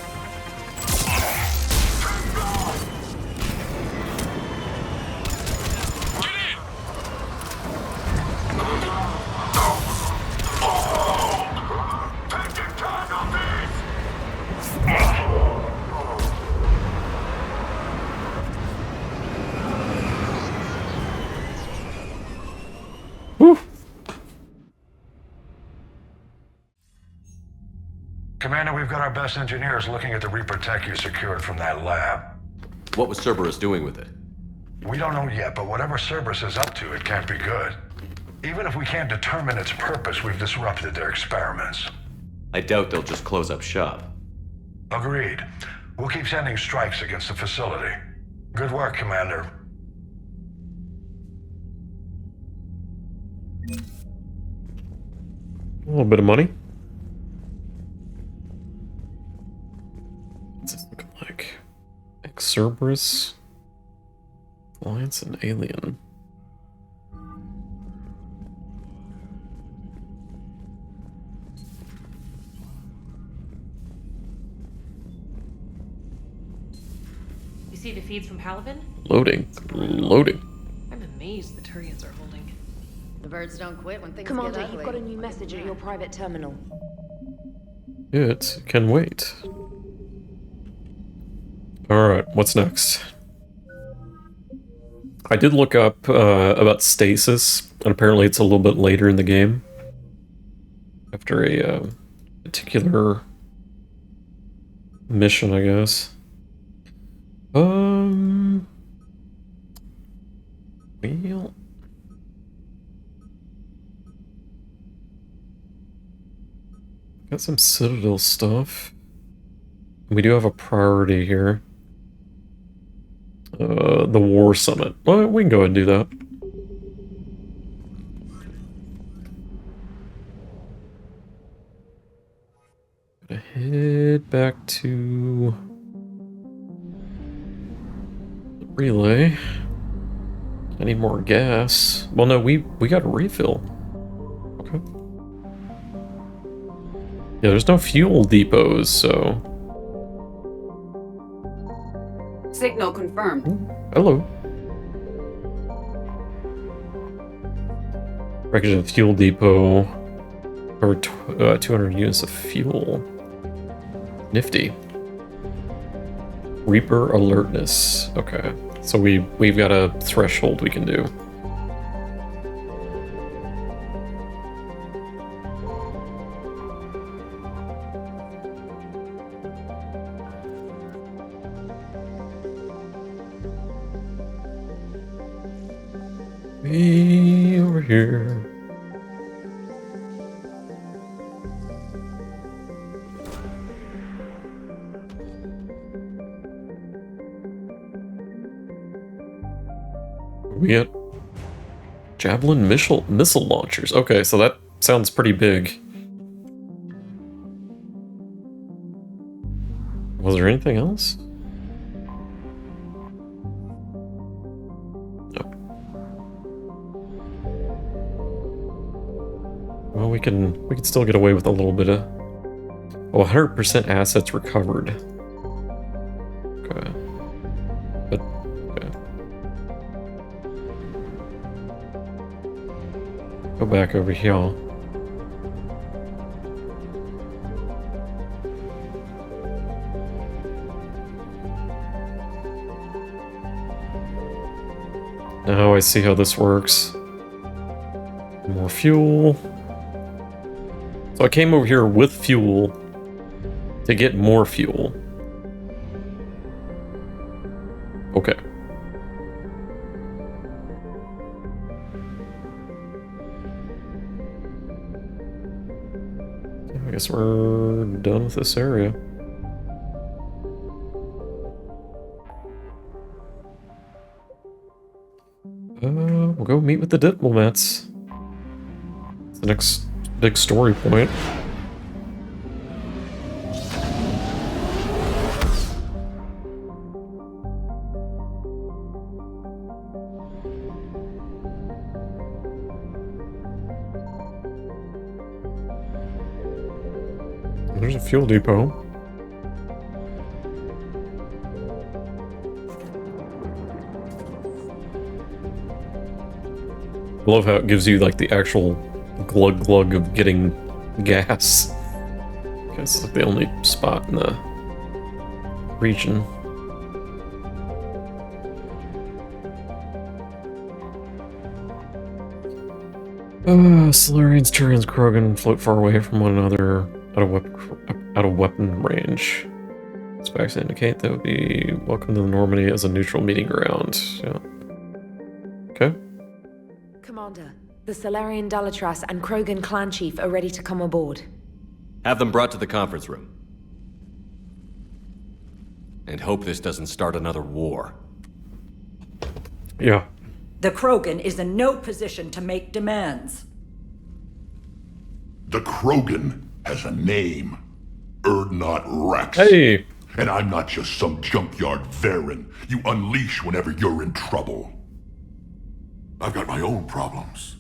Commander, we've got our best engineers looking at the Reaper tech you secured from that lab. What was Cerberus doing with it? We don't know yet, but whatever Cerberus is up to, it can't be good. Even if we can't determine its purpose, we've disrupted their experiments. I doubt they'll just close up shop. Agreed. We'll keep sending strikes against the facility. Good work, Commander. A little bit of money. What's this looking like? Cerberus, Alliance, and Alien. You see the feeds from Palavin? Loading. Loading. I'm amazed the Turians are holding. The birds don't quit when things Commander, get ugly. you've got a new message at your private terminal. It can wait. Alright, what's next? I did look up about stasis, and apparently it's a little bit later in the game. After a particular mission, I guess. Well... Got some Citadel stuff. We do have a priority here. The War Summit. Well, we can go ahead and do that. Gonna head back to the relay. I need more gas. Well, no, we got a refill. Okay. Yeah, there's no fuel depots, so... Signal confirmed. Hello. Wreckage of the fuel depot. Over 200 units of fuel. Nifty. Reaper alertness. Okay. So we've got a threshold we can do. Way over here. We get Javelin missile launchers. Okay, so that sounds pretty big. Was there anything else? Well, we can still get away with a little bit of... Oh, 100% assets recovered. Okay. But, okay. Go back over here. Now I see how this works. More fuel. So I came over here with fuel to get more fuel. Okay. I guess we're done with this area. We'll go meet with the diplomats. It's the next big story point. There's a fuel depot. I love how it gives you like the actual glug glug of getting gas. It's like the only spot in the region. Solarians, Turians, Krogan float far away from one another out of weapon range. Specs indicate they would be welcome to the Normandy as a neutral meeting ground. Yeah. Okay. Commander, the Solarian Dalatras and Krogan clan chief are ready to come aboard. Have them brought to the conference room. And hope this doesn't start another war. Yeah. The Krogan is in no position to make demands. The Krogan has a name. Erdnot Wrex. Hey! And I'm not just some junkyard Varen you unleash whenever you're in trouble. I've got my own problems.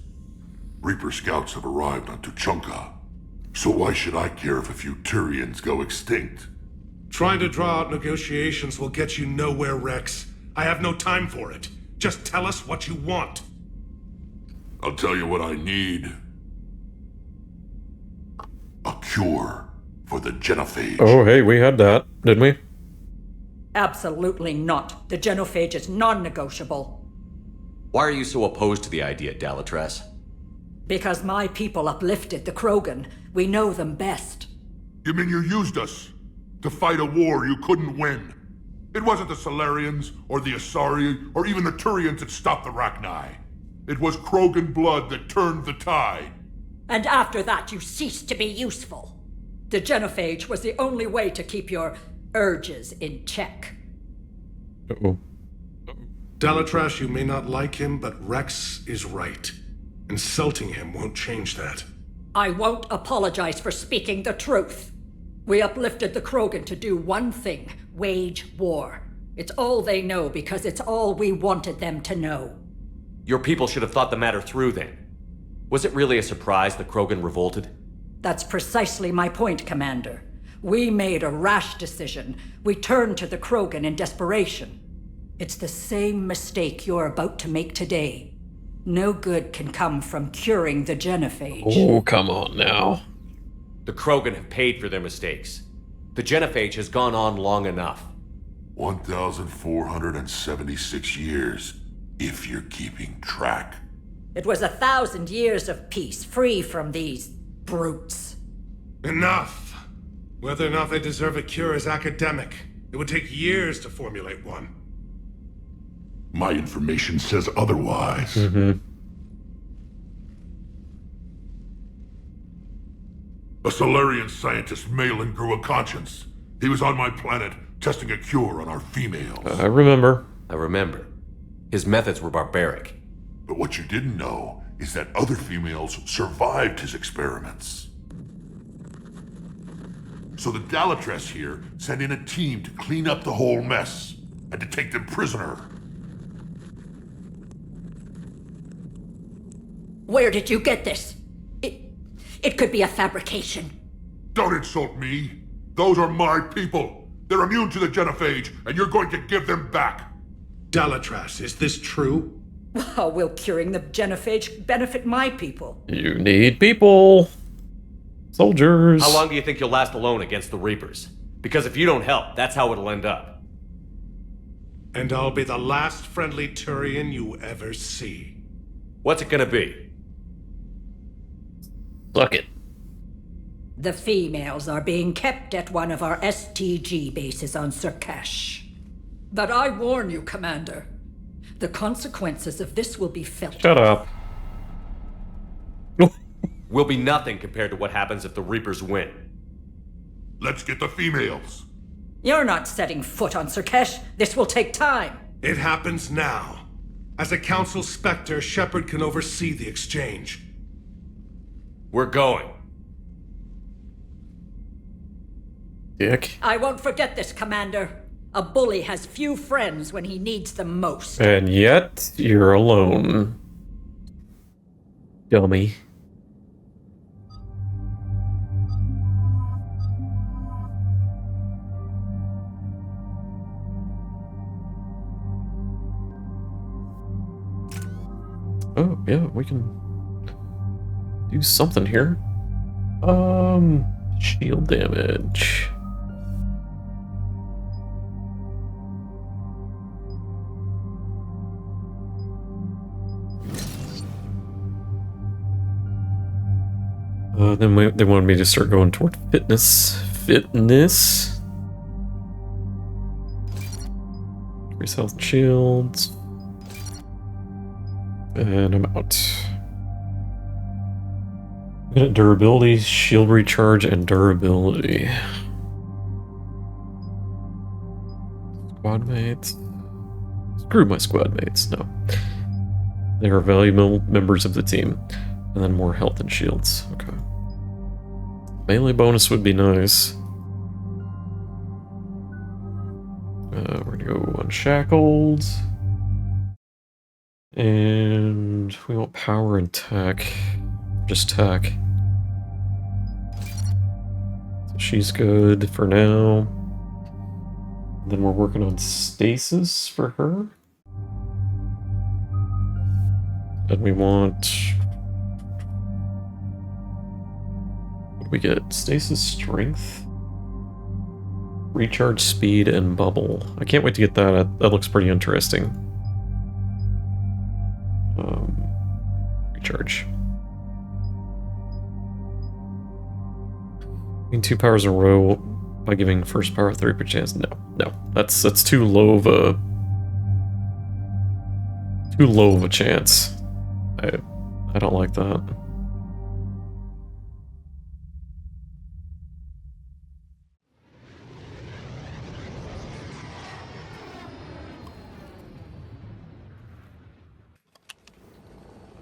Reaper scouts have arrived on Tuchanka. So why should I care if a few Turians go extinct? Trying to draw out negotiations will get you nowhere, Wrex. I have no time for it. Just tell us what you want. I'll tell you what I need. A cure for the genophage. Oh, hey, we had that, didn't we? Absolutely not. The genophage is non-negotiable. Why are you so opposed to the idea, Dalatras? Because my people uplifted the Krogan. We know them best. You mean you used us to fight a war you couldn't win? It wasn't the Solarians, or the Asari, or even the Turians that stopped the Rachni. It was Krogan blood that turned the tide. And after that, you ceased to be useful. The genophage was the only way to keep your urges in check. Uh-oh. Dalatras, you may not like him, but Wrex is right. Insulting him won't change that. I won't apologize for speaking the truth. We uplifted the Krogan to do one thing: wage war. It's all they know because it's all we wanted them to know. Your people should have thought the matter through then. Was it really a surprise the Krogan revolted? That's precisely my point, Commander. We made a rash decision. We turned to the Krogan in desperation. It's the same mistake you're about to make today. No good can come from curing the genophage. Oh, come on now. The Krogan have paid for their mistakes. The genophage has gone on long enough. 1,476 years, if you're keeping track. It was 1,000 years of peace, free from these brutes. Enough! Whether or not they deserve a cure is academic. It would take years to formulate one. My information says otherwise. A Solarian scientist, Malin, grew a conscience. He was on my planet, testing a cure on our females. I remember. I remember. His methods were barbaric. But what you didn't know is that other females survived his experiments. So the Dalatras here sent in a team to clean up the whole mess, and to take them prisoner. Where did you get this? It could be a fabrication. Don't insult me. Those are my people. They're immune to the genophage, and you're going to give them back. Dalatras, is this true? How will curing the genophage benefit my people? You need people. Soldiers. How long do you think you'll last alone against the Reapers? Because if you don't help, that's how it'll end up. And I'll be the last friendly Turian you ever see. What's it gonna be? Suck it. The females are being kept at one of our STG bases on Surkash. But I warn you, Commander, the consequences of this will be felt. Shut up. Will be nothing compared to what happens if the Reapers win. Let's get the females. You're not setting foot on Surkash. This will take time. It happens now. As a Council Spectre, Shepard can oversee the exchange. We're going. Dick. I won't forget this, Commander. A bully has few friends when he needs them most. And yet, you're alone. Dummy. Oh, yeah, we can do something here. Shield damage. Then they wanted me to start going toward fitness. Fitness. Increase health and shields. And I'm out. Good at durability, shield recharge, and durability. Squad mates. Screw my squad mates, no. They are valuable members of the team. And then more health and shields. Okay. Melee bonus would be nice. We're gonna go unshackled. And we want power and tech. Just tech. So she's good for now. Then we're working on stasis for her. And we want... what do we get? Stasis strength? Recharge speed and bubble. I can't wait to get that. That looks pretty interesting. Recharge. Gain 2 powers in a row by giving first power 3% chance. No, that's too low of a chance. I don't like that.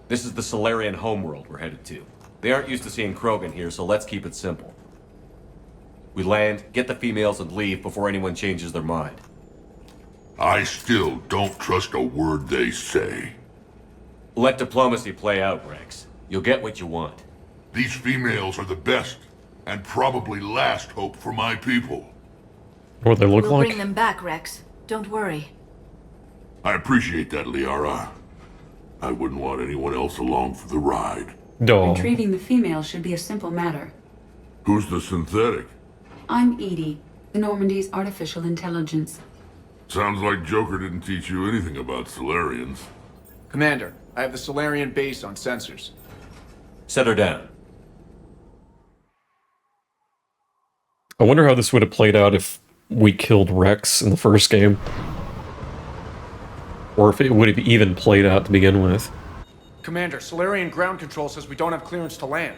This is the Solarian homeworld we're headed to. They aren't used to seeing Krogan here, so let's keep it simple. We land, get the females, and leave before anyone changes their mind. I still don't trust a word they say. Let diplomacy play out, Wrex. You'll get what you want. These females are the best, and probably last hope for my people. What they look We'll like? bring them back, Wrex. Don't worry. I appreciate that, Liara. I wouldn't want anyone else along for the ride. No. Retrieving the female should be a simple matter. Who's the synthetic? I'm Edie, the Normandy's artificial intelligence. Sounds like Joker didn't teach you anything about Solarians. Commander, I have the Solarian base on sensors. Set her down. I wonder how this would have played out if we killed Wrex in the first game. Or if it would have even played out to begin with. Commander, Solarian ground control says we don't have clearance to land.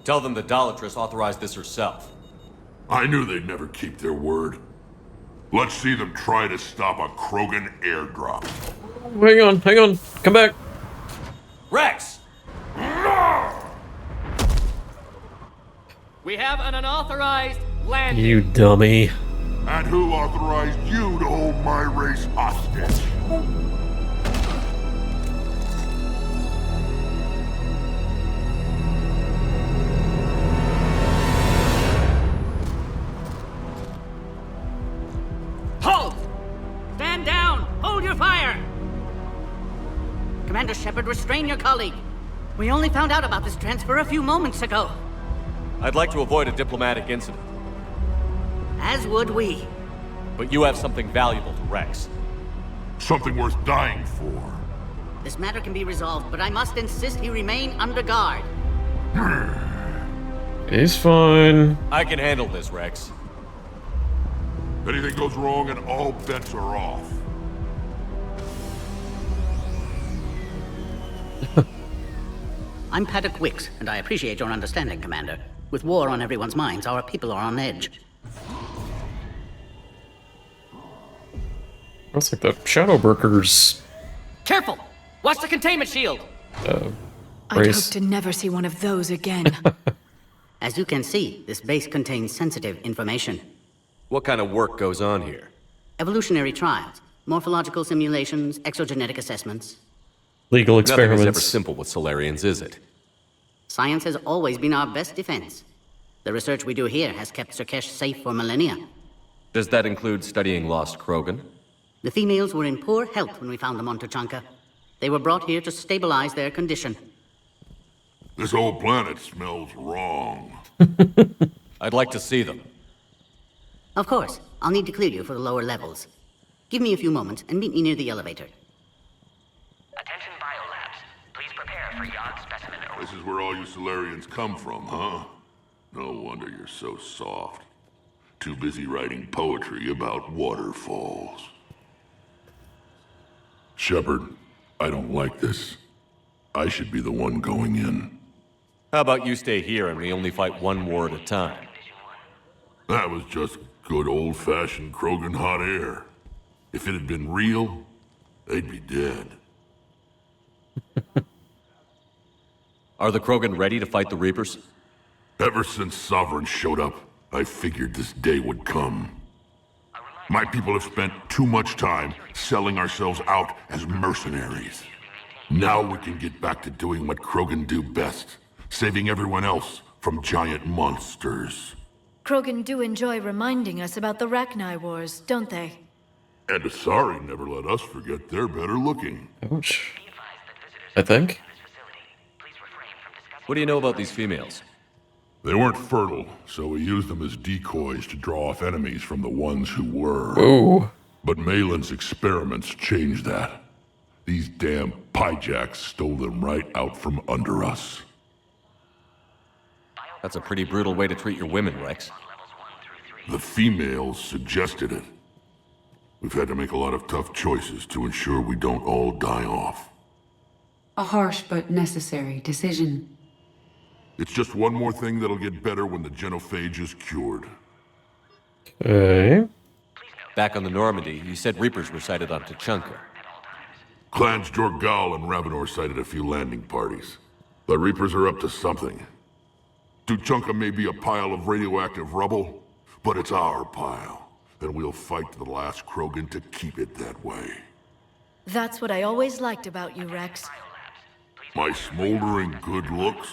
Tell them the Dalatress authorized this herself. I knew they'd never keep their word. Let's see them try to stop a Krogan airdrop. Hang on, come back. Wrex! We have an unauthorized landing. You dummy. And who authorized you to hold my race hostage? Halt! Stand down! Hold your fire! Commander Shepard, restrain your colleague. We only found out about this transfer a few moments ago. I'd like to avoid a diplomatic incident. As would we. But you have something valuable to Wrex. Something worth dying for. This matter can be resolved, but I must insist he remain under guard. He's fine. I can handle this, Wrex. If anything goes wrong and all bets are off. I'm Paddock Wicks, and I appreciate your understanding, Commander. With war on everyone's minds, our people are on edge. Looks like the Shadowbreakers. Careful! Watch the containment shield! I'd hope to never see one of those again. As you can see, this base contains sensitive information. What kind of work goes on here? Evolutionary trials, morphological simulations, exogenetic assessments. Legal experiments. Nothing is ever simple with Solarians, is it? Science has always been our best defense. The research we do here has kept Surkesh safe for millennia. Does that include studying lost Krogan? The females were in poor health when we found them on Tuchanka. They were brought here to stabilize their condition. This whole planet smells wrong. I'd like to see them. Of course. I'll need to clear you for the lower levels. Give me a few moments and meet me near the elevator. Attention biolabs. Please prepare for Yod specimen. This is where all you Solarians come from, huh? No wonder you're so soft. Too busy writing poetry about waterfalls. Shepard, I don't like this. I should be the one going in. How about you stay here and we only fight one war at a time? That was just good old-fashioned Krogan hot air. If it had been real, they'd be dead. Are the Krogan ready to fight the Reapers? Ever since Sovereign showed up, I figured this day would come. My people have spent too much time selling ourselves out as mercenaries. Now we can get back to doing what Krogan do best, saving everyone else from giant monsters. Krogan do enjoy reminding us about the Rachni Wars, don't they? And Asari never let us forget they're better looking. Ouch. I think. What do you know about these females? They weren't fertile, so we used them as decoys to draw off enemies from the ones who were. Ooh. But Malin's experiments changed that. These damn pyjacks stole them right out from under us. That's a pretty brutal way to treat your women, Wrex. The females suggested it. We've had to make a lot of tough choices to ensure we don't all die off. A harsh but necessary decision. It's just one more thing that'll get better when the genophage is cured. Okay. Back on the Normandy, you said Reapers were sighted on Tuchanka. Clans Jorgal and Ravenor sighted a few landing parties. The Reapers are up to something. Tuchanka may be a pile of radioactive rubble, but it's our pile. And we'll fight to the last Krogan to keep it that way. That's what I always liked about you, Wrex. My smoldering good looks?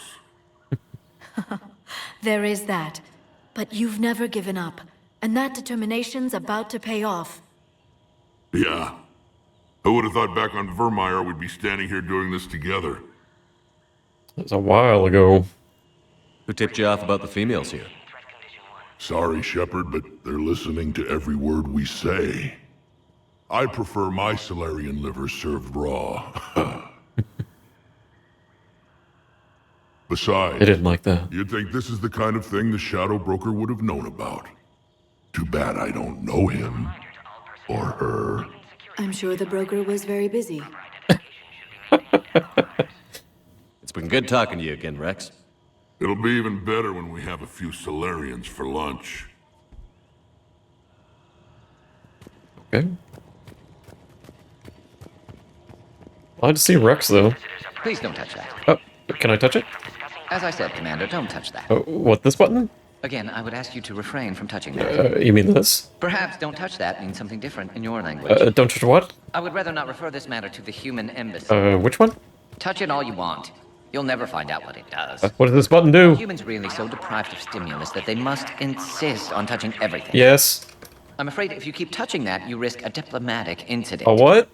There is that. But you've never given up. And that determination's about to pay off. Yeah. I would have thought back on Vermeer we'd be standing here doing this together. That's a while ago. Who tipped you off about the females here? Sorry, Shepard, but they're listening to every word we say. I prefer my Solarian liver served raw. Besides, I didn't like that. You'd think this is the kind of thing the Shadow Broker would have known about. Too bad I don't know him. Or her. I'm sure the broker was very busy. It's been good talking to you again, Wrex. It'll be even better when we have a few Solarians for lunch. Okay. Glad to see Wrex, though. Please don't touch that. Oh, can I touch it? As I said, Commander, don't touch that. Oh, what, this button? Again, I would ask you to refrain from touching that. You mean this? Perhaps don't touch that means something different in your language. Don't touch what? I would rather not refer this matter to the human embassy. Which one? Touch it all you want. You'll never find out what it does. What does this button do? Are humans really so deprived of stimulus that they must insist on touching everything? Yes. I'm afraid if you keep touching that, you risk a diplomatic incident. A what?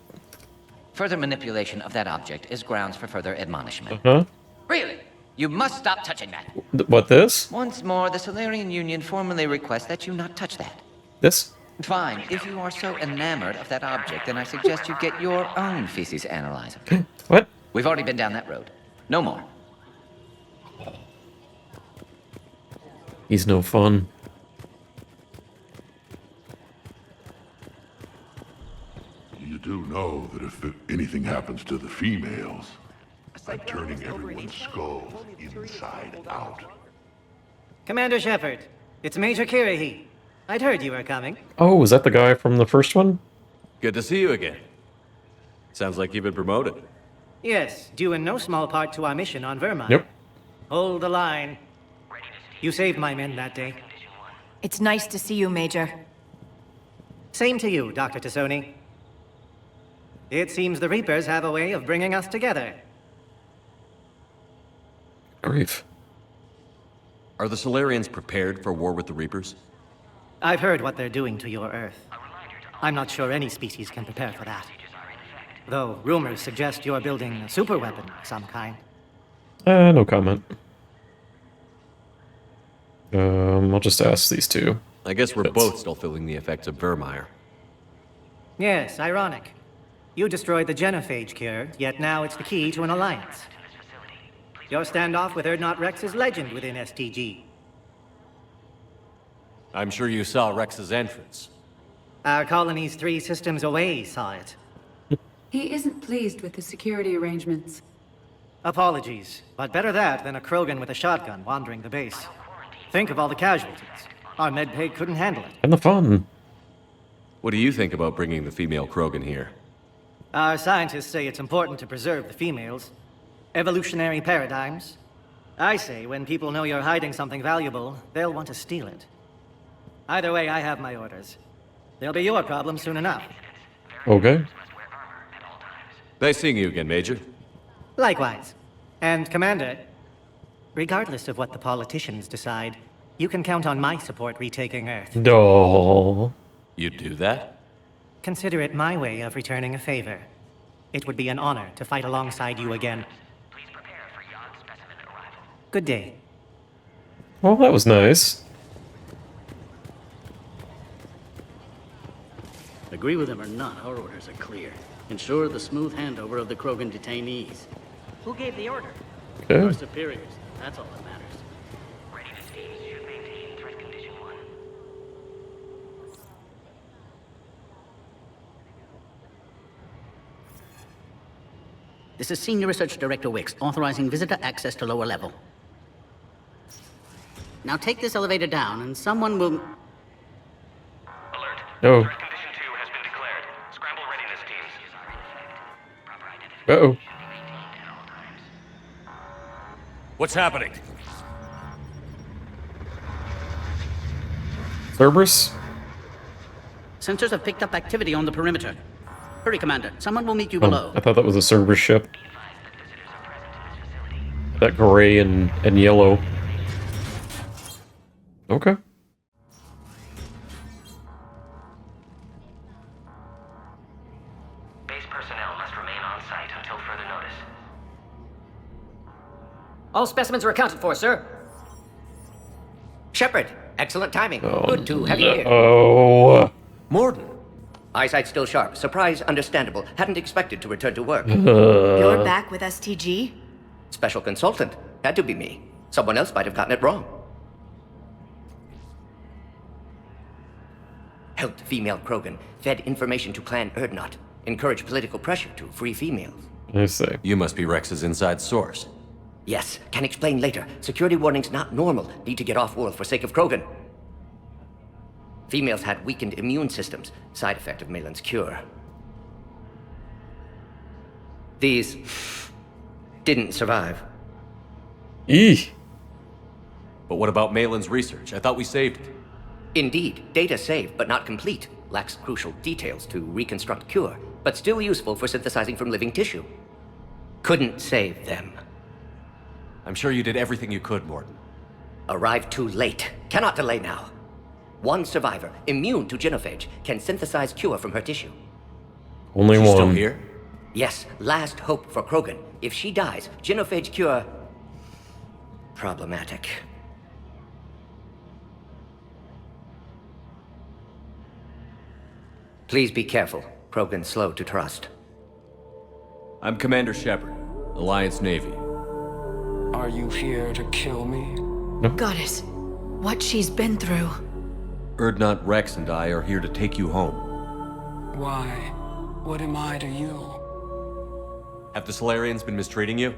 Further manipulation of that object is grounds for further admonishment. Uh-huh. Really? You must stop touching that. What, this? Once more, the Solarian Union formally requests that you not touch that. This? Fine. If you are so enamored of that object, then I suggest you get your own feces analyzer. What? We've already been down that road. No more. He's no fun. You do know that if anything happens to the females, I'm turning everyone's skulls inside out. Commander Shepard, it's Major Kirahi. I'd heard you were coming. Oh, is that the guy from the first one? Good to see you again. Sounds like you've been promoted. Yes, due in no small part to our mission on Vermine. Yep. Hold the line. You saved my men that day. It's nice to see you, Major. Same to you, Dr. Tassoni. It seems the Reapers have a way of bringing us together. Grief. Are the Solarians prepared for war with the Reapers? I've heard what they're doing to your Earth. I'm not sure any species can prepare for that. Though rumors suggest you're building a superweapon of some kind. No comment. I'll just ask these two. I guess we're both still feeling the effects of Vermeer. Yes, ironic. You destroyed the genophage cure, yet now it's the key to an alliance. Your standoff with Erdnot Wrex is legend within STG. I'm sure you saw Rex's entrance. Our colony's 3 systems away saw it. He isn't pleased with the security arrangements. Apologies, but better that than a Krogan with a shotgun wandering the base. Think of all the casualties. Our medbay couldn't handle it. And the fun. What do you think about bringing the female Krogan here? Our scientists say it's important to preserve the females. Evolutionary paradigms. I say when people know you're hiding something valuable, they'll want to steal it. Either way, I have my orders. They'll be your problem soon enough. Okay. Nice seeing you again, Major. Likewise. And Commander, regardless of what the politicians decide, you can count on my support retaking Earth. No. You'd do that? Consider it my way of returning a favor. It would be an honor to fight alongside you again. Good day. Well, that was nice. Agree with him or not, our orders are clear. Ensure the smooth handover of the Krogan detainees. Who gave the order? Okay. Our superiors. That's all that matters. This is Senior Research Director Wix, authorizing visitor access to lower level. Now take this elevator down, and someone will... Oh. Uh-oh. What's happening? Cerberus? Sensors have picked up activity on the perimeter. Hurry, Commander. Someone will meet you below. I thought that was a Cerberus ship. That gray and yellow. Okay. Base personnel must remain on site until further notice. All specimens are accounted for, sir. Shepard, excellent timing. Oh, Good to have you here. Oh. Morden. Eyesight still sharp. Surprise understandable. Hadn't expected to return to work. You're back with STG? Special consultant. Had to be me. Someone else might have gotten it wrong. Helped female Krogan. Fed information to Clan Erdnot. Encouraged political pressure to free females. I see. You must be Rex's inside source. Yes, can explain later. Security warnings not normal. Need to get off-world for sake of Krogan. Females had weakened immune systems. Side effect of Malin's cure. These didn't survive. Eeh. But what about Malin's research? I thought we saved it. Indeed, data saved, but not complete. Lacks crucial details to reconstruct cure, but still useful for synthesizing from living tissue. Couldn't save them. I'm sure you did everything you could, Morden. Arrived too late. Cannot delay now. One survivor, immune to genophage, can synthesize cure from her tissue. Only She's one. Still here? Yes, last hope for Krogan. If she dies, genophage cure... problematic. Please be careful. Krogan's slow to trust. I'm Commander Shepard, Alliance Navy. Are you here to kill me? Goddess, what she's been through. Erdnot, Wrex, and I are here to take you home. Why? What am I to you? Have the Solarians been mistreating you?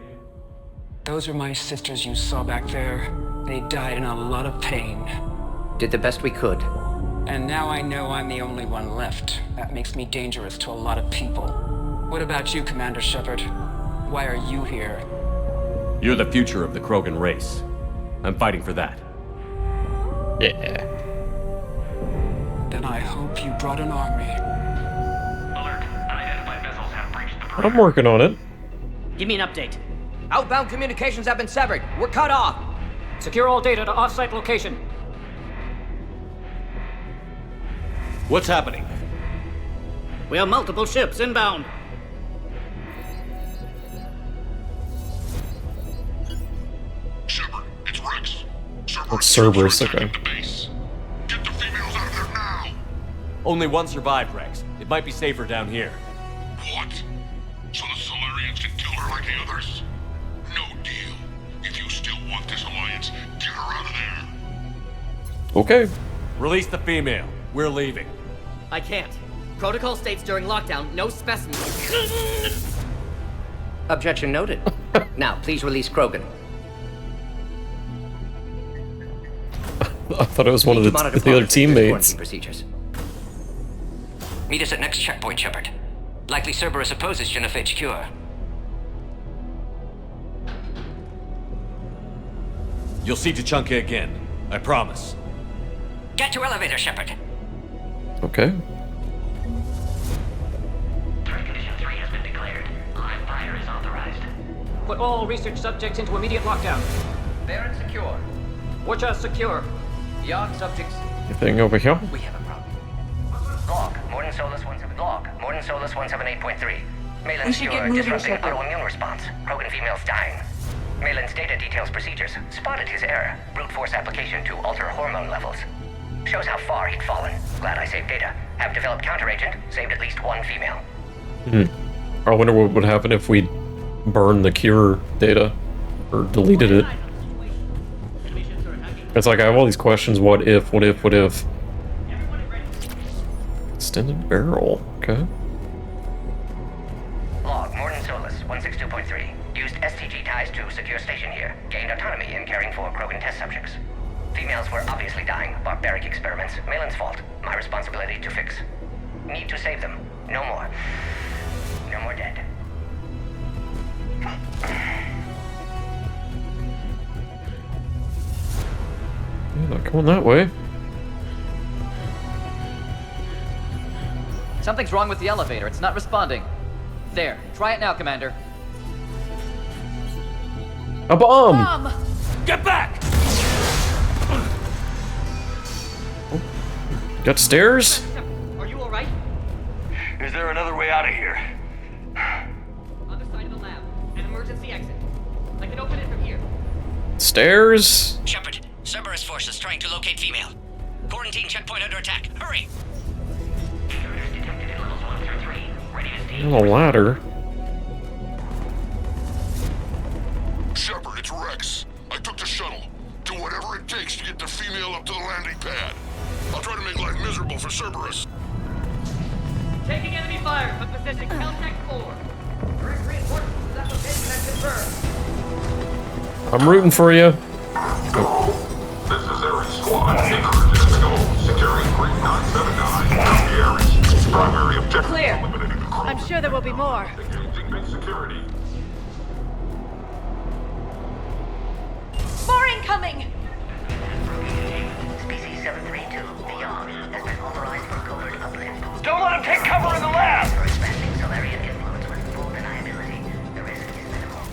Those are my sisters you saw back there. They died in a lot of pain. Did the best we could. And now I know I'm the only one left. That makes me dangerous to a lot of people. What about you, Commander Shepard? Why are you here? You're the future of the Krogan race. I'm fighting for that. Yeah. Then I hope you brought an army. I'm working on it. Give me an update. Outbound communications have been severed. We're cut off. Secure all data to off-site location. What's happening? We have multiple ships inbound. Shepard, it's Wrex. It's Cerberus, okay. Only one survived, Wrex. It might be safer down here. What? So the Solarians can kill her like the others? No deal. If you still want this alliance, get her out of there. Okay. Release the female. We're leaving. I can't. Protocol states during lockdown, no specimens. Objection noted. Now, please release Krogan. I thought it was one of the other teammates. Procedures. Meet us at next checkpoint, Shepard. Likely Cerberus opposes genophage cure. You'll see Tuchanka again. I promise. Get to elevator, Shepard. Okay. Threat condition 3 has been declared. Live fire is authorized. Put all research subjects into immediate lockdown. Baron secure. Watcher secure. Yard subjects. Anything over here? We have a problem. Log. Morden Solus 178.3. Malin We should get secure. moving, Disrupting Shepard. autoimmune response. Krogan females dying. Malin's data details procedures. Spotted his error. Brute force application to alter hormone levels. Shows how far he'd fallen. Glad I saved data. Have developed counteragent. Saved at least one female. I wonder what would happen if we burned the cure data or deleted it. It's like I have all these questions. What if? What if? What if? Extended barrel. Okay. Log. Morden Solus 162.3. Used STG ties to secure station here. Gained autonomy in caring for Krogan test subjects. Females were obviously dying. Barbaric experiments. Malin's fault. My responsibility to fix. Need to save them. No more. No more dead. Yeah, not going that way. Something's wrong with the elevator. It's not responding. There. Try it now, Commander. A bomb! Get back! Got stairs? Are you alright? Is there another way out of here? Other side of the lab. An emergency exit. I can open it from here. Stairs? Shepard, Cerberus forces trying to locate female. Quarantine checkpoint under attack. Hurry! On a ladder. Shepard, it's Wrex. I took the shuttle. Do whatever it takes to get the female up to the landing pad. I'll try to make life miserable for Cerberus. Taking enemy fire from position contact 4. Direct reinforcements to that location has confirmed. I'm rooting for you. This is Ares Squad. Encourage to go. Securing Green 979. Ares. Primary objective. Clear. I'm sure there will be more. Engaging big security. More incoming! Species 732 beyond has been authorized for covert uplift. Don't let him take cover in the lab! For expanding Solarian influence with full deniability, the risk is minimal.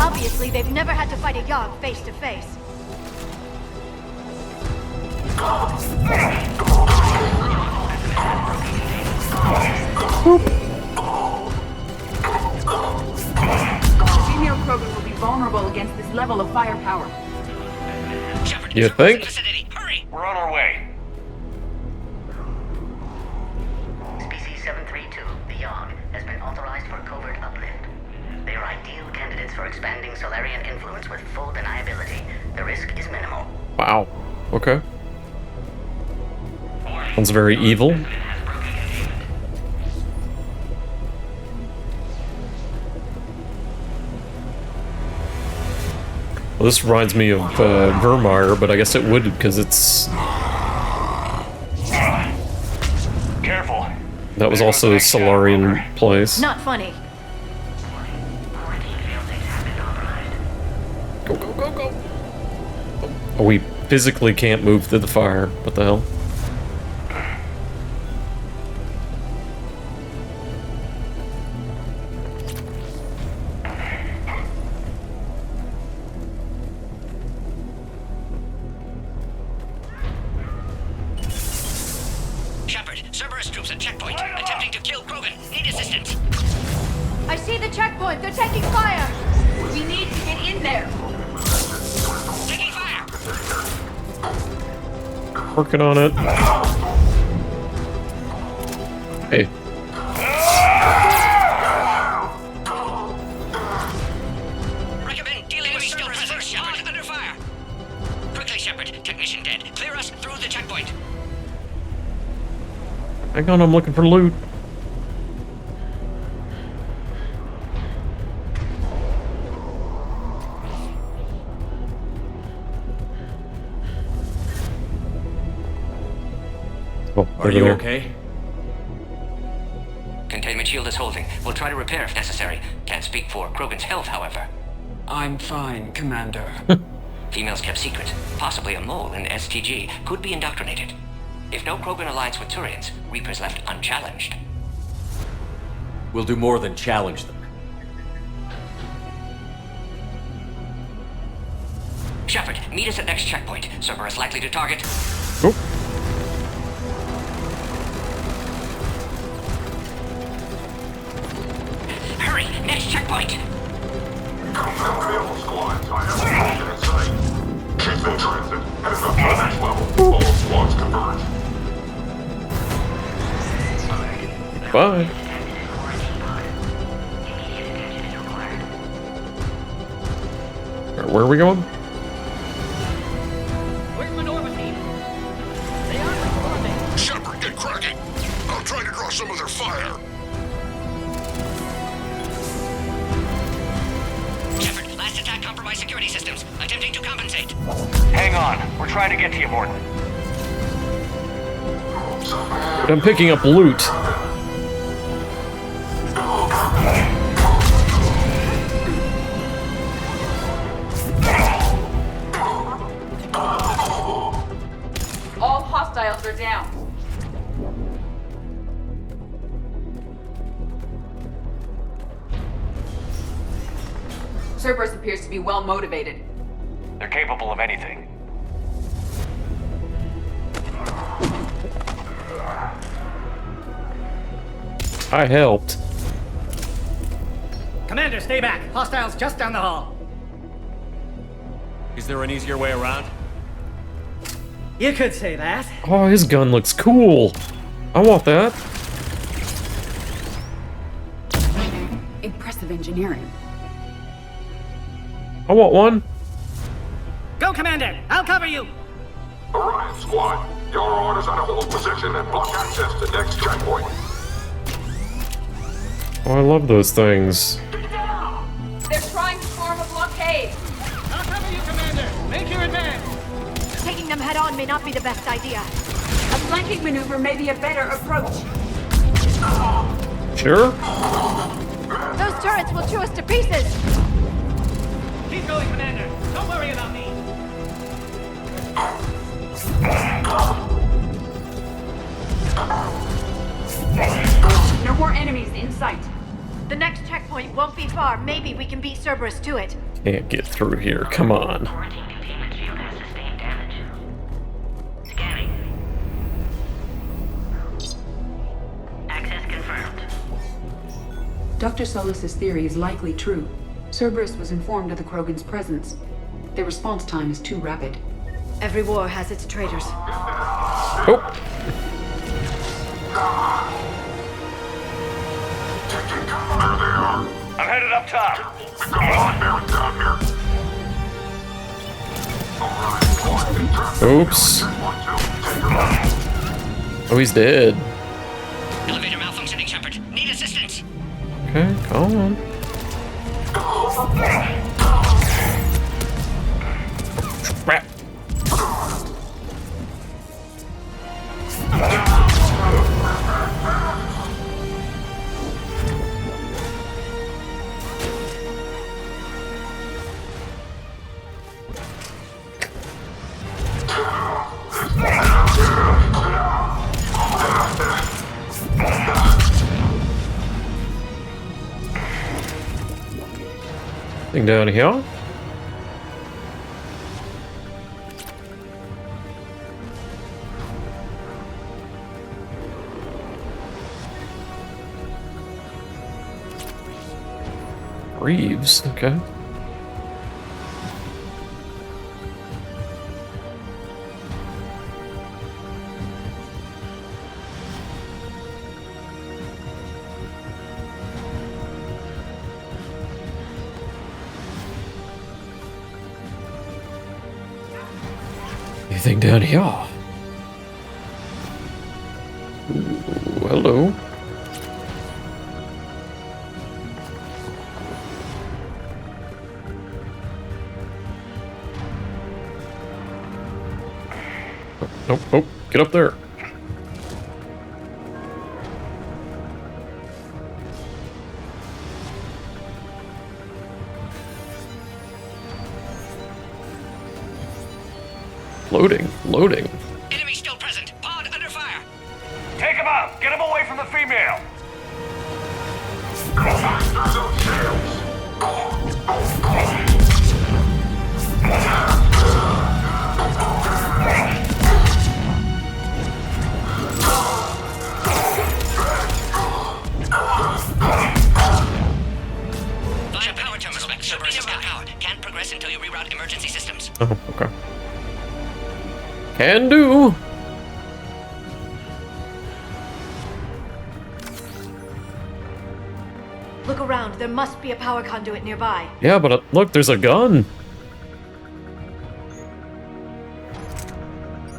Obviously, they've never had to fight a Yogg face to face. Female Krogan will be vulnerable against this level of firepower. You think? We're on our way. Species 732 beyond has been authorized for covert uplift. They are ideal candidates for expanding Solarian influence with full deniability. The risk is minimal. Wow. Okay. Sounds very evil. Well, this reminds me of Vermeer, but I guess it would because it's... Careful. That was also a Solarian place. Not funny. Go, go, go, go. Oh, we physically can't move through the fire. What the hell? Shepard, Cerberus troops at checkpoint, attempting to kill Krogan. Need assistance. I see the checkpoint. They're taking fire. We need to get in there. Taking fire. Working on it. Hey. Recommend dealing with Cerberus first, Shepard. Under fire. Quickly, Shepard. Technician dead. Clear us through the checkpoint. Hang on, I'm looking for loot. Oh, Are you okay? Containment shield is holding. We'll try to repair if necessary. Can't speak for Krogan's health, however. I'm fine, Commander. Females kept secret. Possibly a mole in STG. Could be indoctrinated. If no Krogan alliance with Turians, Reapers left unchallenged. We'll do more than challenge them. Shepard, meet us at next checkpoint. Cerberus likely to target. Oh. Hurry, next checkpoint. Squads, I have a in sight. Ship's in transit. Heading up to the next level. All squads converge. Bye. Where are we going? Where's my Norma team? They aren't responding. Shepard, get cracking. I'll try to draw some of their fire. Shepard, last attack compromised security systems. Attempting to compensate. Hang on. We're trying to get to you, Morton. I'm picking up loot. All hostiles are down. Cerberus appears to be well motivated. They're capable of anything. I helped. Commander, stay back. Hostiles just down the hall. Is there an easier way around? You could say that. Oh, his gun looks cool. I want that. Impressive engineering. I want one. Go, Commander. I'll cover you. Orion squad, your orders are to hold position and block access to next checkpoint. Oh, I love those things. They're trying to form a blockade. I'll cover you, Commander. Make your advance. Taking them head on may not be the best idea. A flanking maneuver may be a better approach. Sure. Those turrets will chew us to pieces. Keep going, Commander. Don't worry about me. No more enemies in sight. The next checkpoint won't be far. Maybe we can beat Cerberus to it. Can't get through here. Come on. Quarantine containment shield has sustained damage. Scanning. Access confirmed. Dr. Solus's theory is likely true. Cerberus was informed of the Krogans' presence. Their response time is too rapid. Every war has its traitors. Oh. I'm headed up top. Oops. Oh, he's dead. Elevator malfunctioning, Shepard. Need assistance. Okay, come on. Crap. Thing down here. Reeves, okay. Anything down here? Ooh, hello. Nope, oh, get up there. Loading. Enemy still present. Pod under fire. Take him out! Get him away from the female! Via power terminal. Cerberus is cut powered. Can't progress until you reroute emergency systems. Oh, okay. Can do. Look around. There must be a power conduit nearby. Yeah, but look, there's a gun.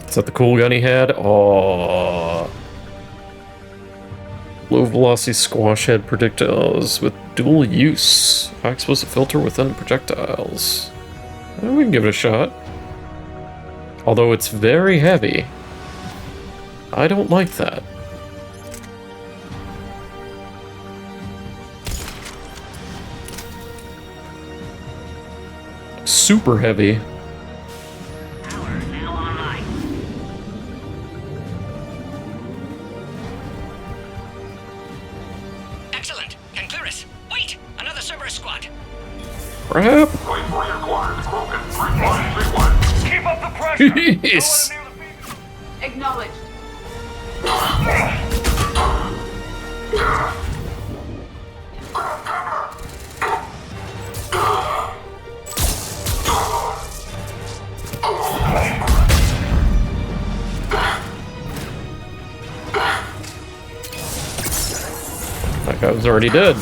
Is that the cool gun he had? Oh. Low velocity squash head projectiles with dual use. High explosive filter within projectiles. We can give it a shot. Although it's very heavy. I don't like that. Super heavy. Power now online. Excellent. Can clear us. Wait! Another Cerberus squad. Crap. Wait for your quarters, Krogan. 3-1. Keep up the pressure! Yes. Acknowledged. That guy was already dead.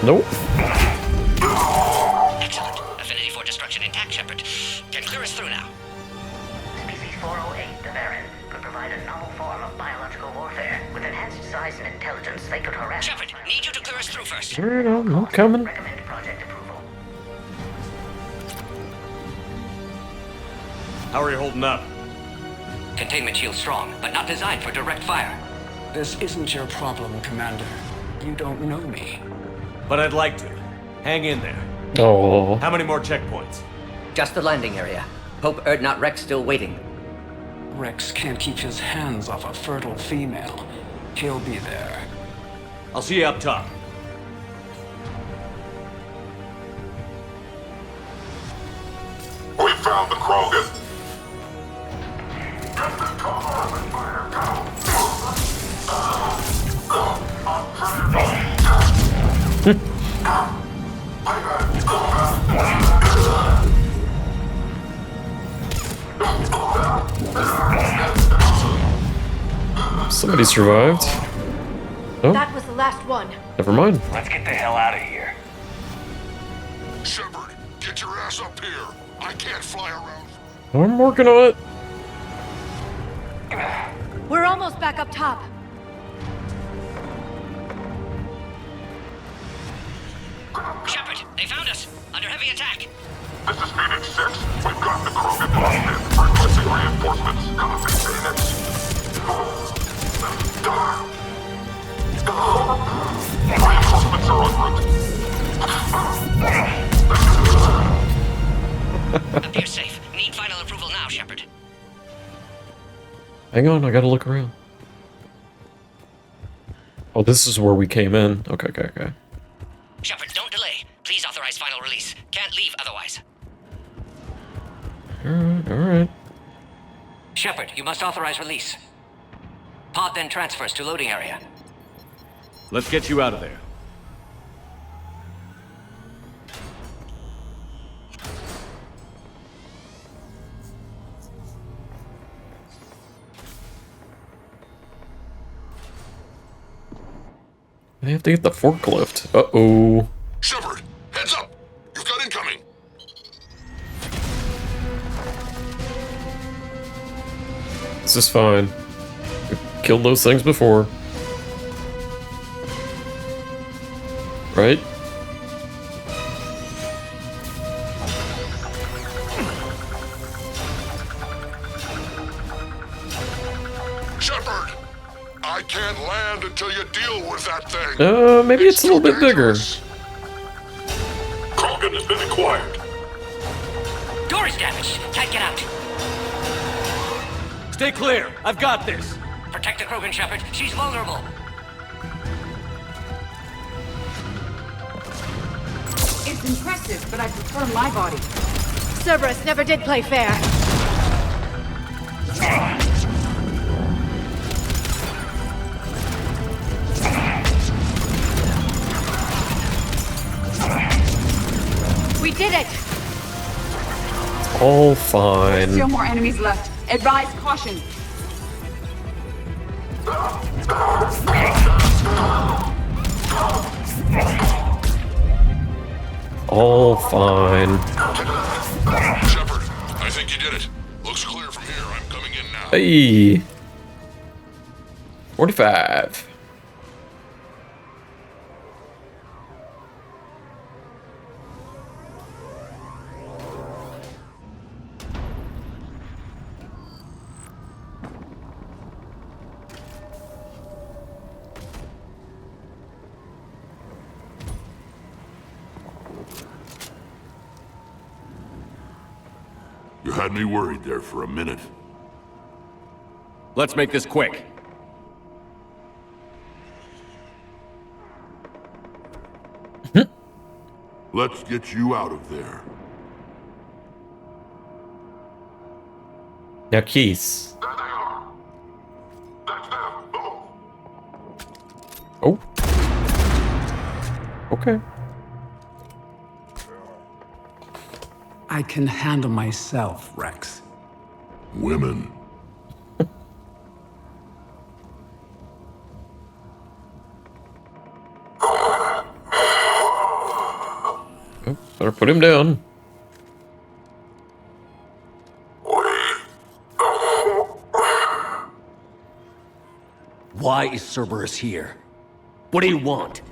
Nope. Excellent. Affinity for destruction intact, Shepard. Can clear us through now. Species 408, the Baron, could provide a novel form of biological warfare. With enhanced size and intelligence, they could harass... Shepard, need you to clear us through first. Right on, I'm coming. Recommend project approval. How are you holding up? Containment shield strong, but not designed for direct fire. This isn't your problem, Commander. You don't know me. But I'd like to. Hang in there. Oh. How many more checkpoints? Just the landing area. Hope not Wrex still waiting. Wrex can't keep his hands off a fertile female. He'll be there. I'll see you up top. We found the Krogan. Somebody survived. Oh, That was the last one. never mind. Let's get the hell out of here. Shepard, get your ass up here. I can't fly around. I'm working on it. We're almost back up top. Shepard, they found us. Under heavy attack. This is Phoenix 6. We've got the Krogan locked in. Requesting reinforcements. Copy, Phoenix. Reinforcements are en route. Appears safe. Need final approval now, Shepard. Hang on, I gotta look around. Oh, this is where we came in. Okay. Shepard, don't delay. Please authorize final release. Can't leave otherwise. Alright. Shepard, you must authorize release. Pod then transfers to loading area. Let's get you out of there. They have to get the forklift. Uh-oh. Shepard, heads up! You've got incoming! This is fine. We've killed those things before. Right? Shepard! I can't land until you deal with that thing! Maybe it's a little bit bigger. Krogan has been acquired. Door is damaged. Can't get out. Stay clear. I've got this. Protect the Krogan, Shepard. She's vulnerable. It's impressive, but I prefer my body. Cerberus never did play fair. We did it! All fine. Still more enemies left. Advise caution. All fine. Shepard, I think you did it. Looks clear from here. I'm coming in now. Hey. 45. You had me worried there for a minute. Let's make this quick. Let's get you out of there. Now, Keith. Oh. Okay. I can handle myself, Wrex. Women. Oh, better put him down. Why is Cerberus here? What do you want?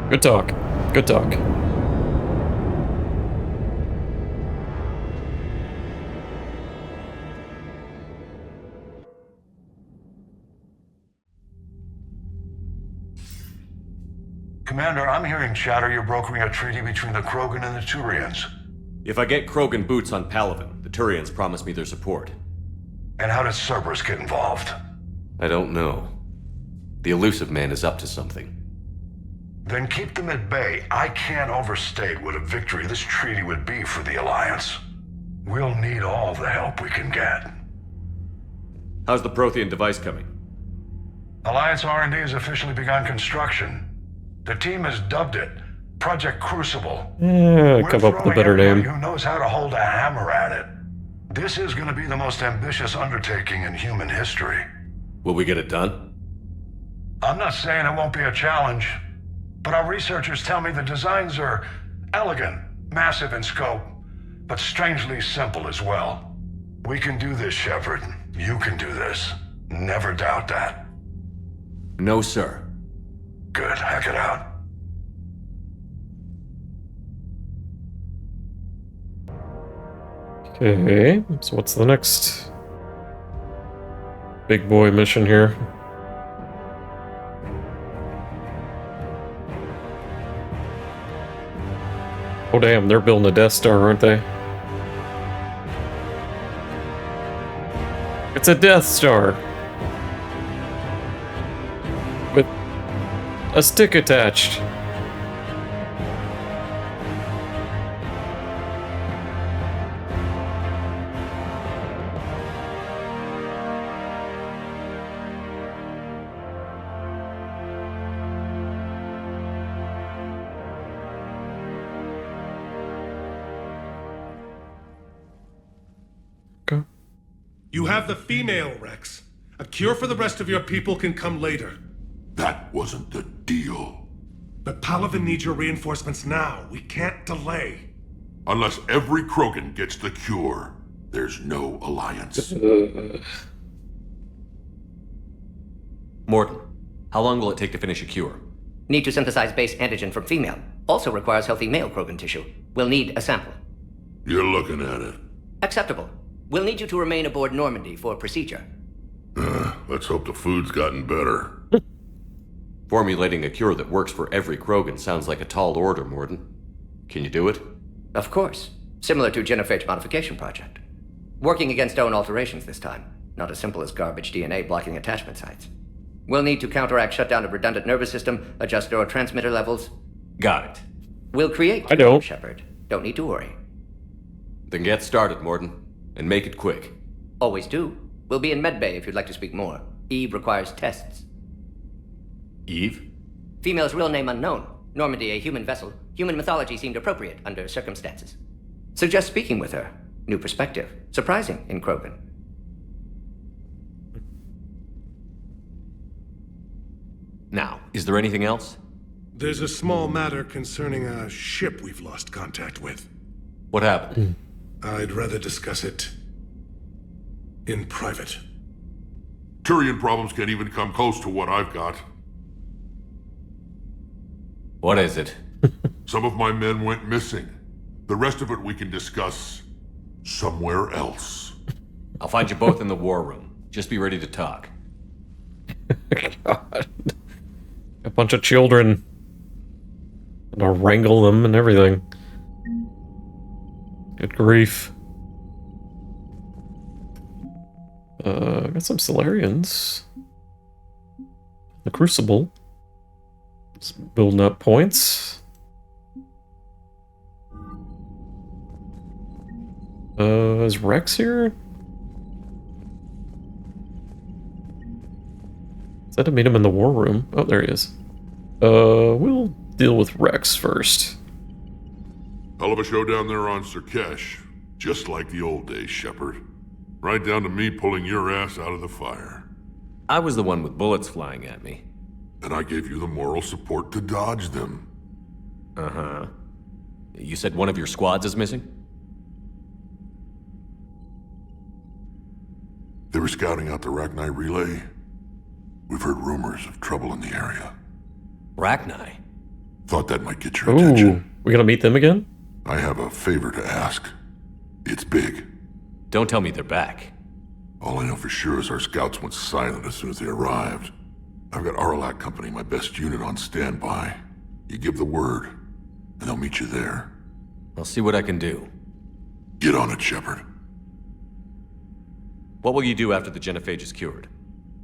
Good talk. Good talk. Commander, I'm hearing chatter you're brokering a treaty between the Krogan and the Turians. If I get Krogan boots on Palaven, the Turians promise me their support. And how does Cerberus get involved? I don't know. The elusive man is up to something. Then keep them at bay. I can't overstate what a victory this treaty would be for the Alliance. We'll need all the help we can get. How's the Prothean device coming? Alliance R&D has officially begun construction. The team has dubbed it Project Crucible. Yeah, come up with a better name. Who knows how to hold a hammer at it. This is going to be the most ambitious undertaking in human history. Will we get it done? I'm not saying it won't be a challenge, but our researchers tell me the designs are elegant, massive in scope, but strangely simple as well. We can do this, Shepard. You can do this. Never doubt that. No, sir. Good. Hack it out. Okay, so what's the next big boy mission here? Oh damn, they're building a Death Star, aren't they? It's a Death Star! With a stick attached. You have the female, Wrex. A cure for the rest of your people can come later. That wasn't the deal. But Palaven needs your reinforcements now. We can't delay. Unless every Krogan gets the cure, there's no alliance. Morton, how long will it take to finish a cure? Need to synthesize base antigen from female. Also requires healthy male Krogan tissue. We'll need a sample. You're looking at it. Acceptable. We'll need you to remain aboard Normandy for procedure. Let's hope the food's gotten better. Formulating a cure that works for every Krogan sounds like a tall order, Morton. Can you do it? Of course. Similar to Genophage modification project. Working against own alterations this time. Not as simple as garbage DNA blocking attachment sites. We'll need to counteract shutdown of redundant nervous system, adjust neurotransmitter levels. Got it. We'll create I don't. Shepard. Don't need to worry. Then get started, Morton. And make it quick. Always do. We'll be in medbay if you'd like to speak more. Eve requires tests. Eve? Female's real name unknown. Normandy a human vessel. Human mythology seemed appropriate under circumstances. Suggest speaking with her. New perspective. Surprising in Krogan. Now, is there anything else? There's a small matter concerning a ship we've lost contact with. What happened? I'd rather discuss it in private. Turian problems can't even come close to what I've got. What is it? Some of my men went missing. The rest of it we can discuss somewhere else. I'll find you both in the war room. Just be ready to talk. God. A bunch of children. And I'll wrangle them and everything. Good grief. Got some Solarians. The Crucible. Just building up points. Is Wrex here? Said to meet him in the war room. Oh, there he is. We'll deal with Wrex first. Hell of a show down there on Surkesh. Just like the old days, Shepard. Right down to me pulling your ass out of the fire. I was the one with bullets flying at me. And I gave you the moral support to dodge them. Uh-huh. You said one of your squads is missing? They were scouting out the Rachni relay. We've heard rumors of trouble in the area. Rachni? Thought that might get your attention. We gonna meet them again? I have a favor to ask. It's big. Don't tell me they're back. All I know for sure is our scouts went silent as soon as they arrived. I've got Arlac Company, my best unit, on standby. You give the word, and they'll meet you there. I'll see what I can do. Get on it, Shepard. What will you do after the Genophage is cured?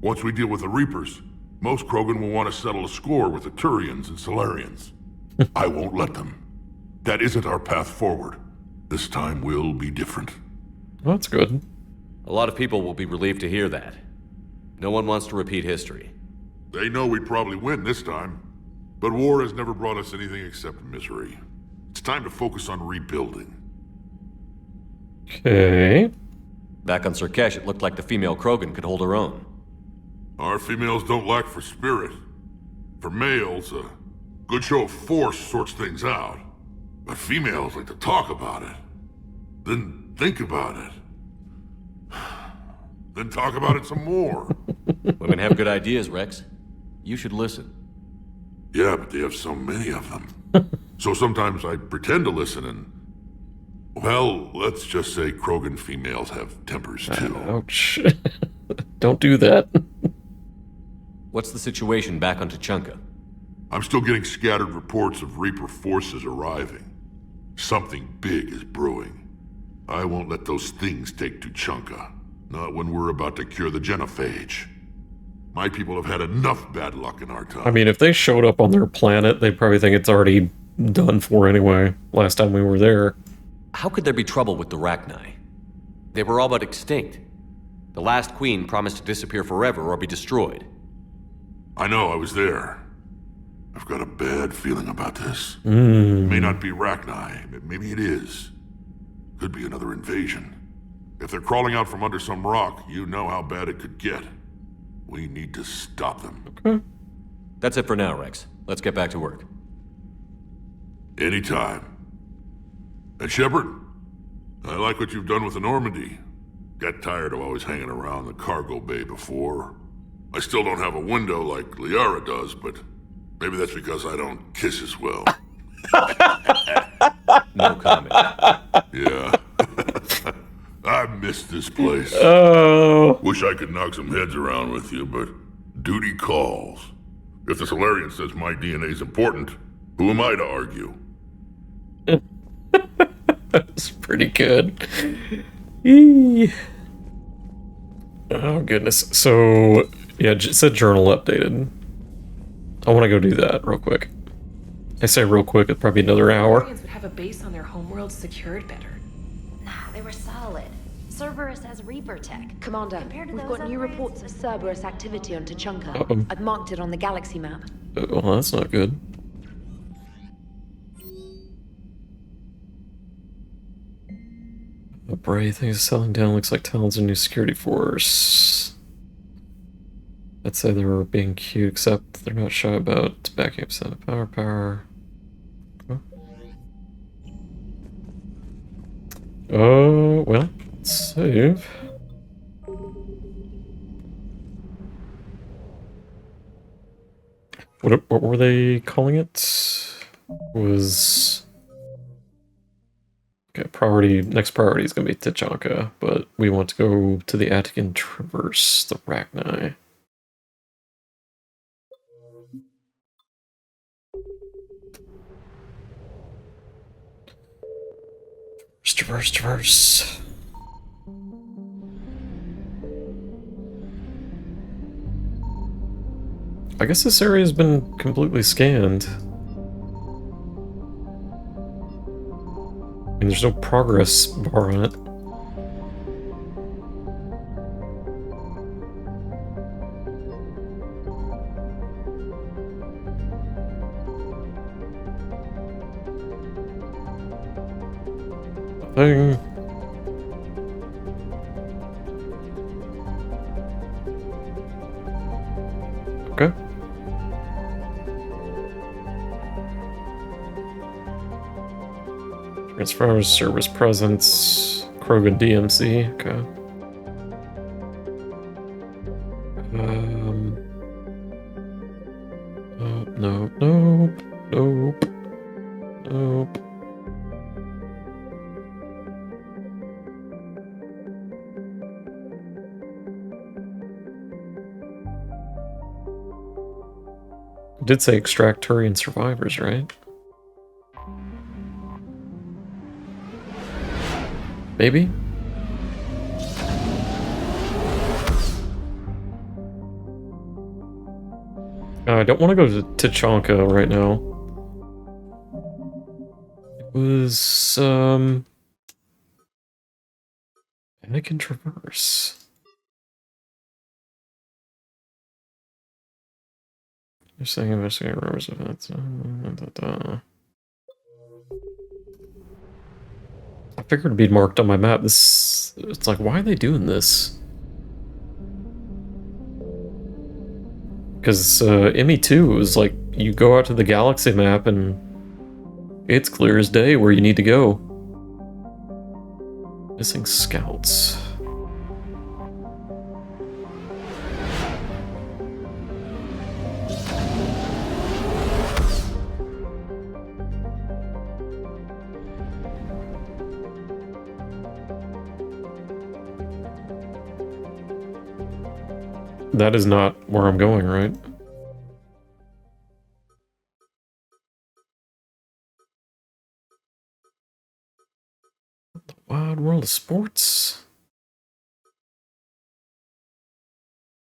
Once we deal with the Reapers, most Krogan will want to settle a score with the Turians and Solarians. I won't let them. That isn't our path forward. This time will be different. Well, that's good. A lot of people will be relieved to hear that. No one wants to repeat history. They know we'd probably win this time. But war has never brought us anything except misery. It's time to focus on rebuilding. Okay. Back on Surkesh, it looked like the female Krogan could hold her own. Our females don't lack for spirit. For males, a good show of force sorts things out. But females like to talk about it. Then think about it. Then talk about it some more. Women have good ideas, Wrex. You should listen. Yeah, but they have so many of them. So sometimes I pretend to listen and... Well, let's just say Krogan females have tempers too. Ouch. Don't do that. What's the situation back on Tuchanka? I'm still getting scattered reports of Reaper forces arriving. Something big is brewing. I won't let those things take Tuchanka. Not when we're about to cure the genophage. My people have had enough bad luck in our time. I mean, if they showed up on their planet, they'd probably think it's already done for anyway, last time we were there. How could there be trouble with the Rachni? They were all but extinct. The last queen promised to disappear forever or be destroyed. I know, I was there. I've got a bad feeling about this. It Mm. may not be Rachni, but maybe it is. Could be another invasion. If they're crawling out from under some rock, you know how bad it could get. We need to stop them. Okay. That's it for now, Wrex. Let's get back to work. Anytime. And Shepard, I like what you've done with the Normandy. Got tired of always hanging around the cargo bay before. I still don't have a window like Liara does, but maybe that's because I don't kiss as well. No comment. Yeah. I miss this place. Oh. Wish I could knock some heads around with you, but duty calls. If the Solarian says my DNA's important, who am I to argue? That's pretty good. Eee. Oh, goodness. So, yeah, it said journal updated. I want to go do that real quick. I say real quick, it's probably another hour. Protheans would have a base on their homeworld secured better. Nah, they were solid. Cerberus has Reaper tech. Commander, Compared to we've those got new upgrades, reports of Cerberus activity on Tuchanka. Uh-oh. I've marked it on the galaxy map. Well, that's not good. A brave thing is settling down. Looks like Talon's a new security force. I'd say they were being cute, except they're not shy about backing up some power. Okay. Oh, well, let's save. What were they calling it? Was... Okay, next priority is going to be Tuchanka, but we want to go to the Attican Traverse, the Rachni. Traverse. I guess this area has been completely scanned. I mean, there's no progress bar on it. Nothing. Okay. Transformers, Cerberus presence, Krogan DMC, okay. Nope. It did say extract Turian survivors, right? Maybe? I don't want to go to Tuchanka right now. It was, I can traverse. You're saying investigate rumors of that. I figured it'd be marked on my map. It's like, why are they doing this? Because ME2 is like, you go out to the galaxy map and it's clear as day where you need to go. Missing scouts. That is not where I'm going, right? Wild World of Sports.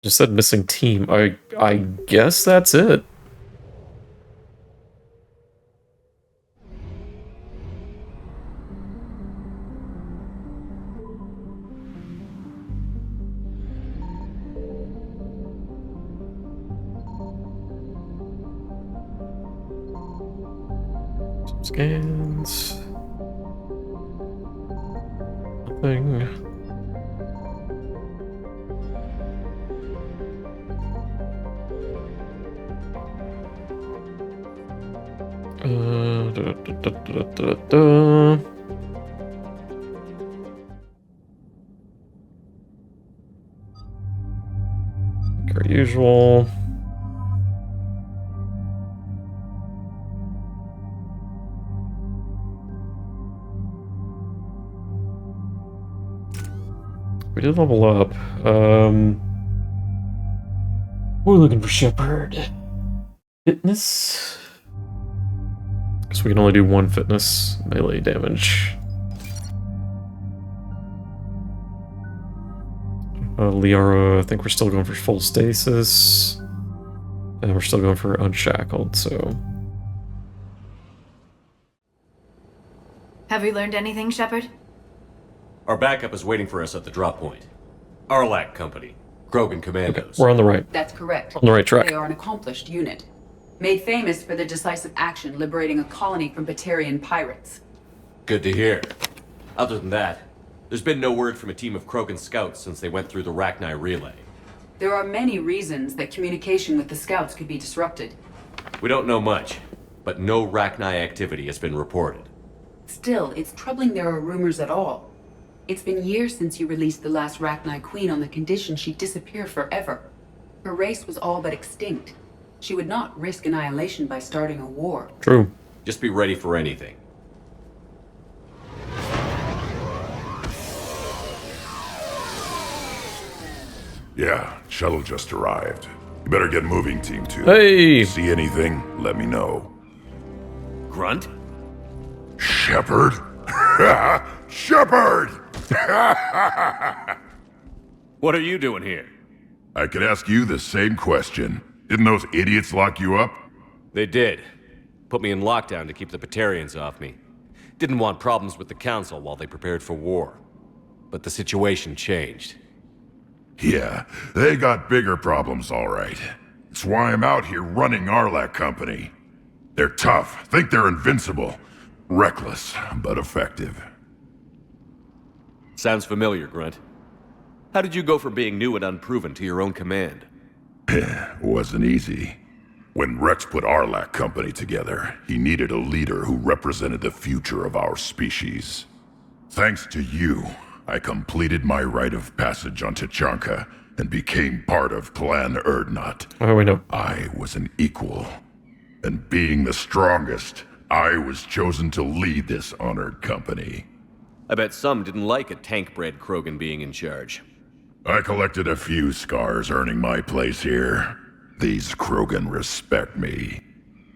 Just said missing team. I guess that's it. Scans. Nothing. Per usual. We did level up. We're looking for Shepard. Fitness? So we can only do one fitness melee damage. Liara, I think we're still going for full stasis. And we're still going for unshackled, so... Have we learned anything, Shepard? Our backup is waiting for us at the drop point. Arlac Company. Krogan Commandos. Okay, we're on the right. That's correct. On the right track. They are an accomplished unit. Made famous for their decisive action liberating a colony from Batarian pirates. Good to hear. Other than that, there's been no word from a team of Krogan scouts since they went through the Rachni relay. There are many reasons that communication with the scouts could be disrupted. We don't know much, but no Rachni activity has been reported. Still, it's troubling there are rumors at all. It's been years since you released the last Rachni Queen on the condition she'd disappear forever. Her race was all but extinct. She would not risk annihilation by starting a war. True. Just be ready for anything. Yeah, shuttle just arrived. You better get moving, Team 2. Hey! See anything, let me know. Grunt? Shepard? Shepard! What are you doing here? I could ask you the same question. Didn't those idiots lock you up? They did. Put me in lockdown to keep the Batarians off me. Didn't want problems with the Council while they prepared for war. But the situation changed. Yeah, they got bigger problems, all right. It's why I'm out here running Arlac Company. They're tough, think they're invincible. Reckless, but effective. Sounds familiar, Grunt. How did you go from being new and unproven to your own command? Wasn't easy. When Wrex put Arlac Company together, he needed a leader who represented the future of our species. Thanks to you, I completed my rite of passage on Tachanka and became part of Clan Erdnot. Oh, we know. I was an equal. And being the strongest, I was chosen to lead this honored company. I bet some didn't like a tank-bred Krogan being in charge. I collected a few scars earning my place here. These Krogan respect me.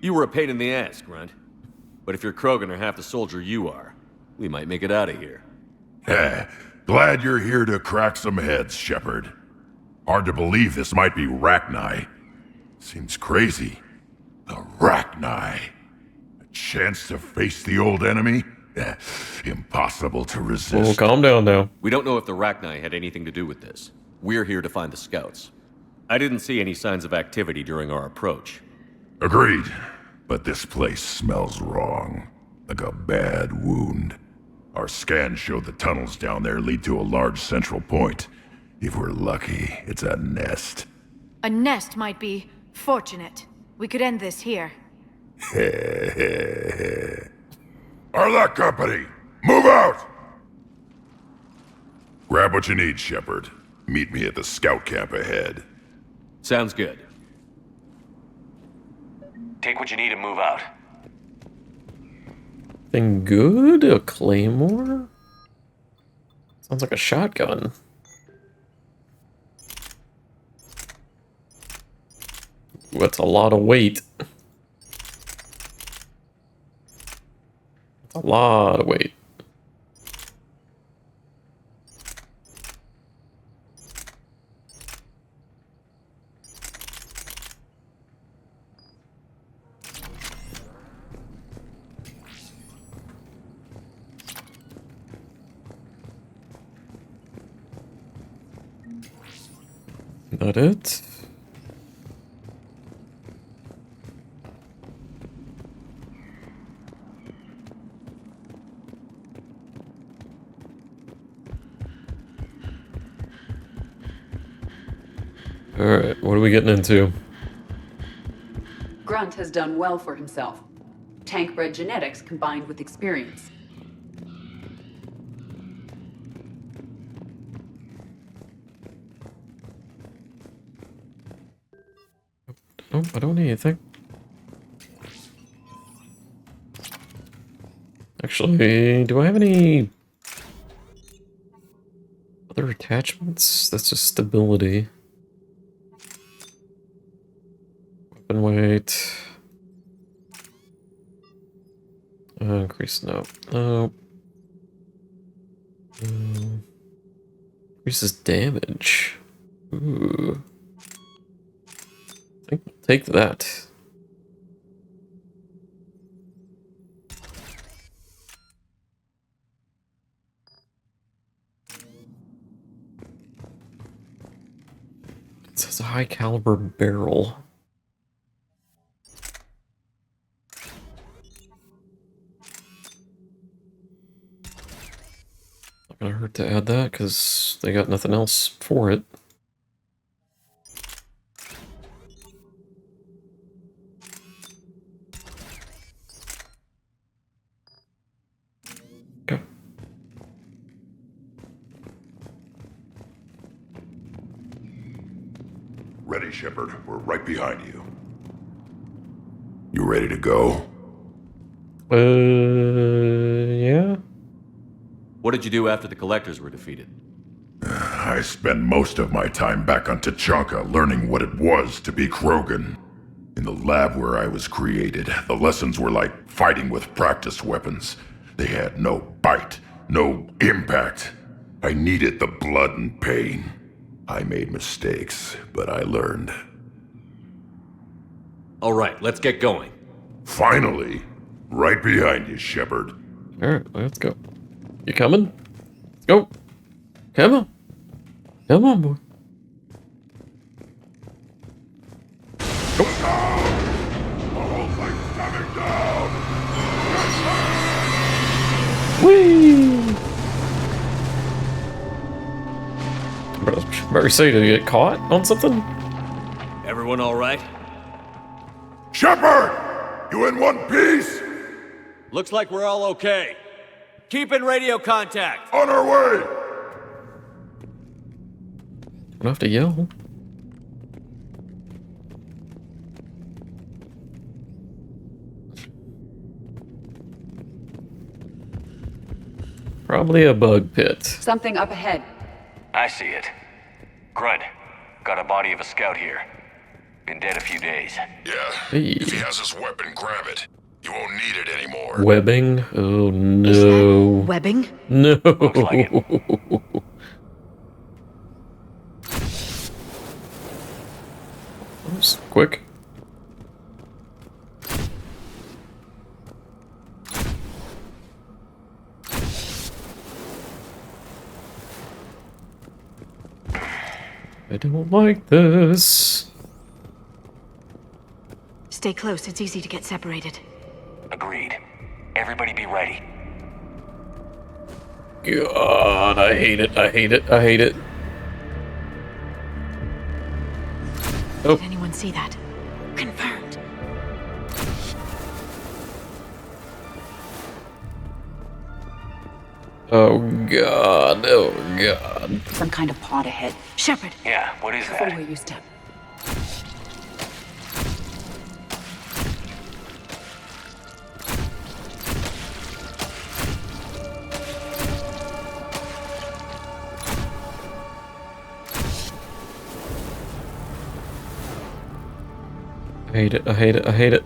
You were a pain in the ass, Grunt. But if your Krogan are half the soldier you are, we might make it out of here. Glad you're here to crack some heads, Shepard. Hard to believe this might be Rachni. Seems crazy. The Rachni. A chance to face the old enemy? Impossible to resist. Well, calm down now. We don't know if the Rachni had anything to do with this. We're here to find the scouts. I didn't see any signs of activity during our approach. Agreed. But this place smells wrong. Like a bad wound. Our scans showed the tunnels down there lead to a large central point. If we're lucky, it's a nest. A nest might be fortunate. We could end this here. Arlac Company, move out! Grab what you need, Shepard. Meet me at the scout camp ahead. Sounds good. Take what you need and move out. Thing good? A claymore? Sounds like a shotgun. That's a lot of weight. That's a lot of weight. that it? Alright, what are we getting into? Grunt has done well for himself. Tank-bred genetics combined with experience. Oh, I don't need anything. Actually, do I have any other attachments? That's just stability. Weapon weight. Increase, no. No. Increases damage. Ooh. I think we'll take that. It says a high caliber barrel. Not gonna hurt to add that because they got nothing else for it. Okay. Ready, Shepard. We're right behind you. You ready to go? Yeah? What did you do after the Collectors were defeated? I spent most of my time back on Tachanka learning what it was to be Krogan. In the lab where I was created, the lessons were like fighting with practice weapons. They had no bite, no impact. I needed the blood and pain. I made mistakes, but I learned. All right, let's get going. Finally! Right behind you, Shepard. Alright, let's go. You coming? Let's go. Come on. Come on, boy. Go down! The whole thing's coming down! Whee! Better say to get caught on something? Everyone all right? Shepard! You in one piece? Looks like we're all okay. Keep in radio contact. On our way! I don't have to yell. Probably a bug pit. Something up ahead. I see it. Grunt, got a body of a scout here. Been dead a few days. Yeah. Hey. If he has his weapon, grab it. You won't need it anymore. Webbing? Oh no. Webbing? No. Looks like it. Oops, quick. I don't like this. Stay close, it's easy to get separated. Agreed. Everybody be ready. God, I hate it, I hate it, I hate it. Oh. Did anyone see that? Confirmed. Oh god, oh god. Some kind of pod ahead. Shepard. Yeah, what is Careful that? where you step. I hate it, I hate it, I hate it.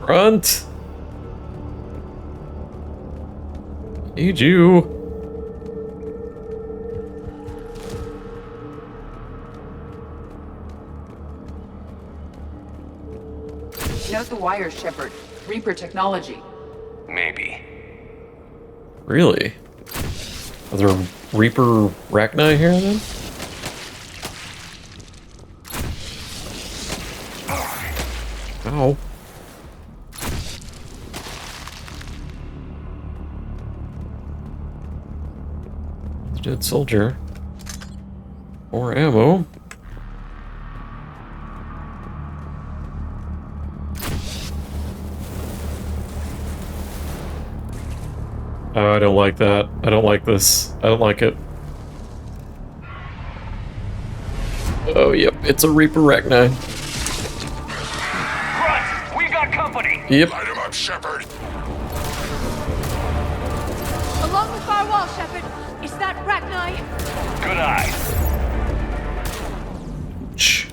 Grunt! Need you. Note the requires Shepard. Reaper technology. Maybe. Really? Are there Reaper Rachni here then? Ow. Dead soldier. More ammo. Oh, I don't like that. I don't like this. I don't like it. Oh, yep. It's a Reaper Rachni. Grunt, we got company. Yep. Light him up, Shepard. Along the far wall, Shepard. Is that Rachni? Good eye. Shh.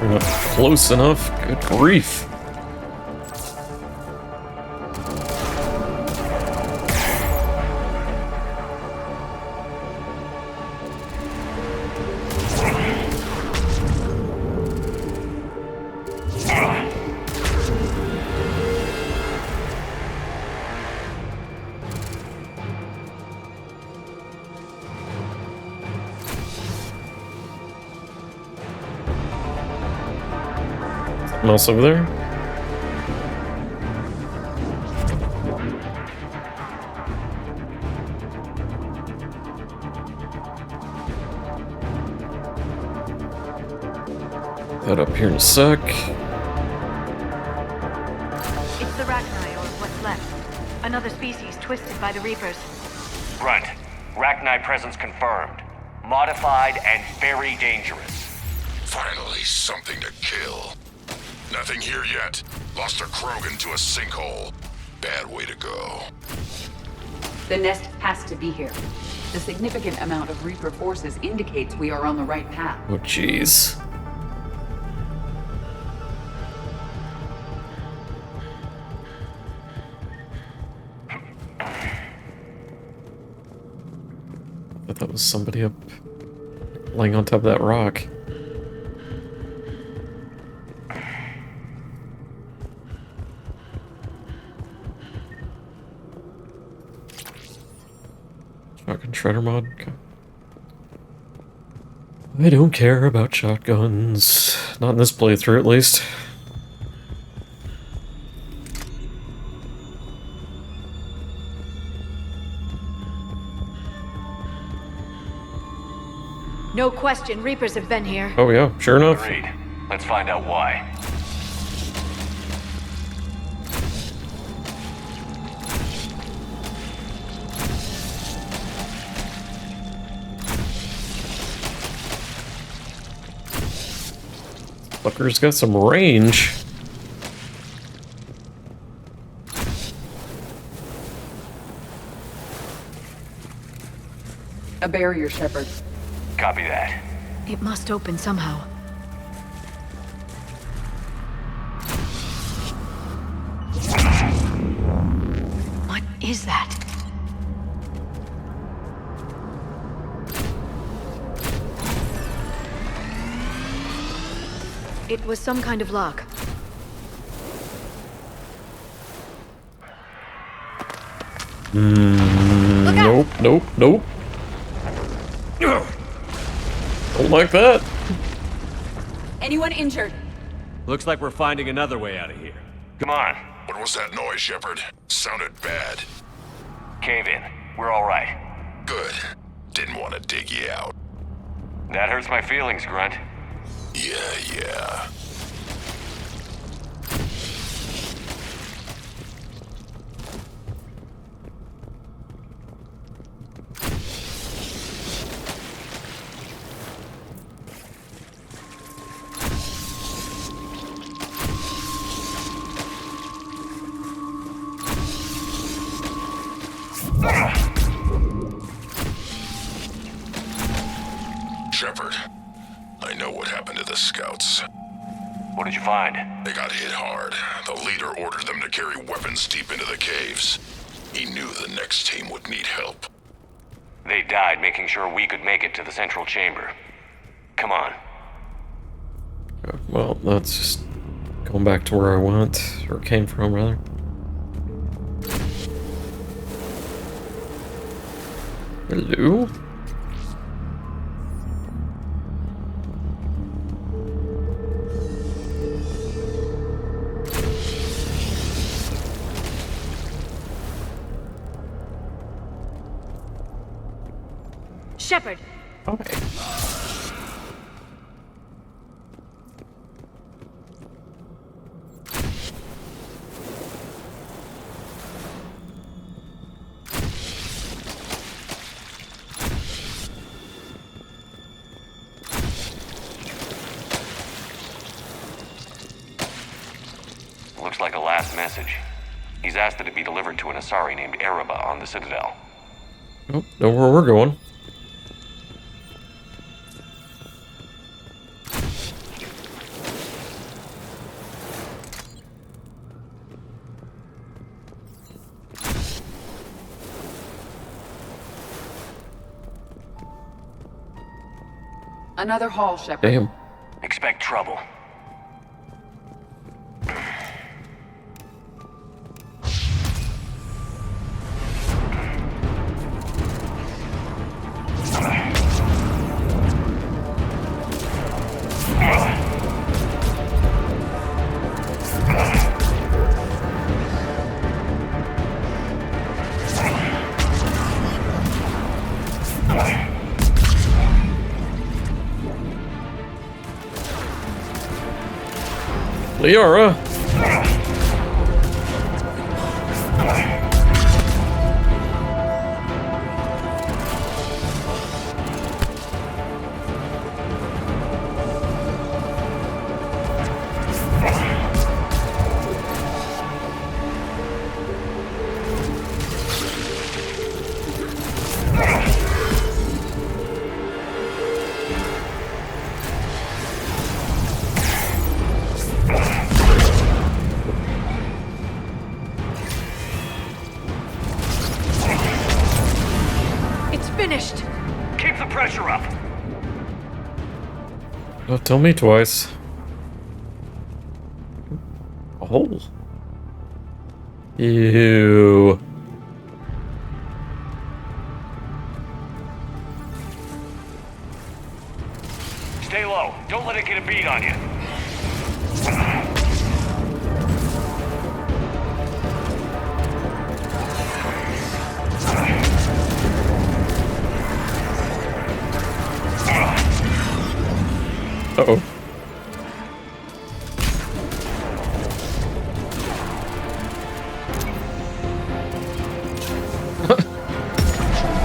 We're not close enough. Good grief. Something else over there? That up here in a sec. It's the Rachni, or what's left. Another species twisted by the Reapers. Grunt, Rachni presence confirmed. Modified and very dangerous. Finally, something to kill. Nothing here yet. Lost a Krogan to a sinkhole. Bad way to go. The nest has to be here. The significant amount of Reaper forces indicates we are on the right path. Oh, jeez. I thought that was somebody up laying on top of that rock. Shotgun shredder mod? Okay. I don't care about shotguns. Not in this playthrough, at least. No question, Reapers have been here. Oh yeah, sure enough. Agreed. Let's find out why. Fucker's got some range. A barrier, Shepard. Copy that. It must open somehow. What is that? It was some kind of lock. Nope, nope, nope. Don't like that. Anyone injured? Looks like we're finding another way out of here. Come on. What was that noise, Shepard? Sounded bad. Cave in. We're all right. Good. Didn't want to dig you out. That hurts my feelings, Grunt. Yeah. Shepard, I know what happened to the scouts. What did you find? They got hit hard. The leader ordered them to carry weapons deep into the caves. He knew the next team would need help. They died making sure we could make it to the central chamber. Come on. Well, that's just going back to where I went, or came from, rather. Hello? Shepard. Okay. Looks like a last message. He's asked that it be delivered to an Asari named Aria on the Citadel. Oh, know where we're going. Another hall, Shepard. Damn. Expect trouble. Liara. Finished. Keep the pressure up. Don't tell me twice. A hole. Ew. Stay low. Don't let it get a bead on you. Uh-oh.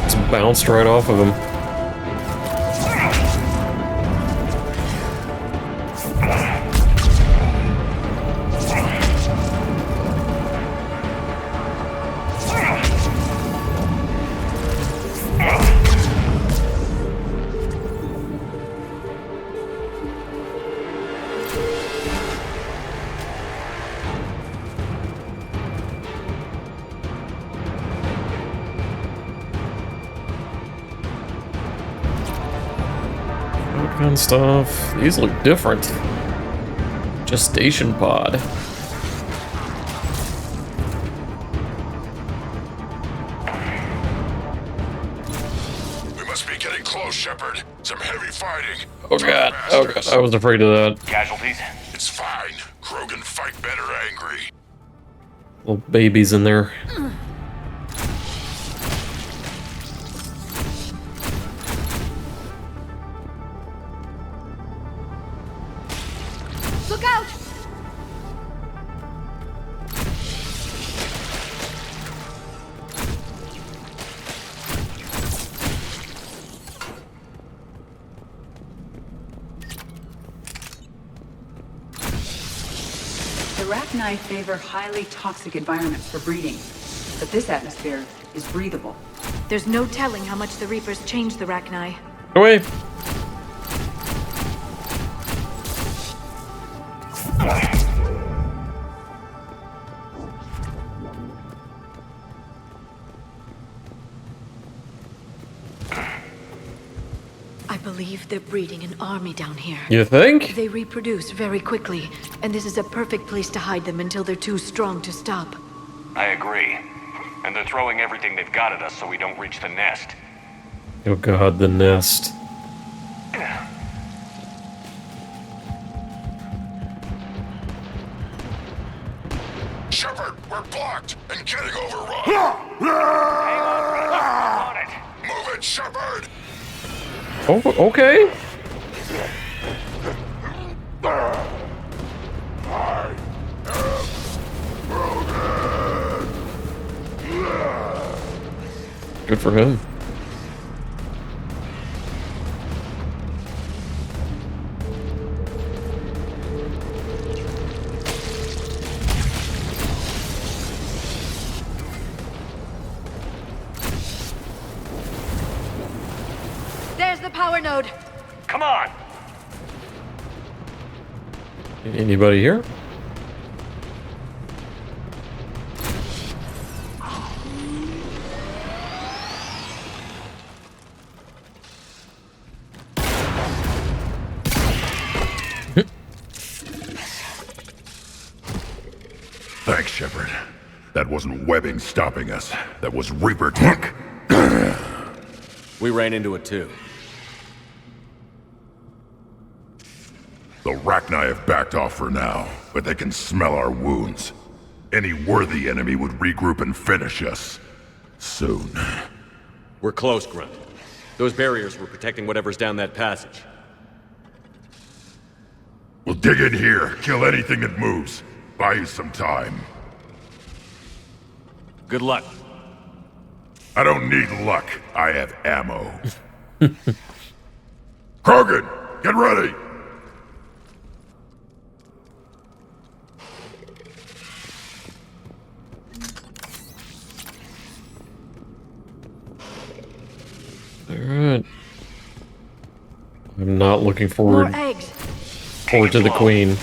Just bounced right off of him. Shotgun stuff. These look different. Gestation pod. We must be getting close, Shepard. Some heavy fighting. Oh god. Oh god. I was afraid of that. Casualties? It's fine. Krogan fight better angry. Little babies in there. Look out! The Rachni favor highly toxic environments for breeding, but this atmosphere is breathable. There's no telling how much the Reapers changed the Rachni. Away. believe they're breeding an army down here. You think? They reproduce very quickly, and this is a perfect place to hide them until they're too strong to stop. I agree. And they're throwing everything they've got at us so we don't reach the nest. Oh god, the nest. Shepard, we're blocked and getting overrun. Hang on it. Move it, Shepard. Oh, okay. Good for him. There's the power node. Come on. Anybody here? Thanks, Shepard. That wasn't webbing stopping us. That was Reaper tech. We ran into it too. The Rachni have backed off for now, but they can smell our wounds. Any worthy enemy would regroup and finish us. Soon. We're close, Grunt. Those barriers were protecting whatever's down that passage. We'll dig in here, kill anything that moves. Buy you some time. Good luck. I don't need luck. I have ammo. Krogan, get ready! Alright. I'm not looking forward More eggs. to the queen.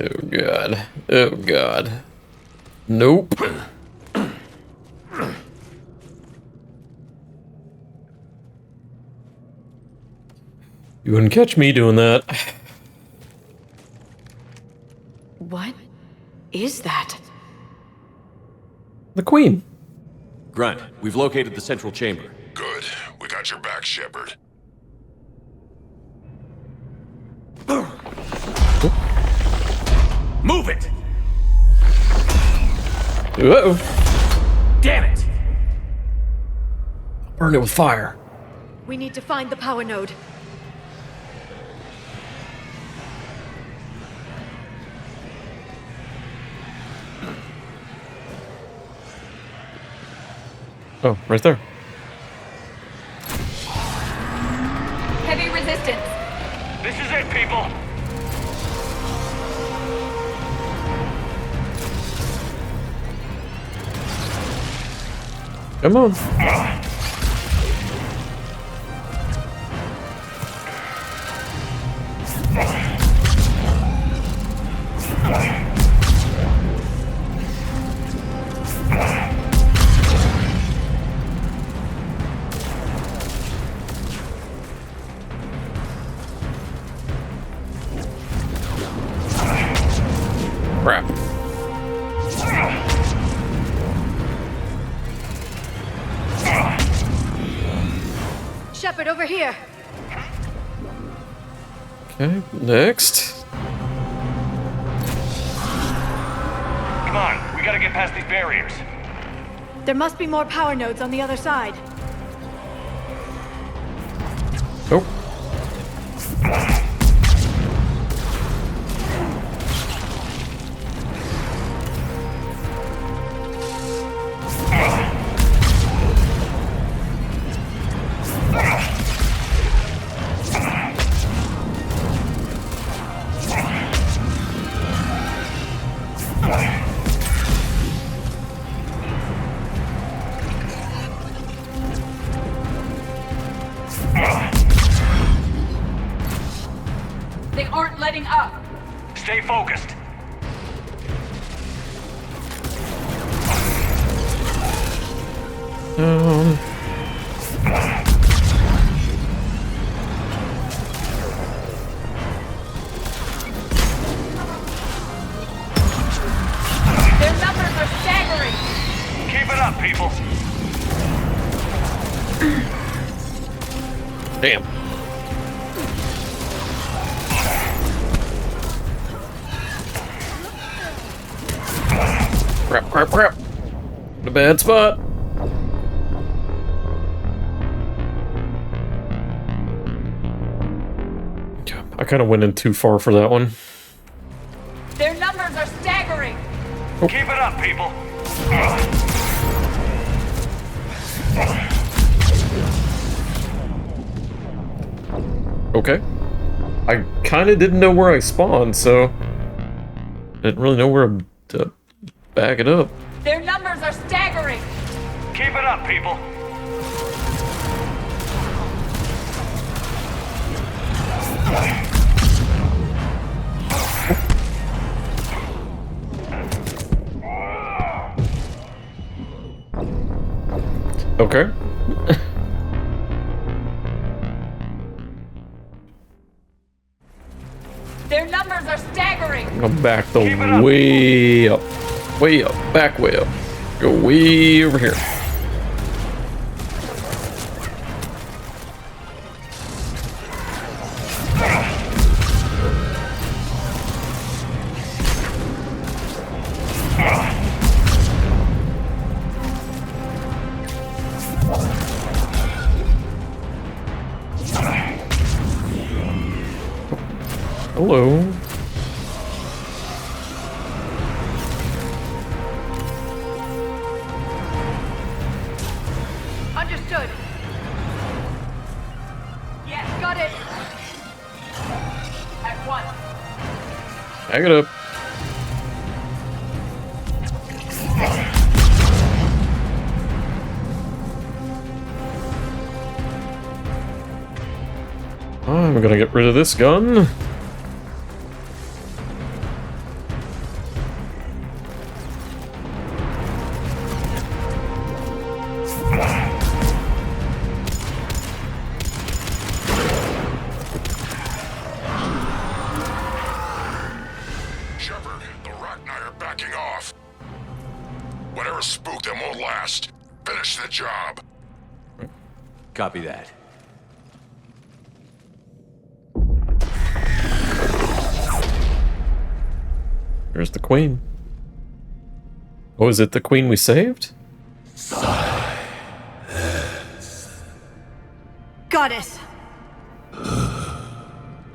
Oh god. Oh god. Nope. You wouldn't catch me doing that. What is that? The queen. Grunt, we've located the central chamber. Good. We got your back, Shepard. Move it! Uh-oh. Damn it! Burn it with fire. We need to find the power node. Oh, right there. Heavy resistance. This is it, people! Come on. Crap. Shepard, over here. Okay, next. Come on, we gotta get past these barriers. There must be more power nodes on the other side. Oh. letting up. Stay focused. Their numbers are staggering. Keep it up, people. Damn. Crap. In a bad spot. I kind of went in too far for that one. Their numbers are staggering. Keep it up, people. Okay. I kind of didn't know where I spawned, so I didn't really know where to back it up. Their numbers are staggering. Keep it up, people. Okay. Their numbers are staggering. I'm gonna back the way up. Way up. Back way up. Go way over here. Hello. Understood. Yes, got it. At once. Back it up. I'm gonna get rid of this gun. Shepard, the Rachni are backing off. Whatever spooked them won't last. Finish the job. Copy that. There's the queen. Oh, is it the queen we saved? Goddess!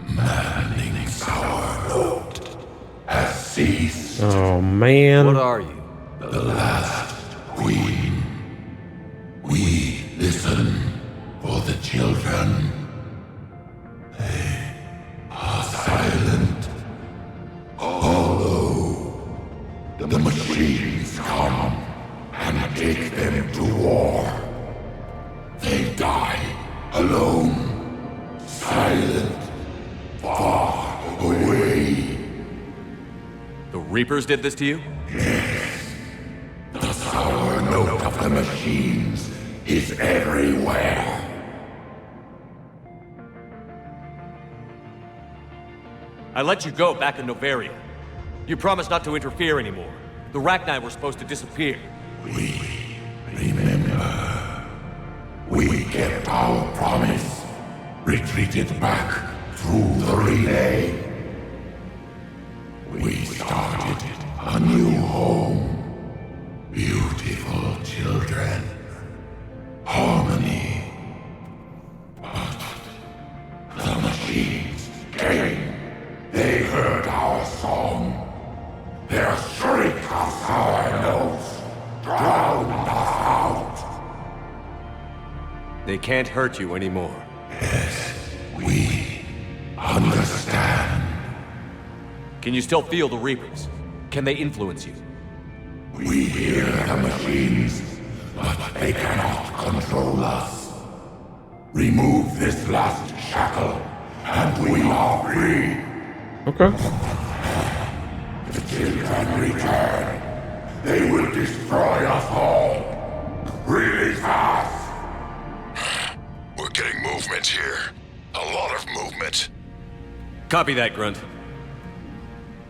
Maddening's our road has ceased. Oh, man. What are you? The last queen. We listen for the children. They are silent. Although the machines come and take them to war, they die alone, silent, far away. The Reapers did this to you? Yes. The sour note of the machines is everywhere. I let you go back in Novaria. You promised not to interfere anymore. The Rachni were supposed to disappear. We remember. We kept our promise. Retreated back through the relay. We started a new home. Beautiful children. Harmony. But the machines came. They heard our song. Their shriek of sour notes drowned us out. They can't hurt you anymore. Yes, we understand. Can you still feel the Reapers? Can they influence you? We hear the machines, but they cannot control us. Remove this last shackle, and we are free. Okay. They can return. They will destroy us all. Release us! We're getting movement here. A lot of movement. Copy that, Grunt.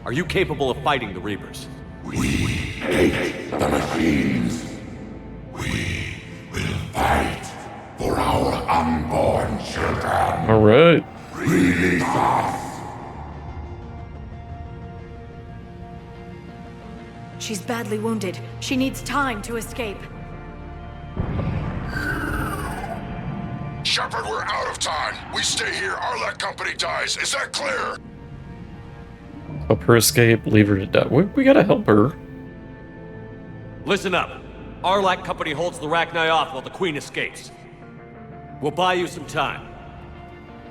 Are you capable of fighting the Reapers? We hate the machines. We will fight for our unborn children. All right. Release us! She's badly wounded. She needs time to escape. Shepard, we're out of time. We stay here, Arlec Company dies. Is that clear? Help her escape, leave her to die. We gotta help her. Listen up. Arlec Company holds the Rachni off while the Queen escapes. We'll buy you some time.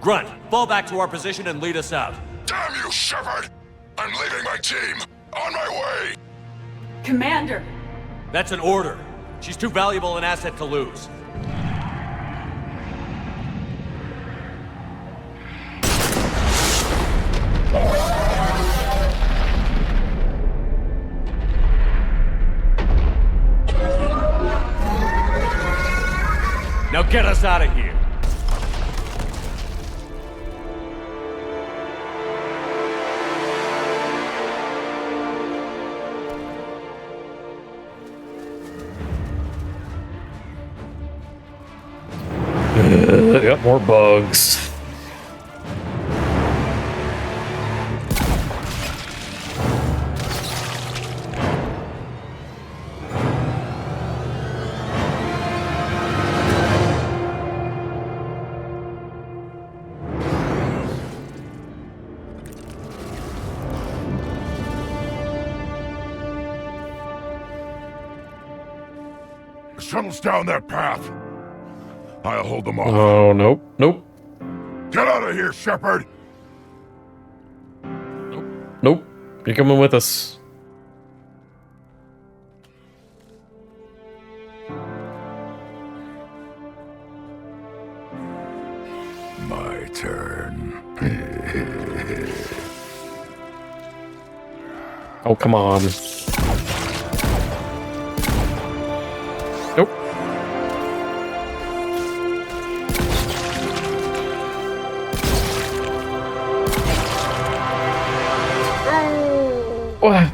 Grunt, fall back to our position and lead us out. Damn you, Shepard! I'm leaving my team. On my way! Commander! That's an order. She's too valuable an asset to lose. Now get us out of here! I got more bugs. The shuttle's down that path. I'll hold them off. Oh, nope. Nope. Get out of here, Shepard! Nope. You're coming with us. My turn. Oh, come on. Nope. What?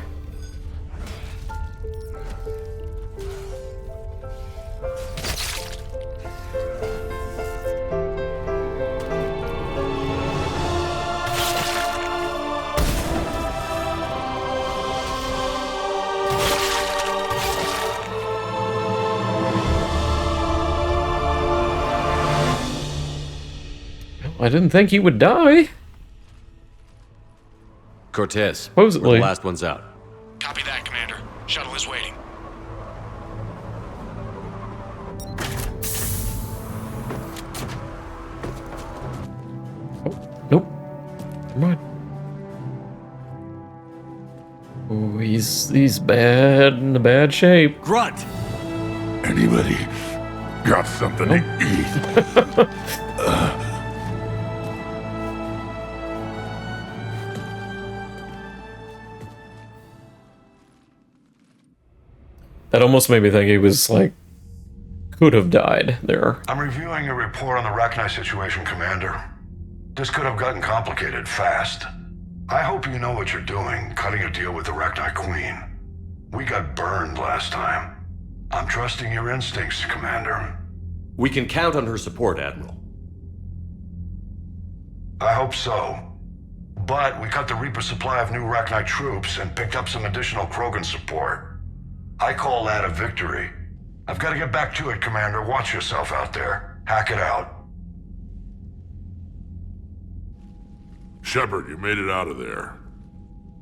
I didn't think he would die. Cortez, supposedly. we're the last ones out. Copy that, Commander. Shuttle is waiting. Oh, nope. Come on. Oh, he's bad, in a bad shape. Grunt! Anybody got something to eat? That almost made me think he was, like, could have died there. I'm reviewing your report on the Rachni situation, Commander. This could have gotten complicated fast. I hope you know what you're doing, cutting a deal with the Rachni Queen. We got burned last time. I'm trusting your instincts, Commander. We can count on her support, Admiral. I hope so. But we cut the Reaper supply of new Rachni troops and picked up some additional Krogan support. I call that a victory. I've got to get back to it, Commander. Watch yourself out there. Hack it out. Shepard, you made it out of there.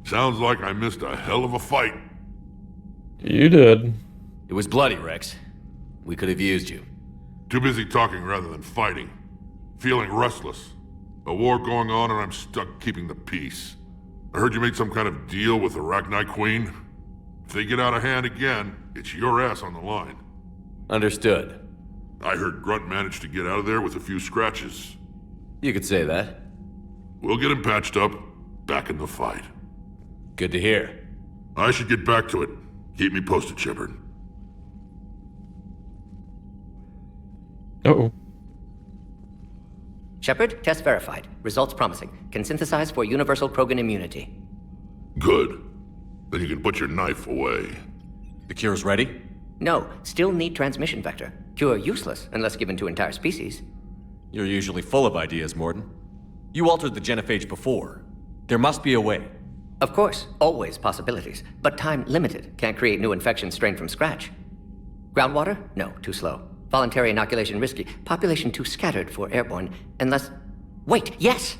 Sounds like I missed a hell of a fight. You did. It was bloody, Wrex. We could have used you. Too busy talking rather than fighting. Feeling restless. A war going on and I'm stuck keeping the peace. I heard you made some kind of deal with the Rachni Queen. If they get out of hand again, it's your ass on the line. Understood. I heard Grunt managed to get out of there with a few scratches. You could say that. We'll get him patched up. back in the fight. Good to hear. I should get back to it. Keep me posted, Shepard. Uh-oh. Shepard, test verified. Results promising. Can synthesize for universal Krogan immunity. Good. Then you can put your knife away. The cure's ready? No, still need transmission vector. Cure useless unless given to entire species. You're usually full of ideas, Morden. You altered the genophage before. There must be a way. Of course, always possibilities, but time limited. Can't create new infections strained from scratch. Groundwater? No, too slow. Voluntary inoculation risky. Population too scattered for airborne, unless... Wait, yes!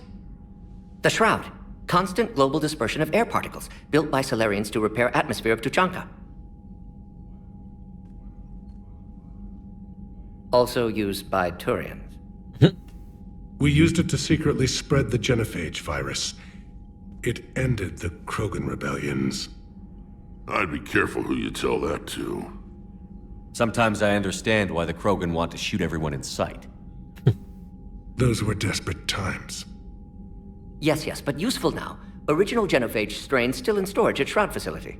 The Shroud. Constant global dispersion of air particles, built by Solarians to repair atmosphere of Tuchanka. Also used by Turians. We used it to secretly spread the genophage virus. It ended the Krogan rebellions. I'd be careful who you tell that to. Sometimes I understand why the Krogan want to shoot everyone in sight. Those were desperate times. Yes, but useful now. Original genophage strain still in storage at Shroud facility.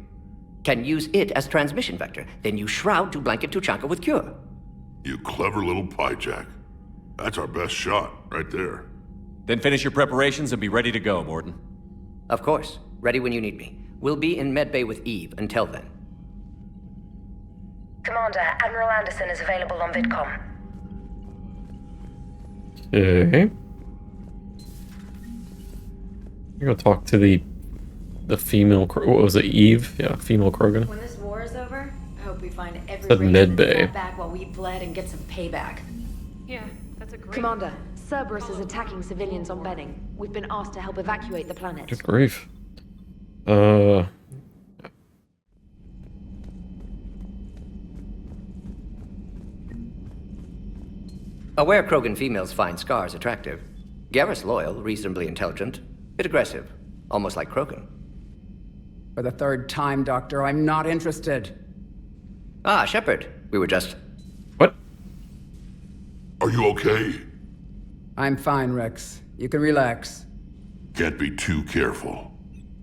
Can use it as transmission vector, then use Shroud to blanket Tuchanka with cure. You clever little pyjack. That's our best shot, right there. Then finish your preparations and be ready to go, Morden. Of course. Ready when you need me. We'll be in medbay with Eve until then. Commander, Admiral Anderson is available on VidCom. Okay. I'm gonna talk to the female. What was it, Eve? Yeah, female Krogan. When this war is over, I hope we find every Said race Ned that's Bay. fought back while we bled and get some payback. Yeah, that's a great... Commander, Cerberus is attacking civilians on Benning. We've been asked to help evacuate the planet. Good grief. Aware Krogan females find scars attractive. Garrus loyal, reasonably intelligent, bit aggressive, almost like Krogan. For the third time, Doctor, I'm not interested. Ah, Shepard. We were just... Are you okay? I'm fine, Wrex. You can relax. Can't be too careful,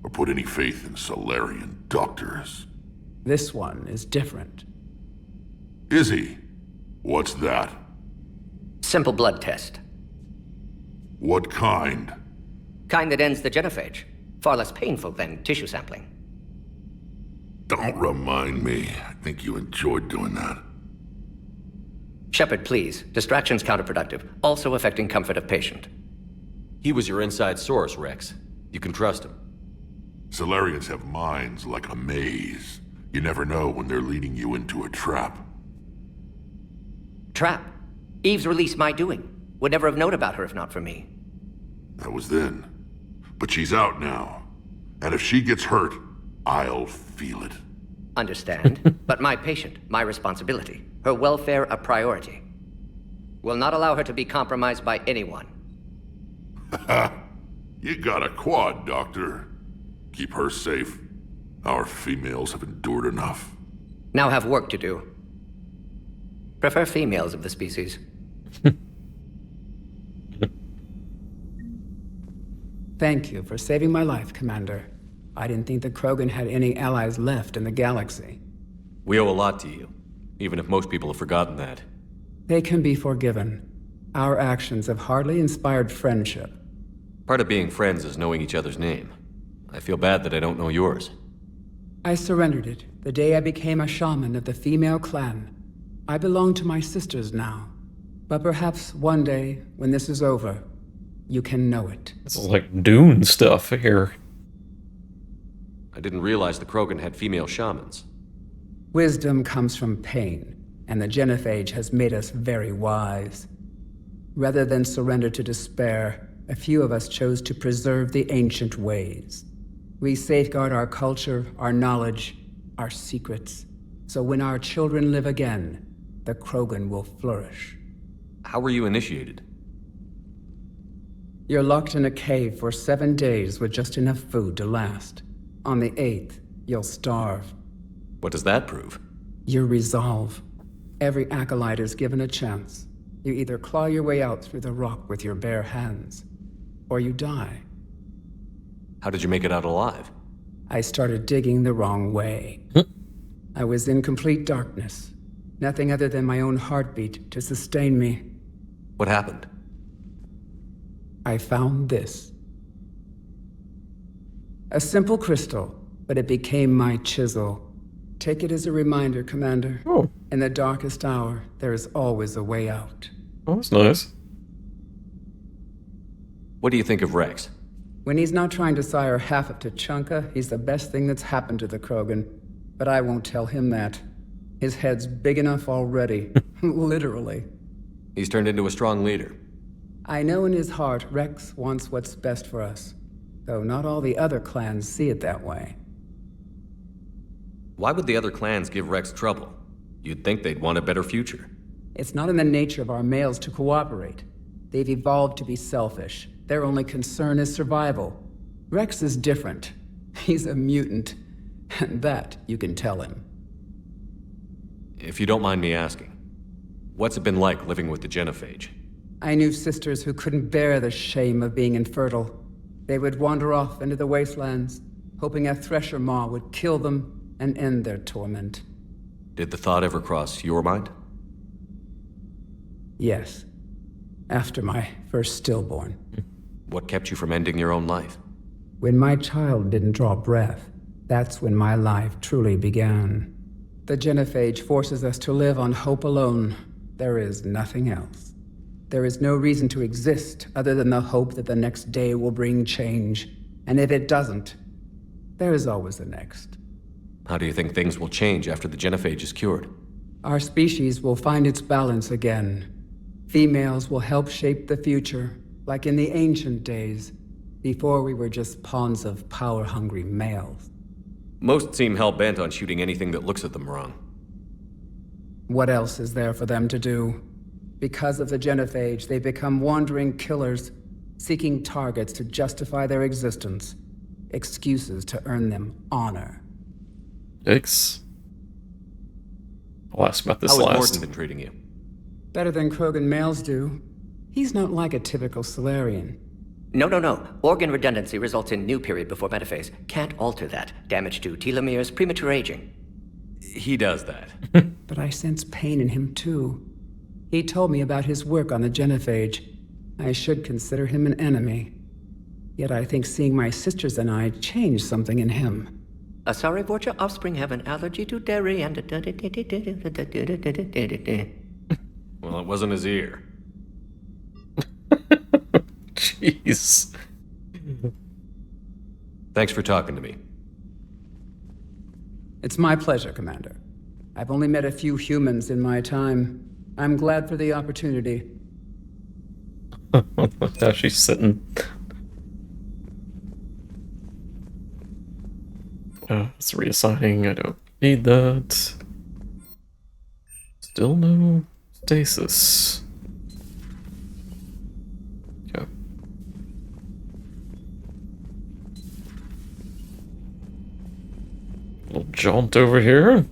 or put any faith in Solarian doctors. This one is different. Is he? What's that? Simple blood test. What kind? Kind that ends the genophage. Far less painful than tissue sampling. Don't remind me. I think you enjoyed doing that. Shepard, please. Distraction's counterproductive, also affecting comfort of patient. He was your inside source, Wrex. You can trust him. Solarians have minds like a maze. You never know when they're leading you into a trap. Trap? Eve's release my doing. Would never have known about her if not for me. That was then. But she's out now. And if she gets hurt, I'll feel it. Understand, but my patient, my responsibility. Her welfare a priority. Will not allow her to be compromised by anyone. You got a quad, Doctor. Keep her safe. Our females have endured enough. Now have work to do. Prefer females of the species. Thank you for saving my life, Commander. I didn't think the Krogan had any allies left in the galaxy. We owe a lot to you, even if most people have forgotten that. They can be forgiven. Our actions have hardly inspired friendship. Part of being friends is knowing each other's name. I feel bad that I don't know yours. I surrendered it the day I became a shaman of the female clan. I belong to my sisters now. But perhaps one day, when this is over, you can know it. This is like Dune stuff here. I didn't realize the Krogan had female shamans. Wisdom comes from pain, and the genophage has made us very wise. Rather than surrender to despair, a few of us chose to preserve the ancient ways. We safeguard our culture, our knowledge, our secrets, so when our children live again, the Krogan will flourish. How were you initiated? You're locked in a cave for 7 days with just enough food to last. On the 8th, you'll starve. What does that prove? Your resolve. Every acolyte is given a chance. You either claw your way out through the rock with your bare hands, or you die. How did you make it out alive? I started digging the wrong way. I was in complete darkness. Nothing other than my own heartbeat to sustain me. What happened? I found this. A simple crystal, but it became my chisel. Take it as a reminder, Commander. Oh. In the darkest hour, there is always a way out. Oh, that's nice. What do you think of Wrex? When he's not trying to sire half of Tuchanka, he's the best thing that's happened to the Krogan. But I won't tell him that. His head's big enough already. Literally. He's turned into a strong leader. I know in his heart Wrex wants what's best for us. Though not all the other clans see it that way. Why would the other clans give Wrex trouble? You'd think they'd want a better future. It's not in the nature of our males to cooperate. They've evolved to be selfish. Their only concern is survival. Wrex is different. He's a mutant. And that you can tell him. If you don't mind me asking, what's it been like living with the Genophage? I knew sisters who couldn't bear the shame of being infertile. They would wander off into the wastelands, hoping a Thresher Maw would kill them and end their torment. Did the thought ever cross your mind? Yes. After my first stillborn. What kept you from ending your own life? When my child didn't draw breath, that's when my life truly began. The Genophage forces us to live on hope alone. There is nothing else. There is no reason to exist other than the hope that the next day will bring change. And if it doesn't, there is always the next. How do you think things will change after the Genophage is cured? Our species will find its balance again. Females will help shape the future, like in the ancient days, before we were just pawns of power-hungry males. Most seem hell-bent on shooting anything that looks at them wrong. What else is there for them to do? Because of the Genophage, they become wandering killers, seeking targets to justify their existence, excuses to earn them honor. Yikes. I'll ask about this How last. has Morton been treating you? Better than Krogan males do. He's not like a typical Solarian. No. Organ redundancy results in new period before metaphase. Can't alter that. Damage to telomeres, premature aging. He does that. But I sense pain in him too. He told me about his work on the Genophage. I should consider him an enemy. Yet I think seeing my sisters and I changed something in him. Sorry, Vorcha, offspring have an allergy to dairy and... Well, it wasn't his ear. Jeez. Thanks for talking to me. It's my pleasure, Commander. I've only met a few humans in my time. I'm glad for the opportunity. Now she's sitting. It's reassigning. I don't need that. Still no stasis. Okay. Little jaunt over here.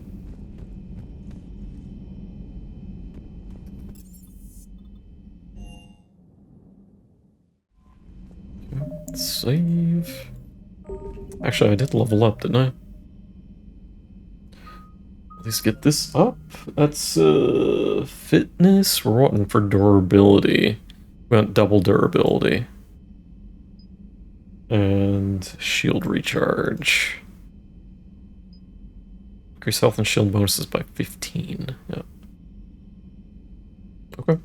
Save. Actually, I did level up, didn't I? At least get this up. That's fitness. We're wanting for durability. We want double durability. And shield recharge. Increase health and shield bonuses by 15. Yeah. Okay.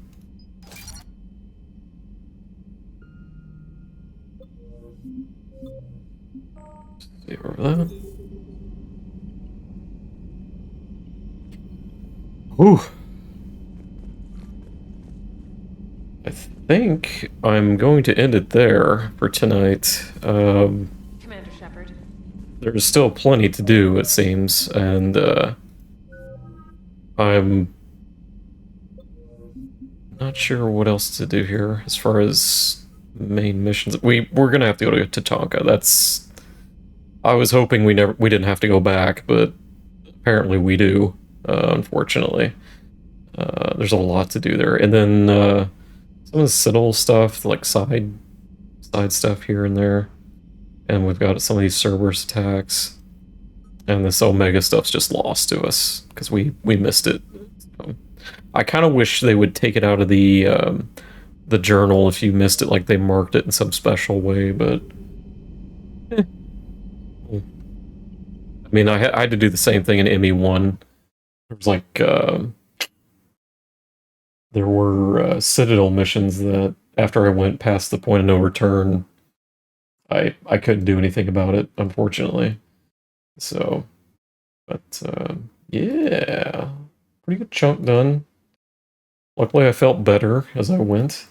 Save over that. Whew. I think I'm going to end it there for tonight. Commander Shepard. There's still plenty to do, it seems, and I'm not sure what else to do here as far as main missions. We're gonna have to go to Tatanka. That's. I was hoping we didn't have to go back, but apparently we do. Unfortunately, there's a lot to do there, and then some of the Citadel stuff, like side stuff here and there. And we've got some of these Cerberus attacks. And this Omega stuff's just lost to us, because we missed it. So, I kind of wish they would take it out of the journal if you missed it, like they marked it in some special way, but... I mean, I had to do the same thing in ME1. There was like, there were Citadel missions that, after I went past the point of no return, I couldn't do anything about it, unfortunately. So, but, yeah, pretty good chunk done. Luckily I felt better as I went.